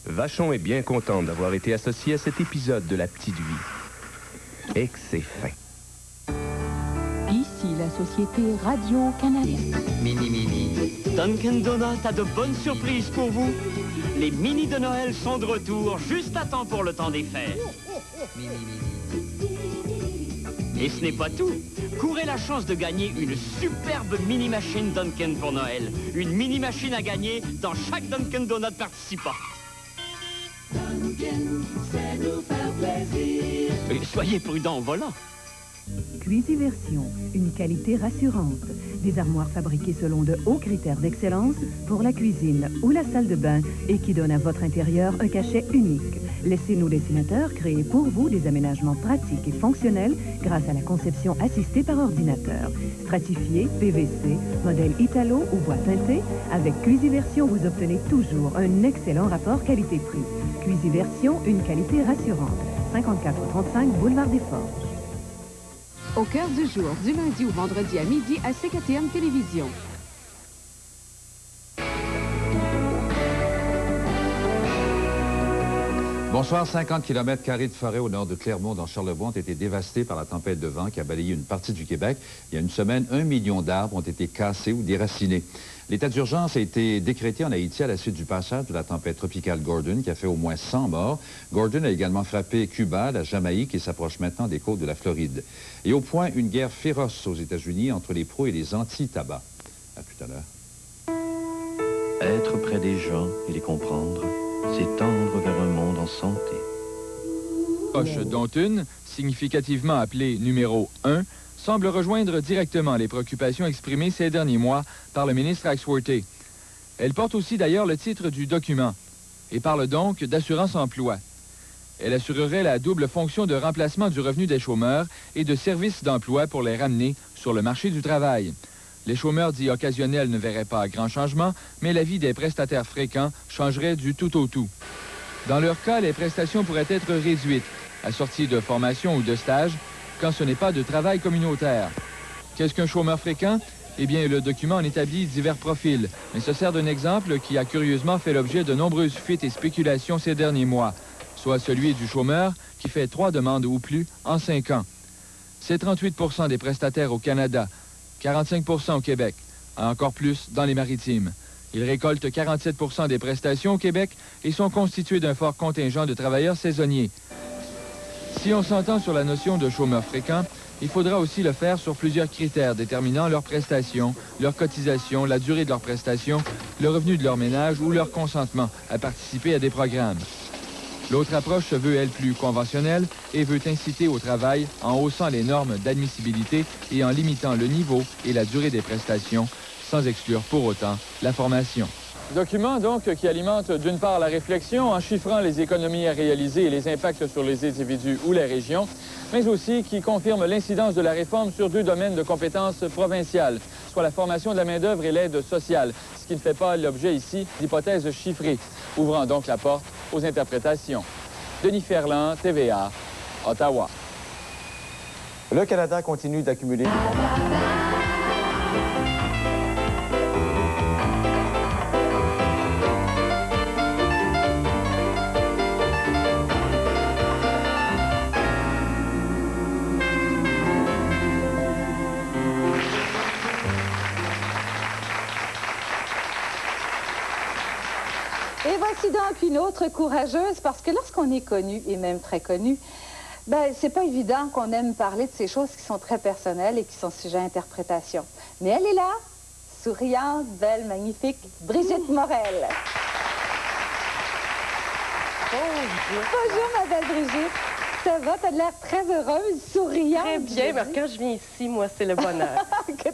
Vachon est bien content d'avoir été associé à cet épisode de La Petite Vie. Et que c'est fin. Ici la Société Radio-Canada. Mini. Dunkin' Donuts a de bonnes surprises pour vous. Les mini de Noël sont de retour, juste à temps pour le temps des fêtes. Et ce n'est pas tout. Courez la chance de gagner une superbe mini-machine Dunkin' pour Noël. Une mini-machine à gagner dans chaque Dunkin' Donut participant. C'est nous faire plaisir. Soyez prudents au volant. Cuisiversion, une qualité rassurante. Des armoires fabriquées selon de hauts critères d'excellence pour la cuisine ou la salle de bain et qui donnent à votre intérieur un cachet unique. Laissez-nous dessinateurs créer pour vous des aménagements pratiques et fonctionnels grâce à la conception assistée par ordinateur. Stratifié, PVC, modèle Italo ou bois teintée, avec Cuisiversion, vous obtenez toujours un excellent rapport qualité-prix. Cuisiversion, une qualité rassurante. 5435 Boulevard des Forges. Au cœur du jour, du lundi au vendredi à midi à CKTM Télévision. Bonsoir. 50 km² de forêt au nord de Clermont, dans Charlevoix, ont été dévastés par la tempête de vent qui a balayé une partie du Québec. Il y a une semaine, 1 million d'arbres ont été cassés ou déracinés. L'état d'urgence a été décrété en Haïti à la suite du passage de la tempête tropicale Gordon, qui a fait au moins 100 morts. Gordon a également frappé Cuba, la Jamaïque et s'approche maintenant des côtes de la Floride. Et au point, une guerre féroce aux États-Unis entre les pros et les anti-tabac. À tout à l'heure. Être près des gens et les comprendre, c'est tendre vers un monde en santé. Poche, dont une, significativement appelée numéro 1, semble rejoindre directement les préoccupations exprimées ces derniers mois par le ministre Axworthy. Elle porte aussi d'ailleurs le titre du document et parle donc d'assurance-emploi. Elle assurerait la double fonction de remplacement du revenu des chômeurs et de service d'emploi pour les ramener sur le marché du travail. Les chômeurs dits occasionnels ne verraient pas grand changement, mais la vie des prestataires fréquents changerait du tout au tout. Dans leur cas, les prestations pourraient être réduites, assorties de formation ou de stage, quand ce n'est pas de travail communautaire. Qu'est-ce qu'un chômeur fréquent? Eh bien, le document en établit divers profils, mais se sert d'un exemple qui a curieusement fait l'objet de nombreuses fuites et spéculations ces derniers mois, soit celui du chômeur qui fait 3 demandes ou plus en 5 ans. C'est 38 % des prestataires au Canada, 45 % au Québec, encore plus dans les Maritimes. Ils récoltent 47 % des prestations au Québec et sont constitués d'un fort contingent de travailleurs saisonniers. Si on s'entend sur la notion de chômeur fréquent, il faudra aussi le faire sur plusieurs critères déterminant leurs prestations, leur cotisation, la durée de leurs prestations, le revenu de leur ménage ou leur consentement à participer à des programmes. L'autre approche se veut, elle, plus conventionnelle et veut inciter au travail en haussant les normes d'admissibilité et en limitant le niveau et la durée des prestations, sans exclure pour autant la formation. Document, donc, qui alimente d'une part la réflexion en chiffrant les économies à réaliser et les impacts sur les individus ou les régions, mais aussi qui confirme l'incidence de la réforme sur 2 domaines de compétences provinciales, soit la formation de la main-d'œuvre et l'aide sociale, ce qui ne fait pas l'objet ici d'hypothèses chiffrées, ouvrant donc la porte aux interprétations. Denis Ferland, TVA, Ottawa. Le Canada continue d'accumuler... Et voici donc une autre courageuse, parce que lorsqu'on est connu, et même très connu, ben, c'est pas évident qu'on aime parler de ces choses qui sont très personnelles et qui sont sujets à interprétation. Mais elle est là, souriante, belle, magnifique, Brigitte Morel. Bonjour, ma belle Brigitte. Ça va? T'as l'air très heureuse, souriante. Très bien, parce que quand je viens ici, moi, c'est le bonheur.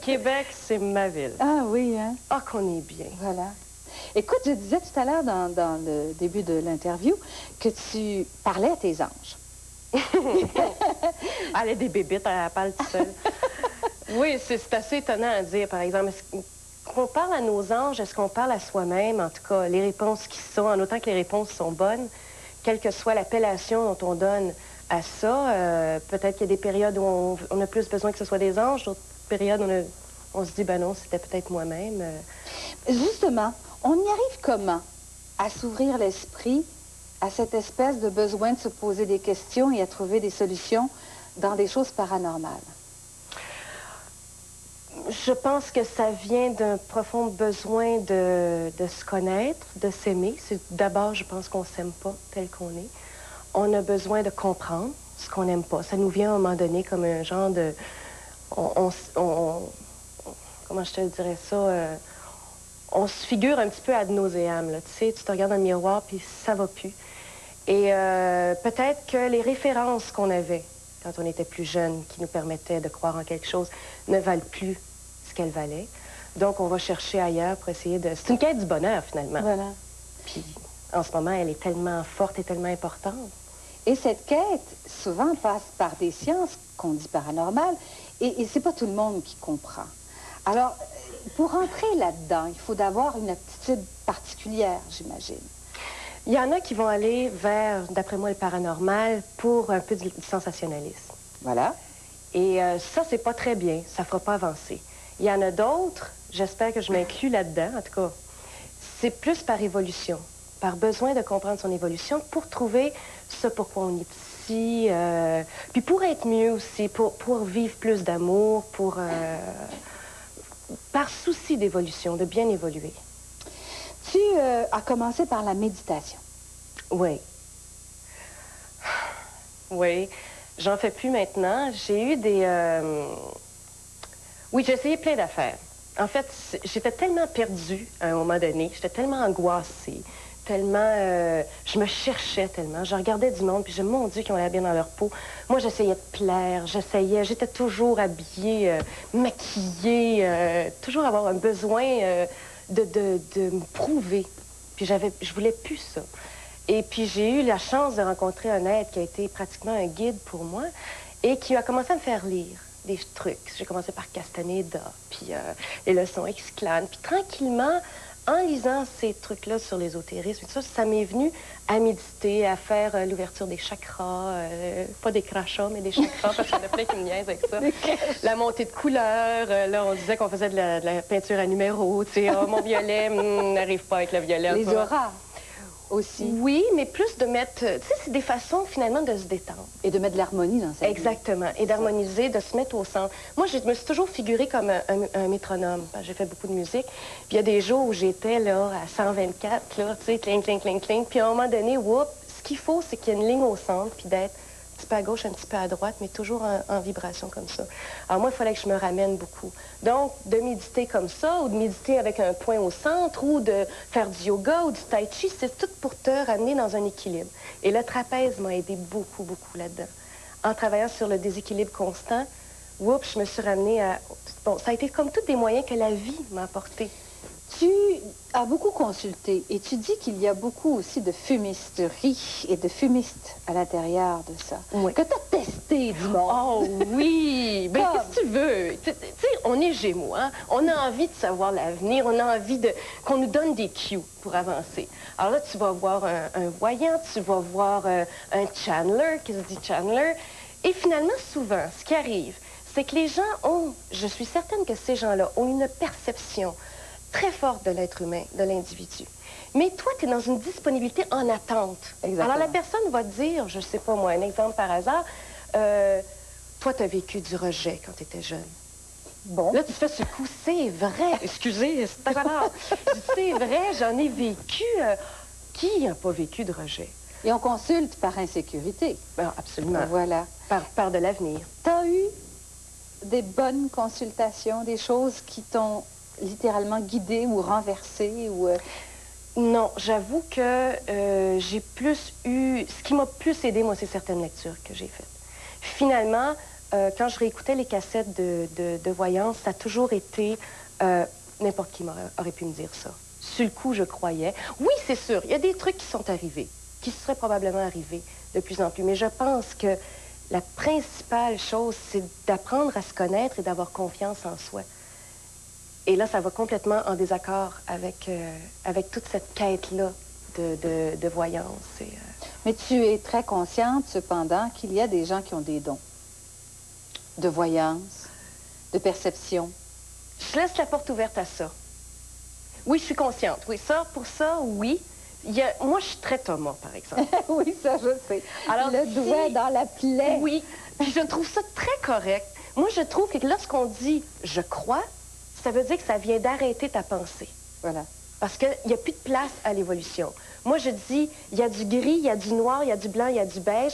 Québec, c'est ma ville. Ah oui, hein? Ah, qu'on est bien. Voilà. Écoute, je disais tout à l'heure dans le début de l'interview que tu parlais à tes anges. Elle est des bébites, elle parle tout seule. Oui, c'est assez étonnant à dire, par exemple. Est-ce qu'on parle à nos anges? Est-ce qu'on parle à soi-même? En tout cas, les réponses qui sont, en autant que les réponses sont bonnes, quelle que soit l'appellation dont on donne à ça, peut-être qu'il y a des périodes où on a plus besoin que ce soit des anges, d'autres périodes où on se dit, ben non, c'était peut-être moi-même. Justement, on y arrive comment à s'ouvrir l'esprit à cette espèce de besoin de se poser des questions et à trouver des solutions dans des choses paranormales? Je pense que ça vient d'un profond besoin de se connaître, de s'aimer. D'abord, je pense qu'on ne s'aime pas tel qu'on est. On a besoin de comprendre ce qu'on n'aime pas. Ça nous vient à un moment donné comme un genre de... comment je te dirais ça? On se figure un petit peu ad nauseam, là. Tu sais, tu te regardes dans le miroir, puis ça va plus. Et peut-être que les références qu'on avait quand on était plus jeune, qui nous permettaient de croire en quelque chose, ne valent plus ce qu'elles valaient. Donc, on va chercher ailleurs pour essayer de... C'est une quête du bonheur, finalement. Voilà. Puis, en ce moment, elle est tellement forte et tellement importante. Et cette quête, souvent, passe par des sciences qu'on dit paranormales, et c'est pas tout le monde qui comprend. Alors, pour entrer là-dedans, il faut d'avoir une aptitude particulière, j'imagine. Il y en a qui vont aller vers, d'après moi, le paranormal pour un peu du sensationnalisme. Voilà. Et ça, c'est pas très bien. Ça fera pas avancer. Il y en a d'autres, j'espère que je m'inclus là-dedans, en tout cas, c'est plus par évolution, par besoin de comprendre son évolution pour trouver ce pourquoi on est ici, puis pour être mieux aussi, pour vivre plus d'amour, par souci d'évolution, de bien évoluer. Tu as commencé par la méditation. Oui. Oui. J'en fais plus maintenant. J'ai eu des... Oui, j'ai essayé plein d'affaires. En fait, j'étais tellement perdue à un moment donné, j'étais tellement angoissée, tellement... je me cherchais tellement. Je regardais du monde, puis je me dis, mon Dieu, qu'ils ont l'air bien dans leur peau. Moi, j'essayais de plaire, j'étais toujours habillée, maquillée, toujours avoir un besoin de me prouver. Puis je voulais plus ça. Et puis j'ai eu la chance de rencontrer un être qui a été pratiquement un guide pour moi et qui a commencé à me faire lire des trucs. J'ai commencé par Castaneda, puis les leçons X-Clan. Puis tranquillement, en lisant ces trucs-là sur l'ésotérisme, ça m'est venu à méditer, à faire l'ouverture des chakras, pas des crachats, mais des chakras, parce qu'il y en a plein qui me niaisent avec ça. La montée de couleurs, là, on disait qu'on faisait de la peinture à numéros, tu sais, oh, mon violet n'arrive pas avec le violet. Les auras aussi. Oui, mais plus de mettre... Tu sais, c'est des façons, finalement, de se détendre. Et de mettre de l'harmonie dans sa vie. Exactement. Et d'harmoniser, de se mettre au centre. Moi, je me suis toujours figurée comme un métronome. J'ai fait beaucoup de musique. Puis il y a des jours où j'étais, là, à 124, là, tu sais, cling, cling, cling, cling. Puis à un moment donné, whoop, ce qu'il faut, c'est qu'il y ait une ligne au centre, puis d'être petit peu à gauche, un petit peu à droite, mais toujours en vibration comme ça. Alors moi, il fallait que je me ramène beaucoup. Donc, de méditer comme ça, ou de méditer avec un point au centre, ou de faire du yoga ou du tai chi, c'est tout pour te ramener dans un équilibre. Et le trapèze m'a aidé beaucoup, beaucoup là-dedans. En travaillant sur le déséquilibre constant, oups, je me suis ramenée à... Bon, ça a été comme tous des moyens que la vie m'a apportés. Tu as beaucoup consulté et tu dis qu'il y a beaucoup aussi de fumisterie et de fumistes à l'intérieur de ça. Oui. Que tu as testé, dis-moi. Oh oui! Ben, qu'est-ce que tu veux? Tu sais, on est Gémeaux, hein? On a envie de savoir l'avenir, on a envie qu'on nous donne des cues pour avancer. Alors là, tu vas voir un voyant, tu vas voir un channeler, qui se dit channeler. Et finalement, souvent, ce qui arrive, c'est que les gens ont, je suis certaine que ces gens-là ont une perception très forte de l'être humain, de l'individu. Mais toi, tu es dans une disponibilité en attente. Exactement. Alors, la personne va te dire, je sais pas moi, un exemple par hasard, toi, tu as vécu du rejet quand tu étais jeune. Bon. Là, tu fais ce coup, c'est vrai. Excusez, c'est pas grave. C'est vrai, j'en ai vécu. Qui n'a pas vécu de rejet? Et on consulte par insécurité. Ben, absolument. Voilà. Par de l'avenir. Tu as eu des bonnes consultations, des choses qui t'ont littéralement guidé ou renversé ou... Non, j'avoue que j'ai plus eu... Ce qui m'a plus aidé, moi, c'est certaines lectures que j'ai faites. Finalement, quand je réécoutais les cassettes de voyance, ça a toujours été... n'importe qui aurait pu me dire ça. Sur le coup, je croyais. Oui, c'est sûr, il y a des trucs qui sont arrivés, qui seraient probablement arrivés de plus en plus. Mais je pense que la principale chose, c'est d'apprendre à se connaître et d'avoir confiance en soi. Et là, ça va complètement en désaccord avec toute cette quête-là de voyance. Mais tu es très consciente, cependant, qu'il y a des gens qui ont des dons de voyance, de perception. Je laisse la porte ouverte à ça. Oui, je suis consciente. Oui, pour ça, oui. Moi, je suis très Thomas, par exemple. Oui, ça, je sais. Alors, le doigt dans la plaie. Oui, puis je trouve ça très correct. Moi, je trouve que lorsqu'on dit « je crois », ça veut dire que ça vient d'arrêter ta pensée. Voilà. Parce qu'il n'y a plus de place à l'évolution. Moi, je dis, il y a du gris, il y a du noir, il y a du blanc, il y a du beige.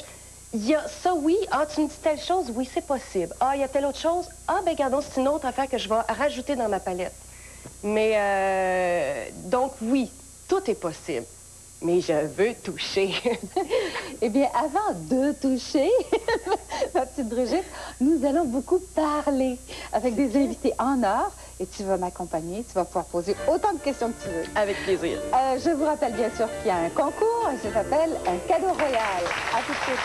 Il y a ça, oui. Ah, tu me dis telle chose? Oui, c'est possible. Ah, il y a telle autre chose? Ah, ben, regardons, c'est une autre affaire que je vais rajouter dans ma palette. Mais, donc, oui, tout est possible. Mais je veux toucher. Eh bien, avant de toucher, ma petite Brigitte, nous allons beaucoup parler avec des invités en or. Et tu vas m'accompagner, tu vas pouvoir poser autant de questions que tu veux. Avec plaisir. Je vous rappelle bien sûr qu'il y a un concours et ça s'appelle un cadeau royal. À tout de suite.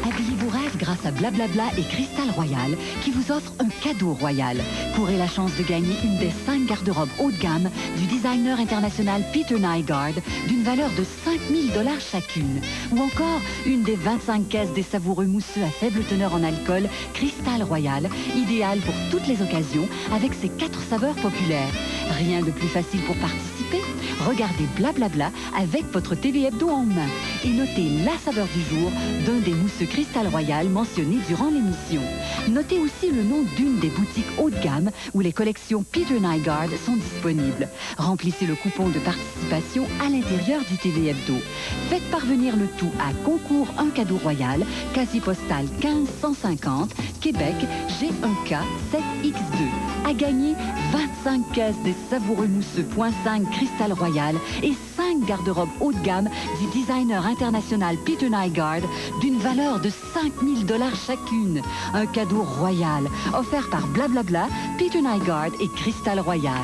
Habillez vos rêves grâce à Blablabla et Cristal Royal qui vous offre un cadeau royal. Courez la chance de gagner une des 5 garde-robes haut de gamme du designer international Peter Nygaard d'une valeur de 5 000 $ chacune. Ou encore une des 25 caisses des savoureux mousseux à faible teneur en alcool Cristal Royal, idéal pour toutes les occasions avec ses 4 saveurs populaires. Rien de plus facile pour participer. Regardez Blablabla avec votre TV Hebdo en main et notez la saveur du jour d'un des mousseux Cristal Royal mentionnés durant l'émission. Notez aussi le nom d'une des boutiques haut de gamme où les collections Peter Nygaard sont disponibles. Remplissez le coupon de participation à l'intérieur du TV Hebdo. Faites parvenir le tout à Concours un cadeau royal, casier postal 15150, Québec, G1K 7X2. À gagner 25 caisses des savoureux mousseux .5 Cristal Royal et 5 garde-robes haut de gamme du designer international Peter Nygaard d'une valeur de 5 000 $ chacune. Un cadeau royal offert par Blablabla, Peter Nygaard et Cristal Royal.